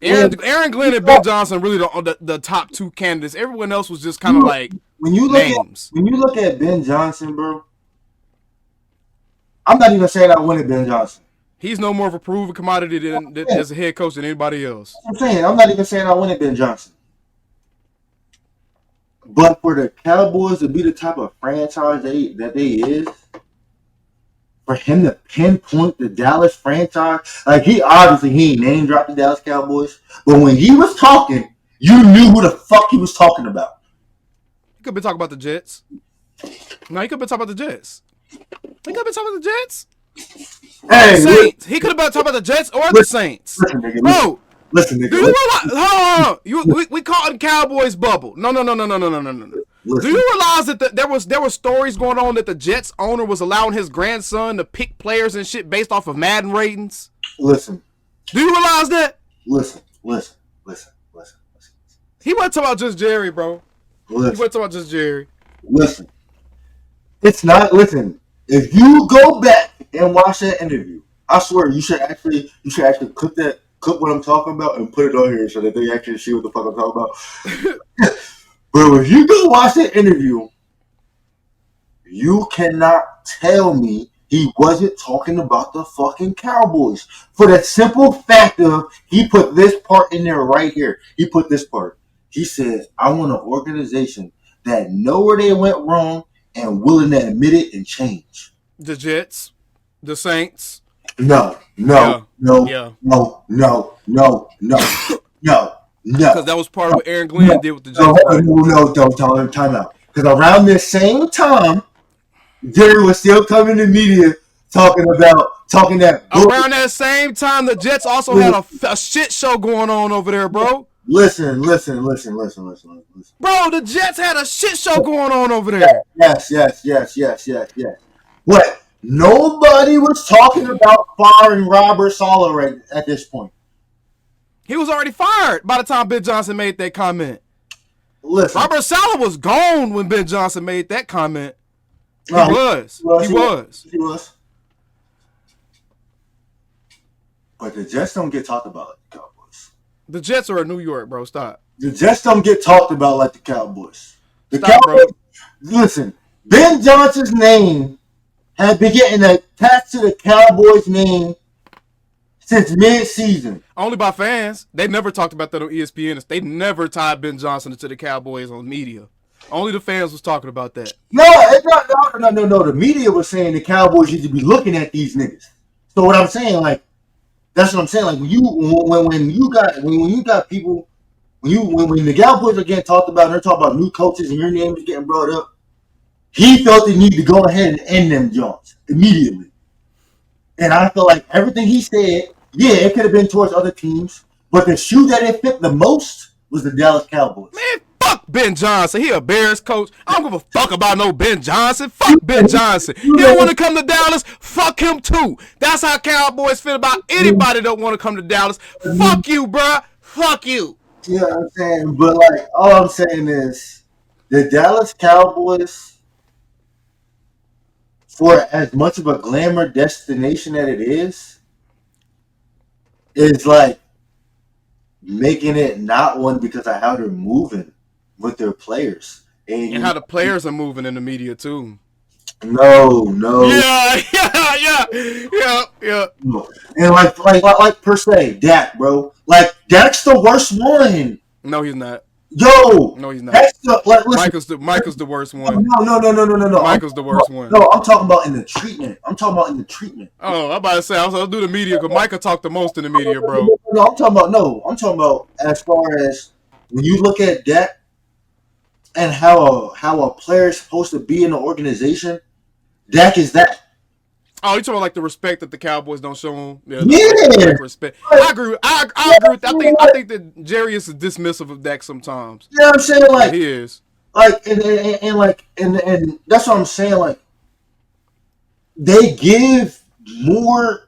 Aaron Glenn and Ben Johnson really the top two candidates. Everyone else was just kind of like names. When you look at Ben Johnson, bro, I'm not even saying I wanted Ben Johnson. He's no more of a proven commodity as a head coach than anybody else. I'm saying I'm not even saying I wanted Ben Johnson. But for the Cowboys to be the type of franchise that they is, for him to pinpoint the Dallas franchise, like he ain't name dropped the Dallas Cowboys, but when he was talking, you knew who the fuck he was talking about. He could be talking about the Jets. No, he could be talking about the Jets. He could be talking about the Jets. Hey, Saints. He could have been talking about the Jets or the Saints. Listen, nigga. Bro, listen, nigga. Do you realize? Hold on. We caught in Cowboys bubble. No. Listen. Do you realize that there were stories going on that the Jets owner was allowing his grandson to pick players and shit based off of Madden ratings? Listen. Do you realize that? Listen. He wasn't talking about just Jerry, bro. Listen. He wasn't talking about just Jerry. Listen. It's not. Listen. If you go back and watch that interview, I swear you should actually clip what I'm talking about and put it on here so that they actually see what the fuck I'm talking about. But if you go watch that interview, you cannot tell me he wasn't talking about the fucking Cowboys. For the simple fact of he put this part in there right here. He put this part. He says, I want an organization that know where they went wrong and willing to admit it and change. The Jets, the Saints. No. Yeah. Because that was part of what Aaron Glenn did with the Jets. Don't tell him time out. Because around this same time, Jerry was still coming to media talking that. Around that same time, the Jets also had a shit show going on over there, bro. Listen. Bro, the Jets had a shit show going on over there. Yes. But nobody was talking about firing Robert Saleh at this point. He was already fired by the time Ben Johnson made that comment. Listen, Robert Saleh was gone when Ben Johnson made that comment. He was. But the Jets don't get talked about like the Cowboys. The Jets are in New York, bro. Stop. The Jets don't get talked about like the Cowboys. The Stop, Cowboys. Bro. Listen, Ben Johnson's name has been getting attached to the Cowboys' name since mid-season. Only by fans. They never talked about that on ESPN. They never tied Ben Johnson to the Cowboys on media. Only the fans was talking about that. No, it's not. No. The media was saying the Cowboys need to be looking at these niggas. So what I'm saying, like, that's what I'm saying. Like when you got people, when the Cowboys are getting talked about, and they're talking about new coaches, and your name is getting brought up. He felt the need to go ahead and end them Jones immediately. And I feel like everything he said, yeah, it could have been towards other teams, but the shoe that it fit the most was the Dallas Cowboys. Man, fuck Ben Johnson. He a Bears coach. I don't give a fuck about no Ben Johnson. Fuck Ben Johnson. He don't want to come to Dallas. Fuck him too. That's how Cowboys feel about anybody that want to come to Dallas. Fuck you, bruh. Fuck you. You know what I'm saying? But like, all I'm saying is the Dallas Cowboys, for as much of a glamour destination that it is like making it not one because of how they're moving with their players. And how the players are moving in the media too. No. Yeah. And like per se, Dak, bro. Like Dak's the worst one. No, he's not. Yo, no, he's not. That's the, like, listen, Micah's the worst one. No. Micah's the worst one. No, I'm talking about in the treatment. Oh, I'm about to say, I'll do the media because Micah talked the most in the media, bro. No, I'm talking about as far as when you look at Dak and how a player is supposed to be in the organization. Dak is that. Oh, you talking about like the respect that the Cowboys don't show him? Yeah. Like respect. I agree. I agree with that. I think that Jerry is dismissive of Dak sometimes. You know what I'm saying? Like he is. Like and that's what I'm saying. Like they give more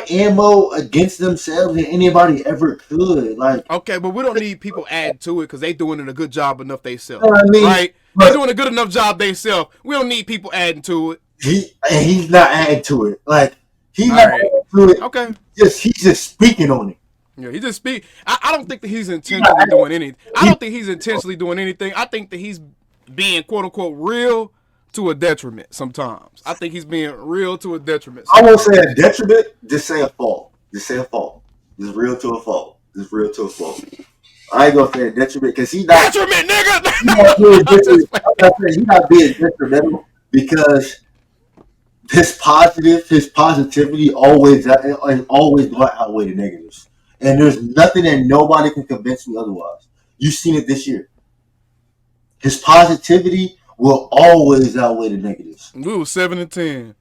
ammo against themselves than anybody ever could. Like okay, but we don't need people adding to it because they doing a good job enough themselves. You know what I mean? Right? They're doing a good enough job themselves. We don't need people adding to it. He's not adding to it. Like he's all not right. adding to it. Okay. He's just speaking on it. Yeah, he just speak. I don't think that he's intentionally doing anything. I don't think he's intentionally doing anything. I think that he's being quote unquote real to a detriment sometimes. I think he's being real to a detriment. I won't say a detriment, just say a fault. Just real to a fault. I ain't gonna say a detriment because he's not detriment, nigga. He's not being detrimental because his positivity always going to outweigh the negatives. And there's nothing that nobody can convince me otherwise. You've seen it this year. His positivity will always outweigh the negatives. We were 7-10.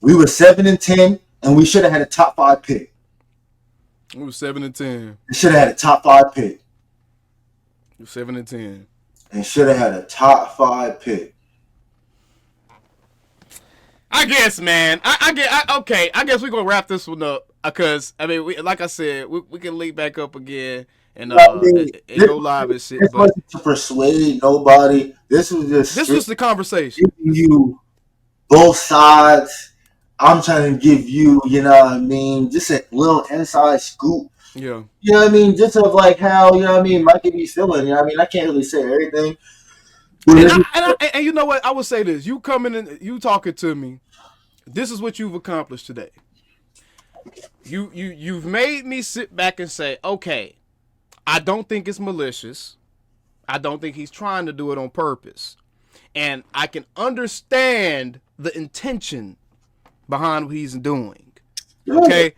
We were 7-10, and we should have had a top 5 pick. We were 7-10. We should have had a top 5 pick. We were 7-10. And should have had a top 5 pick. I guess, man. Okay. I guess we're gonna wrap this one up because I mean, like I said, we can link back up again and go live and shit. This wasn't to persuade nobody. This was the conversation. Giving you both sides. I'm trying to give you, you know what I mean, just a little inside scoop. Yeah. You know what I mean? Just of like how, you know what I mean, Micah be feeling. You know what I mean? I can't really say everything. And you know what? I would say this. You coming in, you talking to me. This is what you've accomplished today. You've made me sit back and say, okay, I don't think it's malicious. I don't think he's trying to do it on purpose. And I can understand the intention behind what he's doing. Okay?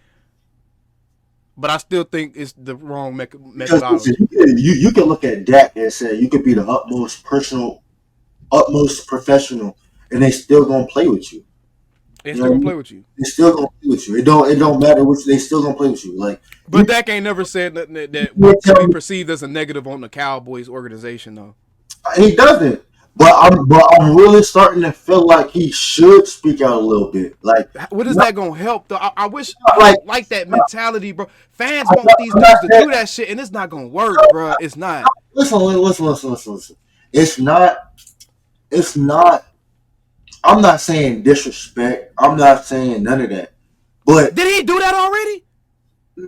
But I still think it's the wrong methodology. You can look at Dak and say you could be the utmost professional, and they still gonna play with you. They You still know what I gonna mean? play with you. They still gonna play with you. It don't matter which. They still gonna play with you. Like But Dak ain't never said nothing that you could tell be me perceived as a negative on the Cowboys organization, though. he doesn't. But I'm really starting to feel like he should speak out a little bit. Like What is not that gonna help, though? I wish I like don't like that mentality, bro. Fans I'm want not, these I'm not dudes to saying, do that shit, and it's not gonna work, bro. It's not. listen. It's not. It's not. I'm not saying disrespect. I'm not saying none of that. But Did he do that already?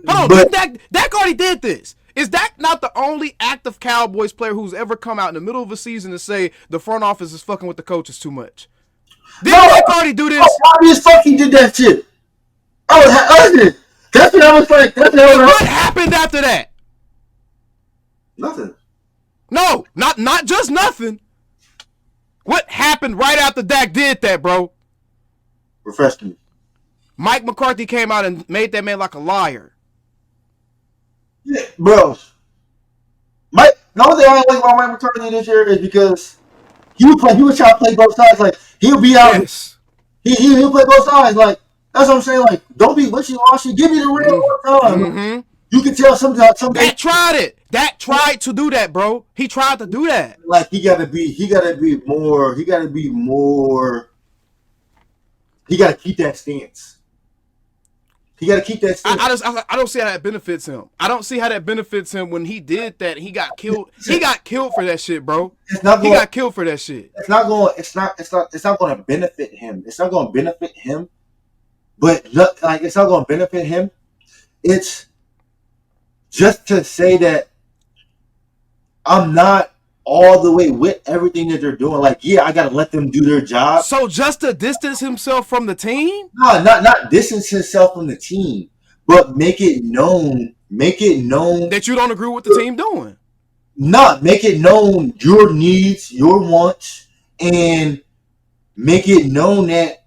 Hold on, but didn't Dak already did this? Is Dak not the only active Cowboys player who's ever come out in the middle of a season to say the front office is fucking with the coaches too much? no, Didn't Dak already do this? obvious fuck he did that shit. I did. That's what I was like. That's what I And was what happened after that? nothing. No, not just nothing. What happened right after Dak did that, bro? Refresh me. Mike McCarthy came out and made that man like a liar. Yeah, bro. The only thing I don't like about Mike McCarthy this year is because he was trying to play both sides. Like he'll be out. Yes. He'll play both sides. Like that's what I'm saying. Like don't be wishy-washy. Give me the real one time. Mm-hmm. You can tell sometimes Dak tried it. Dak tried to do that, bro. He tried to do that. like he gotta be more. He gotta keep that stance. He gotta keep that stance. I don't see how that benefits him. I don't see how that benefits him when he did that. He got killed. He got killed for that shit, bro. He got killed for that shit. It's not going to benefit him. It's not going to benefit him. But look, like it's not going to benefit him. It's just to say that I'm not all the way with everything that they're doing. Like, yeah, I got to let them do their job. So just to distance himself from the team? No, not distance himself from the team, but make it known that you don't agree with the team doing. Not make it known your needs, your wants, and make it known that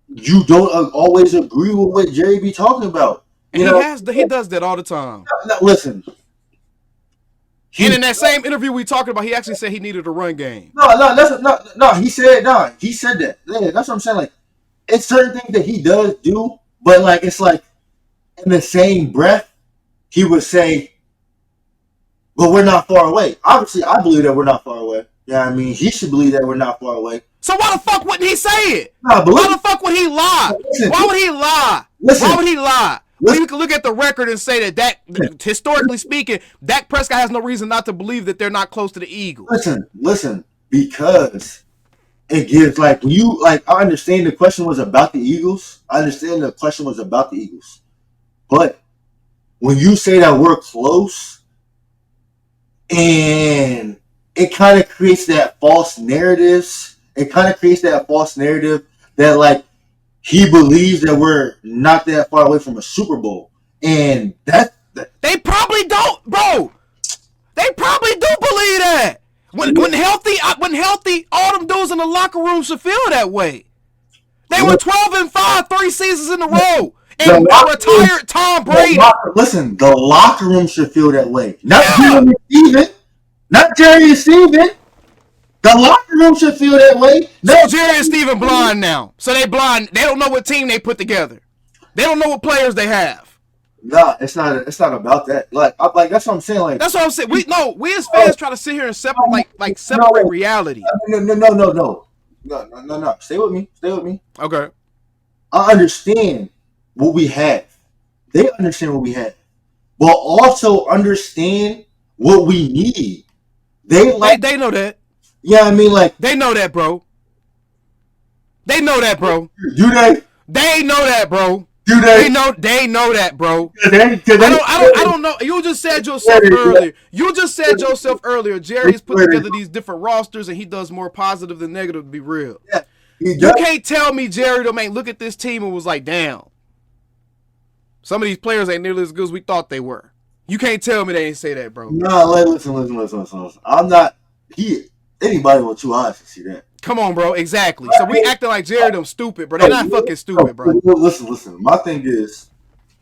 you don't always agree with what Jerry be talking about. And he does that all the time. No, listen. And in that same interview we talking about, he actually said he needed a run game. No. He said that. Yeah, that's what I'm saying. Like, it's certain things that he does do, but like it's like in the same breath, he would say, "But we're not far away." Obviously, I believe that we're not far away. Yeah, I mean, he should believe that we're not far away. So why the fuck wouldn't he say it? Nah, why the fuck would he lie? Why would he lie? Why would he lie? Well, you can look at the record and say that historically speaking, Dak Prescott has no reason not to believe that they're not close to the Eagles. Listen, because it gives like you like I understand the question was about the Eagles. But when you say that we're close, and it kind of creates that false narrative. It kind of creates that false narrative that like he believes that we're not that far away from a Super Bowl, and they probably don't, bro. They probably do believe that. When healthy, all them dudes in the locker room should feel that way. They were 12-5, 3 seasons in a row, and retired Tom Brady. Listen, the locker room should feel that way. Not Jerry and Steven. The locker room should feel that way. So Jerry and Steven blind now. So they blind. They don't know what team they put together. They don't know what players they have. Nah, it's not about that. Like that's what I'm saying. Like that's what I'm saying. We as fans try to sit here and separate reality. No. Stay with me. Okay. I understand what we have. They understand what we have, but also understand what we need. They know that. Yeah, I mean, like they know that, bro. They know that, bro. Do they? They know that, bro. Do they? They know that, bro. I don't know. You just said yourself earlier. Jerry's put together these different rosters, and he does more positive than negative. To be real, yeah, you can't tell me Jerry look at this team and was like, damn, some of these players ain't nearly as good as we thought they were. You can't tell me they ain't say that, bro. No, listen. I'm not. Anybody with 2 eyes can see that. Come on, bro. Exactly. So we acting like Jerry them stupid, bro. They're not fucking stupid, bro. Listen. My thing is,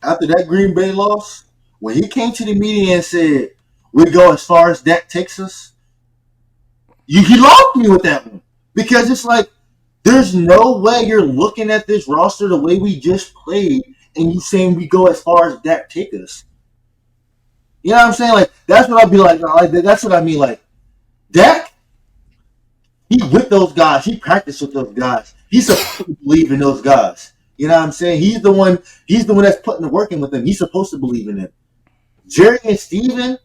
after that Green Bay loss, when he came to the media and said, we go as far as Dak takes us, he lost me with that one. Because it's like, There's no way you're looking at this roster the way we just played and you saying we go as far as Dak take us. You know what I'm saying? Like, that's what I'd be like. That's what I mean. Like, Dak, he with those guys. He practiced with those guys. He's supposed to believe in those guys. You know what I'm saying? He's the one that's putting the work in with them. He's supposed to believe in it. Jerry and Steven,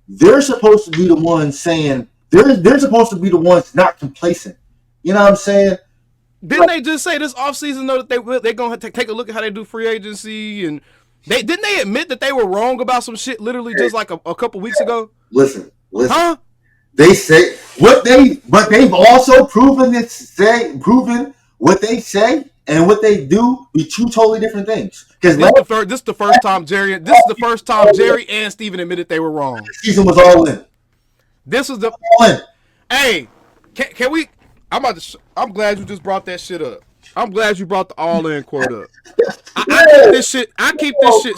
they're supposed to be the ones saying, they're supposed to be the ones not complacent. You know what I'm saying? Didn't they just say this offseason though that they're gonna take a look at how they do free agency, and didn't they admit that they were wrong about some shit literally just like a couple weeks ago? Listen. Huh? They say but they've also proven what they say and what they do be two totally different things. Because this is the first time Jerry and Steven admitted they were wrong. The season was all in. This was the all in. Hey, can we? I'm glad you just brought that shit up. I'm glad you brought the all-in quote up. I keep this shit.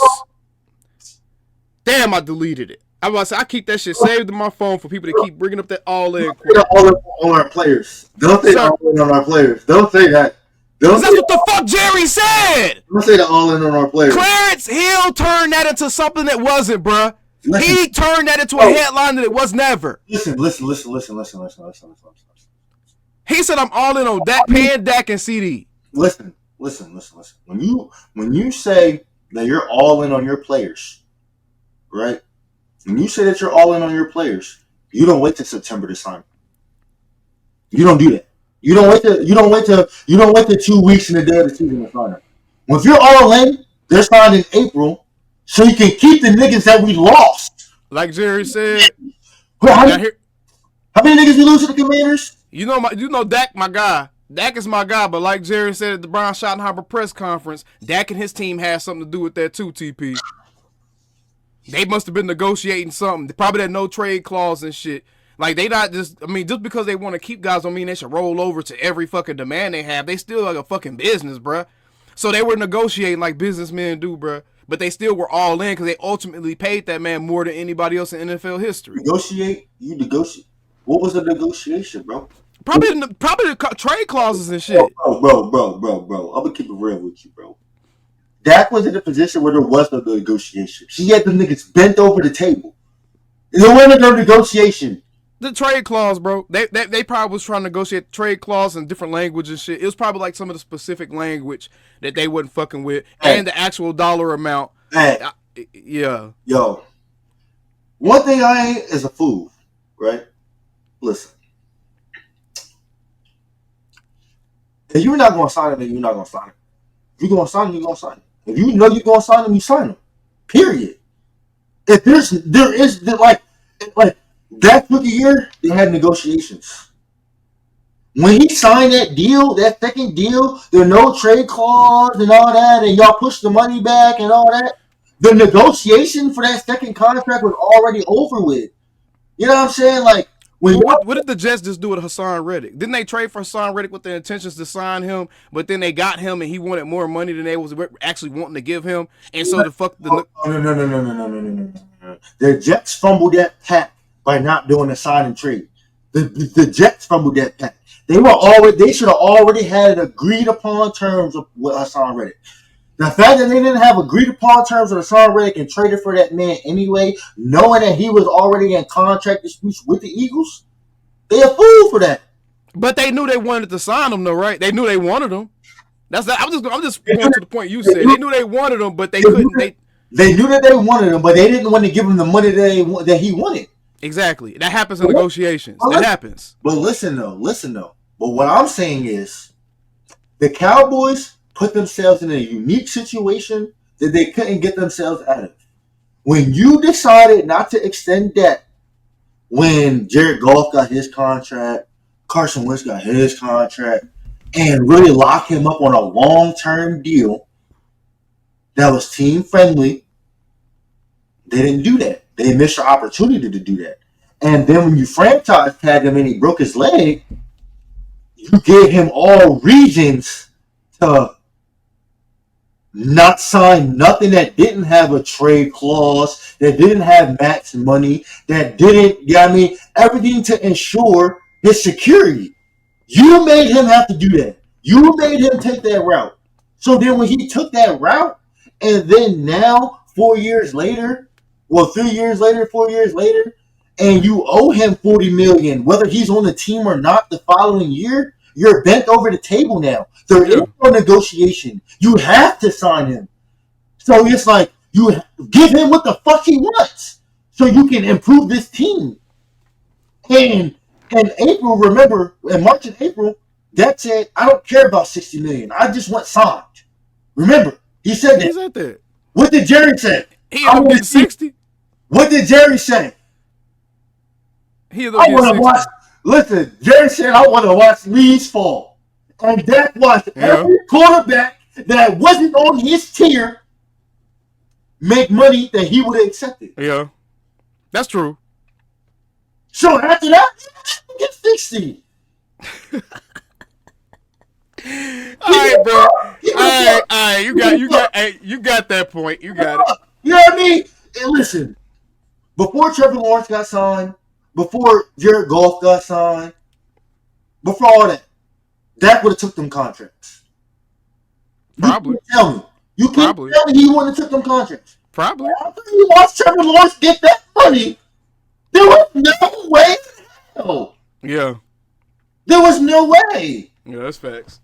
Damn, I deleted it. I was about to say, I keep that shit saved in my phone for people to keep bringing up that all-in quote. All in on our players. Don't say all in on our players. Don't say that. That's what the fuck Jerry said. Don't say the all in on our players. Clarence Hill turned that into something that wasn't, bruh. He turned that into a headline that it was never. Listen. He said I'm all in on Dak, paying Dak and CD. Listen. When you say that you're all in on your players, right? When you say that you're all in on your players, you don't wait till September to sign. You don't do that. You don't wait till 2 weeks in the day of the season to sign them. Well, if you're all in, they're signed in April, so you can keep the niggas that we lost. Like Jerry said. How many niggas we lose to the Commanders? You know Dak, my guy. Dak is my guy, but like Jerry said at the Brian Schottenheimer press conference, Dak and his team had something to do with that too, TP. They must have been negotiating something. Probably that no trade clause and shit. Like, they not just, just because they want to keep guys don't mean they should roll over to every fucking demand they have. They still like a fucking business, bruh. So they were negotiating like businessmen do, bruh. But they still were all in because they ultimately paid that man more than anybody else in NFL history. You negotiate. What was the negotiation, bro? Probably the trade clauses and shit. Bro. I'm gonna keep it real with you, bro. Dak was in a position where there was no negotiation. He had the niggas bent over the table. There wasn't no negotiation. The trade clause, bro. They probably was trying to negotiate the trade clause in different language and shit. It was probably like some of the specific language that they wasn't fucking with, and the actual dollar amount. Yeah. Yo. One thing I ain't is a fool, right? Listen. If you're not gonna sign him, then you're not gonna sign him. If you're gonna sign him, you're gonna sign him. If you know you're gonna sign him, you sign him. Period. If there is like that rookie year, they had negotiations. When he signed that deal, that second deal, there no trade clause and all that, and y'all pushed the money back and all that. The negotiation for that second contract was already over with. You know what I'm saying? Like, what did the Jets just do with Hassan Reddick? Didn't they trade for Hassan Reddick with the intentions to sign him, but then they got him and he wanted more money than they was actually wanting to give him, and so No. The Jets fumbled that pack by not doing a sign and trade. The Jets fumbled that pack. They should have already had agreed upon terms with Hassan Reddick. The fact that they didn't have agreed upon terms with Hassan Reddick and traded for that man anyway, knowing that he was already in contract disputes with the Eagles, they a fool for that. But they knew they wanted to sign him, though, right? They knew they wanted him. I'm just going to the point you said. They knew they wanted him, but they couldn't. They knew that they wanted him, but they didn't want to give him the money that he wanted. Exactly. That happens in negotiations. That happens. But listen though. But what I'm saying is, the Cowboys put themselves in a unique situation that they couldn't get themselves out of. When you decided not to extend debt, when Jared Goff got his contract, Carson Wentz got his contract, and really lock him up on a long-term deal that was team-friendly, they didn't do that. They missed their opportunity to do that. And then when you franchise tag him and he broke his leg, you gave him all reasons to not sign nothing that didn't have a trade clause, that didn't have max money, that didn't, everything to ensure his security. You made him have to do that. You made him take that route. So then when he took that route, and then now 4 years later, well, 3 years later, 4 years later, and you owe him $40 million, whether he's on the team or not the following year, you're bent over the table now. There is no negotiation. You have to sign him. So it's like you give him what the fuck he wants so you can improve this team. And in April, remember, in March and April, Dak said, I don't care about $60 million. I just want signed. Remember, he said that. He said that. What did Jerry say? He ended up getting 60. What did Jerry say? He ended up getting 60. Watch. Listen, Jerry said, I want to watch leaves fall. And Dak watched every quarterback that wasn't on his tier make money that he would have accepted. Yeah. That's true. So after that, get 60. All right, bro. All right. You got that point. You got it. You know what I mean? And listen, before Trevor Lawrence got signed, before Jared Goff got signed, before all that, Dak would have took them contracts. Probably. You can't tell me he wouldn't have took them contracts. Probably. After you watched Trevor Lawrence get that money, there was no way in hell. Yeah. There was no way. Yeah, that's facts.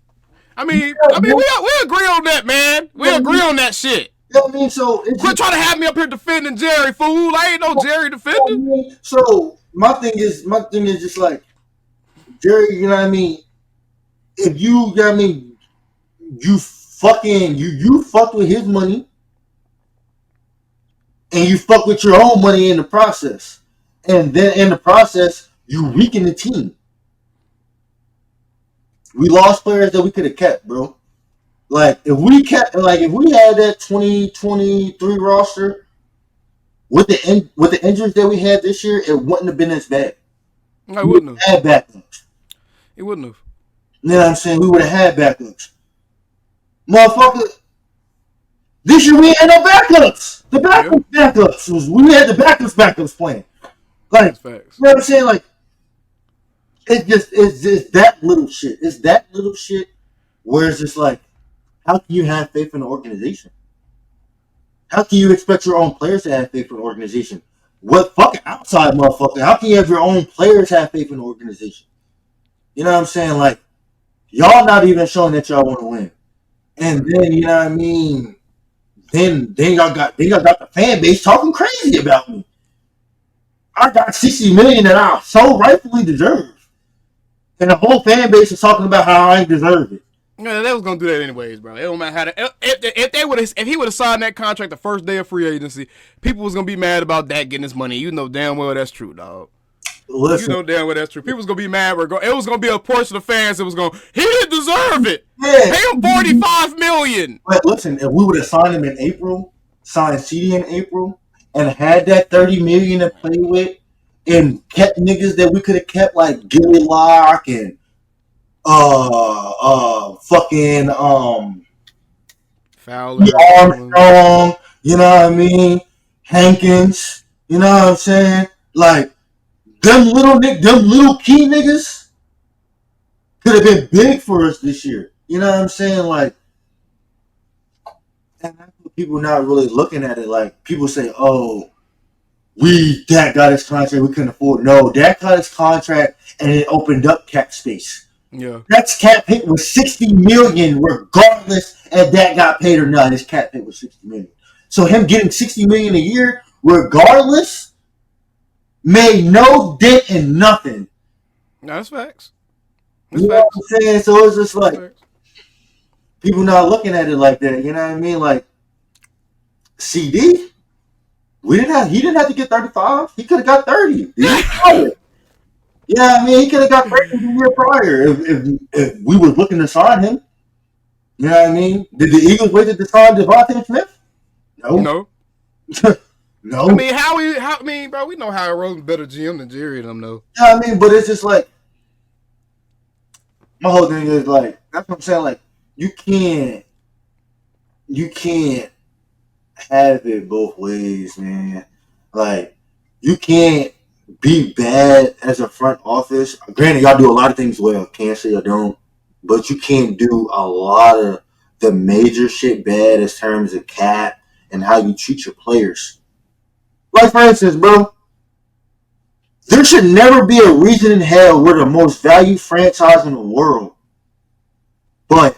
I mean, we agree on that, man. We agree on that shit. You know what I mean? So quit trying to have me up here defending Jerry, fool. I ain't no Jerry defender. So my thing is just like Jerry. You know what I mean? If you know what I mean, you fuck with his money, and you fuck with your own money in the process, and then in the process you weaken the team. We lost players that we could have kept, bro. Like if we had that 2023 roster with the injuries that we had this year, it wouldn't have been as bad. No, it wouldn't have. Had backups. It wouldn't have. You know what I'm saying? We would have had backups. Motherfucker, this year we had no backups. The backups was we had the backups playing. Like, you know what I'm saying? Like, it's just that little shit. It's that little shit where it's just like, how can you have faith in the organization? How can you expect your own players to have faith in the organization? What fucking outside motherfucker? How can you have your own players have faith in the organization? You know what I'm saying? Like, y'all not even showing that y'all want to win. And then, you know what I mean? Then y'all got the fan base talking crazy about me. I got $60 million that I so rightfully deserve. And the whole fan base is talking about how I deserve it. Yeah, they was gonna do that anyways, bro. It don't matter how to, if he would have signed that contract the first day of free agency, people was gonna be mad about that getting his money. You know damn well that's true, dog. Listen, you know damn well that's true. People was gonna be mad. It was gonna be a portion of fans that was going, he didn't deserve it. Yeah. Pay him $45 million. But listen, if we would have signed him in April, signed CD in April, and had that $30 million to play with, and kept niggas that we could have kept like Gilly Lock and fucking Fowler, Armstrong, you know what I mean? Hankins, you know what I'm saying? Like them little key niggas could have been big for us this year. You know what I'm saying? Like, and that's what people not really looking at it. Like people say, "Oh, Dak got his contract. We couldn't afford." No, Dak got his contract, and it opened up cap space. Yeah, Dak's cap hit was $60 million, regardless if Dak got paid or not. His cap hit was $60 million. So him getting $60 million a year, regardless, made no dent in nothing. No, that's facts. That's you know facts. What I'm saying? So it's just like people not looking at it like that. You know what I mean? Like CD, he didn't have to get 35. He could have got 30. Yeah, I mean, he could have got 30 the year prior if we were looking to sign him. You know what I mean? Did the Eagles wait to sign Devontae Smith? No. No. I mean, bro, we know how Rosen better GM than Jerry and them, though. Yeah, I mean, but it's just like, my whole thing is like, that's what I'm saying. Like, you can't have it both ways, man. Like, you can't be bad as a front office. Granted, y'all do a lot of things well. Can't say you don't. but you can't do a lot of the major shit bad in terms of cap and how you treat your players. Like, for instance, bro, there should never be a reason in hell we're the most valued franchise in the world, but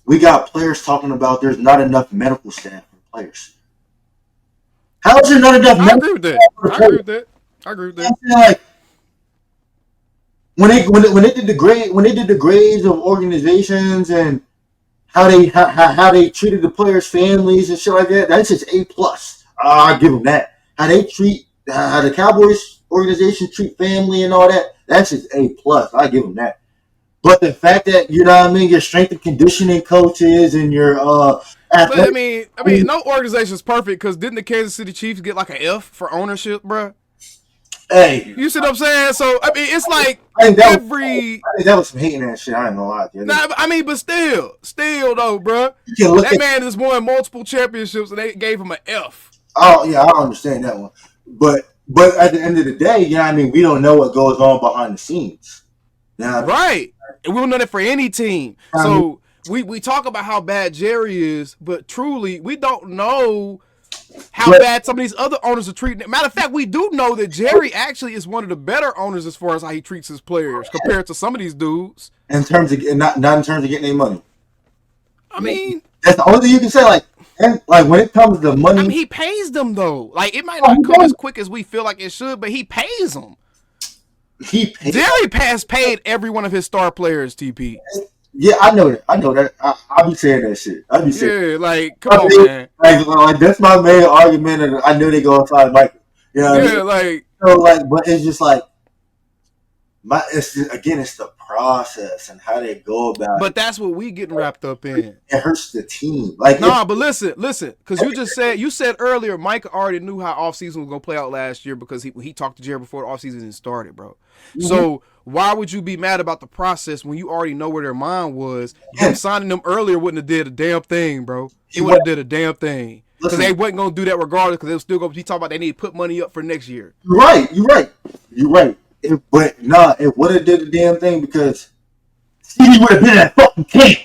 we got players talking about there's not enough medical staff for players. How is there not enough I medical agree with that. staff for I agree players? with that. I agree with You know that. what I'm saying? Like, when they did the grades of organizations and how they treated the players' families and shit like that, that's just A+. I give them that. How they treat how the Cowboys organization treat family and all that, that's just A+. I give them that. But the fact that, you know what I mean, your strength and conditioning coaches and your But I athletic, mean, no organization is perfect because didn't the Kansas City Chiefs get like an F for ownership, bro? hey, You see what I'm saying? So I mean, it's like I think that every. was some hating that shit. I ain't gonna lie to you. Nah, I mean, but still though, bro. You can look That at, man has won multiple championships and they gave him an F. oh yeah, I understand that one. But at the end of the day, you know what I mean, we don't know what goes on behind the scenes. You know what I mean? Right. And we don't know that for any team. So we talk about how bad Jerry is, but truly we don't know how bad some of these other owners are treating it. Matter of fact, we do know that Jerry actually is one of the better owners as far as how he treats his players compared to some of these dudes. In terms of not in terms of getting any money. I mean, That's the only thing you can say. Like when it comes to money, he pays them though. Like it might not come as quick as we feel like it should, but he pays them. Jerry has paid every one of his star players, TP. Yeah, I know that. I be saying that shit. I be saying, yeah, like come on, man. Like that's my main argument, and I know they go inside Micah. You know what I mean? Like so, but it's just like it's the process and how they go about it. But that's what we getting wrapped up in. It hurts the team. Like but listen, because you said earlier, Micah already knew how offseason was gonna play out last year because he talked to Jerry before the offseason even started, bro. Mm-hmm. So why would you be mad about the process when you already know where their mind was? Him signing them earlier wouldn't have did a damn thing, bro. He wouldn't have did a damn thing. Because they wasn't gonna do that regardless. Because they were still gonna be talking about they need to put money up for next year. You're right. It would have did a damn thing because CD would have been at fucking camp.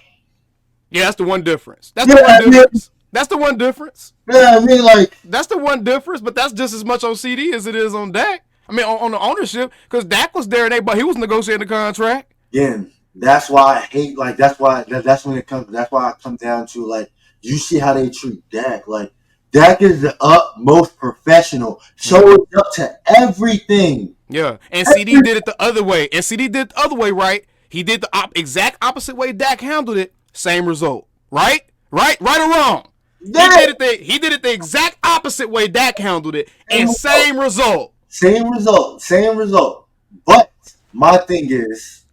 Yeah, that's the one difference. That's the one difference. That's the one difference. Yeah, I mean, like that's the one difference. But that's just as much on CD as it is on Dak. I mean, on the ownership, because Dak was there, but he was negotiating the contract. Yeah, that's why I hate. Like that's why when it comes. That's why I come down to like you see how they treat Dak. Like Dak is the utmost professional. Shows up to everything. Yeah, and CD did it the other way. Right? He did the exact opposite way Dak handled it. Same result. Right or wrong? Yeah. He did it the exact opposite way Dak handled it, and same result. Same result. But my thing is,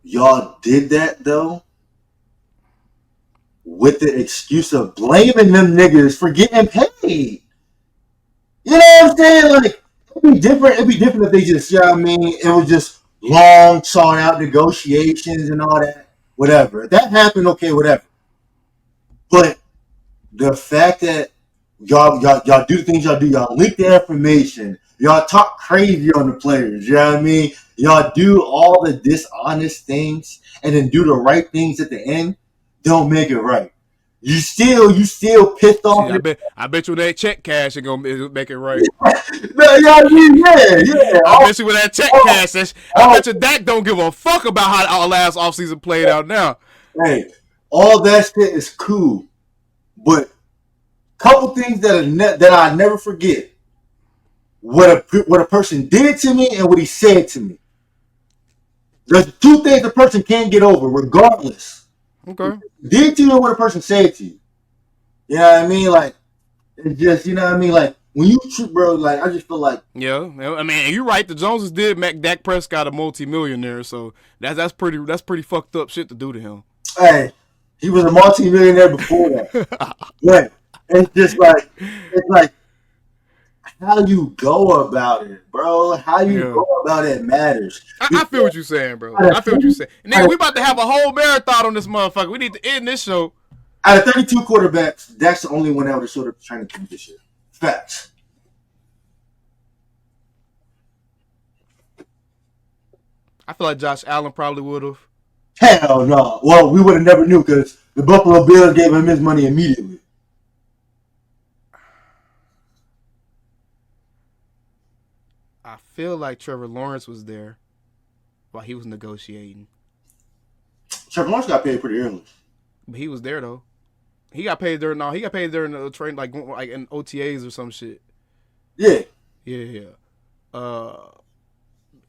y'all did that though with the excuse of blaming them niggas for getting paid. You know what I'm saying? Like it'd be different if they just, you know what I mean, it was just long, sought out negotiations and all that. Whatever. If that happened, okay, whatever. But the fact that y'all do the things y'all do, y'all leak the information, y'all talk crazy on the players, you know what I mean? Y'all do all the dishonest things and then do the right things at the end, don't make it right. You still pissed off. See, I bet you that check cash ain't gonna make it right. Yeah. I bet you with that check cash, I bet you Dak don't give a fuck about how our last offseason played out now. Hey, all that shit is cool, but couple things that I never forget. What a person did to me and what he said to me. There's two things a person can't get over, regardless. Okay. Did to you and what a person said to you. You know what I mean? Like, it's just, you know what I mean? Like, when you treat, bro, like, I just feel like. Yeah, I mean, you're right. The Joneses did make Dak Prescott a multi-millionaire, so that's pretty fucked up shit to do to him. Hey, he was a multi-millionaire before that. But it's just like, how you go about it, bro. How you go about it matters. I feel what you're saying, bro. I feel what you're saying. Nigga, we about to have a whole marathon on this motherfucker. We need to end this show. Out of 32 quarterbacks, Dak's the only one that would have showed up to training camp this year. Facts. I feel like Josh Allen probably would have. Hell no. Well, we would have never knew because the Buffalo Bills gave him his money immediately. I feel like Trevor Lawrence was there while he was negotiating. Trevor Lawrence got paid pretty early. But he was there though. He got paid during the train like in OTAs or some shit. Yeah. Yeah.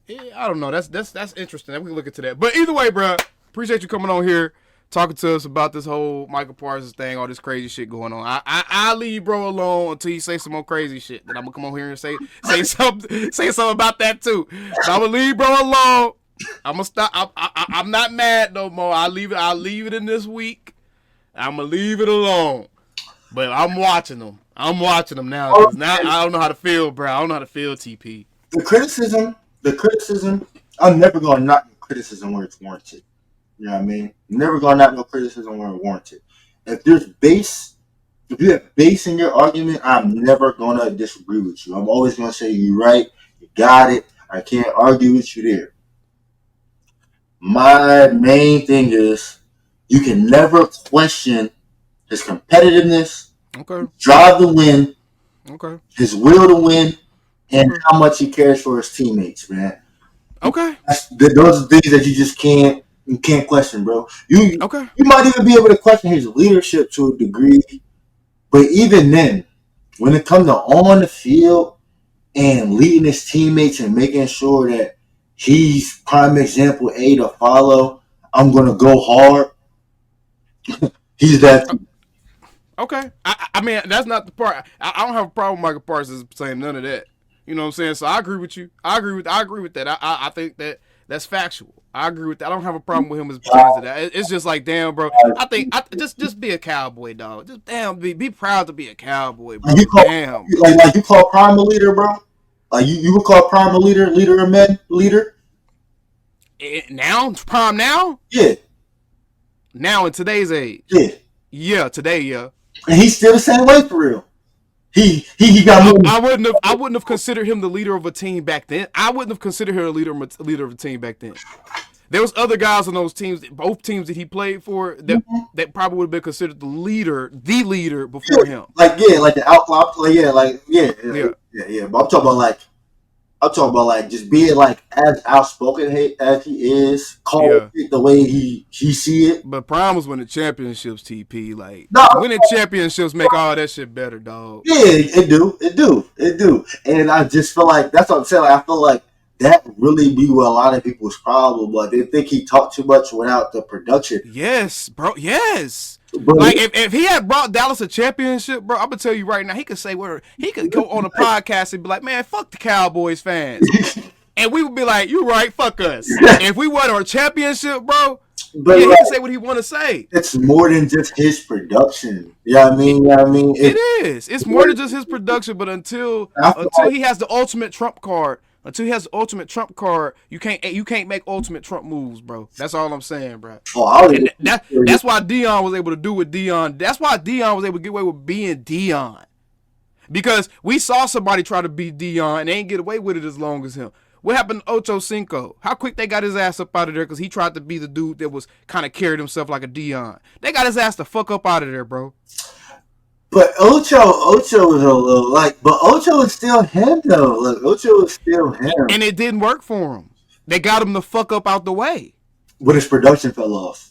Yeah, I don't know. That's interesting. We can look into that. But either way, bro, appreciate you coming on here, talking to us about this whole Micah Parsons thing, all this crazy shit going on. I'll leave bro alone until you say some more crazy shit. Then I'm gonna come on here and say something about that too. So I'm gonna leave bro alone. I'm gonna stop. I'm not mad no more. I'll leave it in this week. I'm gonna leave it alone. But I'm watching them. Now. Cause now I don't know how to feel, bro. I don't know how to feel, TP. The criticism, I'm never going to knock the criticism where it's warranted. You know what I mean? Never going to knock no criticism where it's warranted. If you have base in your argument, I'm never going to disagree with you. I'm always going to say you're right, you got it, I can't argue with you there. My main thing is you can never question his competitiveness, drive to win, his will to win, and how much he cares for his teammates, man. Okay. Those are things that you can't question, bro. You might even be able to question his leadership to a degree, but even then, when it comes to on the field and leading his teammates and making sure that he's prime example A to follow, I'm gonna go hard. He's that. Okay. I mean, that's not the part. I don't have a problem with Micah Parsons saying none of that. You know what I'm saying? So I agree with you. I agree with that. I think that's factual. I agree with that. I don't have a problem with him as pertains to that. It's just like, damn, bro. I think just be a Cowboy, dog. Just damn, be proud to be a Cowboy, bro. Damn. Like you call Prime a leader, bro. Like you would call Prime a leader of men, leader. Now Prime now? Yeah. Now in today's age. Yeah. Yeah, today, yeah. And he's still the same way for real. He got more. I wouldn't have considered him the leader of a team back then. I wouldn't have considered him a leader of a team back then. There was other guys on those teams, both teams that he played for, that probably would have been considered the leader before him. Like the outlaw player, yeah. But I'm talking about like just being like as outspoken as he is, call it the way he see it. But Prime was winning championships, TP. Like winning championships make all that shit better, dog. Yeah, it do. And I just feel like that's what I'm saying. Like, I feel like that really be what a lot of people's problem, but they think he talked too much without the production. Yes, bro. Yes. But like if he had brought Dallas a championship, bro, I'm gonna tell you right now, he could say where he could go on a podcast and be like, man, fuck the Cowboys fans. And we would be like, you right, fuck us. If we won our championship, bro, but he can say what he want to say. It's more than just his production. You know what I mean? It is. It's more than just his production, but until he has the ultimate trump card. Until he has the ultimate trump card, you can't make ultimate Trump moves, bro. That's all I'm saying, bro. That's why Dion was able to do with Dion. That's why Dion was able to get away with being Dion. Because we saw somebody try to be Dion and they ain't get away with it as long as him. What happened to Ocho Cinco? How quick they got his ass up out of there because he tried to be the dude that was kind of carried himself like a Dion. They got his ass the fuck up out of there, bro. But Ocho was a little but Ocho is still him though. Like Ocho is still him, and it didn't work for him. They got him the fuck up out the way. But his production fell off.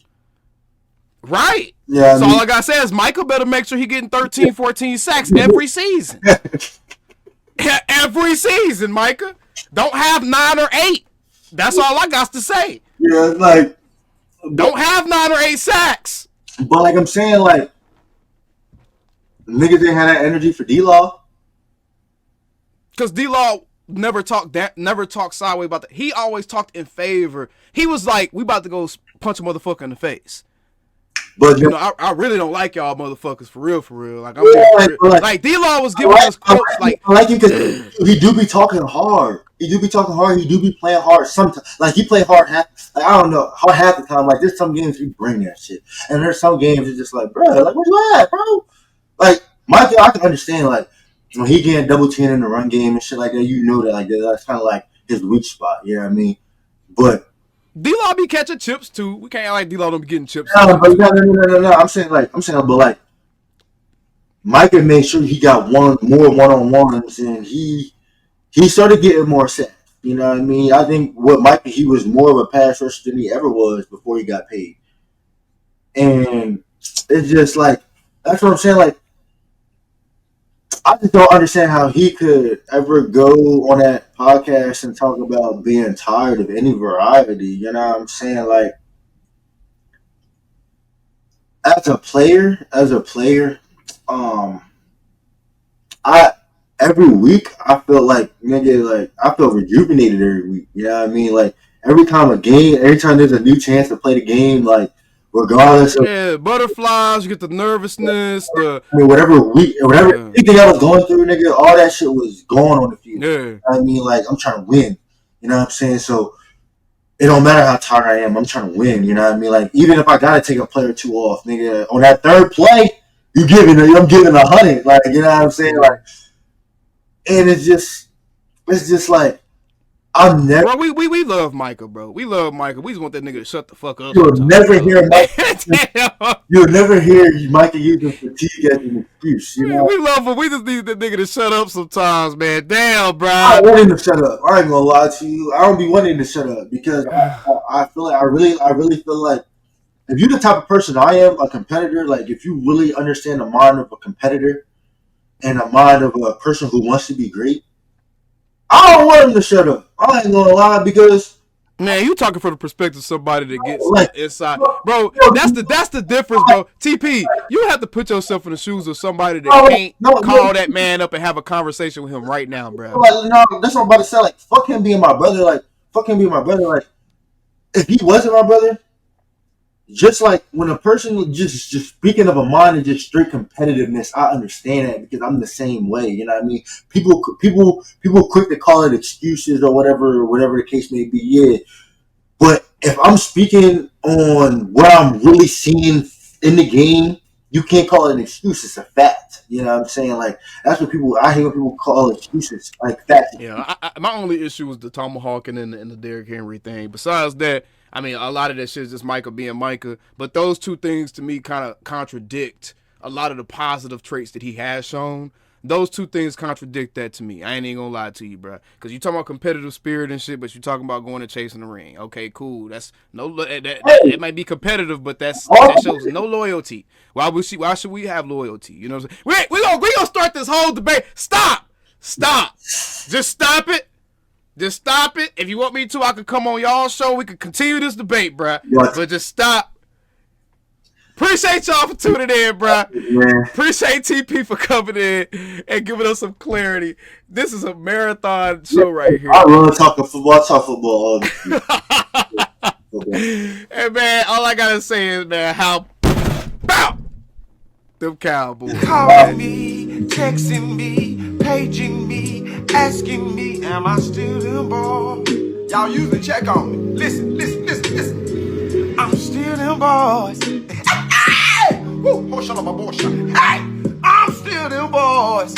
Right. Yeah. So all I gotta say is Michael better make sure he getting 13, 14 sacks every season. Every season, Micah. Don't have 9 or 8. That's all I got to say. Yeah, like don't have 9 or 8 sacks. But like I'm saying, like. Niggas didn't have that energy for D-Law. Because D-Law never talked sideways about that. He always talked in favor. He was like, we about to go punch a motherfucker in the face. But I really don't like y'all motherfuckers for real. Like like D-Law was giving us quotes like you because he do be talking hard. He do be playing hard sometimes. Like he play hard half the time. Like there's some games we bring that shit. And there's some games it's just like, bro, like where you at, bro? Like, Micah, I can understand, like, when he getting double teamed in the run game and shit like that, you know that, like, that's kind of like his weak spot, you know what I mean? But D-Law be catching chips too. We can't act like D-Law don't be getting chips. No. I'm saying, but like, Micah made sure he got more one-on-ones, and he started getting more sacks. You know what I mean? I think what Micah, he was more of a pass rusher than he ever was before he got paid. And it's just like, that's what I'm saying. Like, I just don't understand how he could ever go on that podcast and talk about being tired of any variety. You know what I'm saying? Like, as a player, I every week I feel like, nigga, like, I feel rejuvenated every week. You know what I mean? Like, every time there's a new chance to play the game, like, regardless of butterflies, you get the nervousness, anything I was going through, nigga, all that shit was going on the field. Yeah. You know what I mean? Like, I'm trying to win. You know what I'm saying? So it don't matter how tired I am, I'm trying to win. You know what I mean? Like, even if I gotta take a play or two off, nigga, on that third play, I'm giving 100. Like, you know what I'm saying? Like, and it's just like, I'm never. Bro, we love Micah, bro. We love Micah. We just want that nigga to shut the fuck up. You'll never hear Micah using fatigue as an excuse. You know? We love him. We just need that nigga to shut up sometimes, man. Damn, bro. I want him to shut up. I ain't gonna lie to you. I don't be wanting him to shut up because I feel like I really feel like, if you're the type of person I am, a competitor, like, if you really understand the mind of a competitor and the mind of a person who wants to be great, I don't want him to shut up. I ain't gonna lie, because, man, you talking from the perspective of somebody that gets like, inside, bro. That's the difference, bro. TP, you have to put yourself in the shoes of somebody that can't call that man up and have a conversation with him right now, bro. Like, no, that's what I'm about to say. Like, fuck him being my brother. Like, Like, if he wasn't my brother, just like when a person just speaking of a mind and just straight competitiveness, I understand that because I'm the same way. You know what I mean? People quick to call it excuses or whatever the case may be. Yeah, but if I'm speaking on what I'm really seeing in the game, you can't call it an excuse. It's a fact. You know what I'm saying? Like, that's what I hate when people call excuses, like facts. Yeah, my only issue was the tomahawking and the Derrick Henry thing. Besides that, I mean, a lot of that shit is just Micah being Micah. But those two things, to me, kind of contradict a lot of the positive traits that he has shown. Those two things contradict that to me. I ain't even gonna lie to you, bro. Because you talking about competitive spirit and shit, but you talking about going and chasing the ring. Okay, cool. That's it might be competitive, but that shows no loyalty. Why should we have loyalty? You know what I'm saying? We gonna start this whole debate. Stop. Just stop it. Just stop it. If you want me to, I could come on y'all's show. We could continue this debate, bruh. But just stop. Appreciate y'all for tuning in, bruh. Yeah. Appreciate TP for coming in and giving us some clarity. This is a marathon show right here. I love talking football. I talk football. Hey, man, all I gotta say is, man, how bow them Cowboys. Calling me, texting me, paging me, asking me, am I still them boys? Y'all usually check on me. Listen. I'm still them boys. Hey! Woo! Oh, shut up, my boy. Hey! I'm still them boys.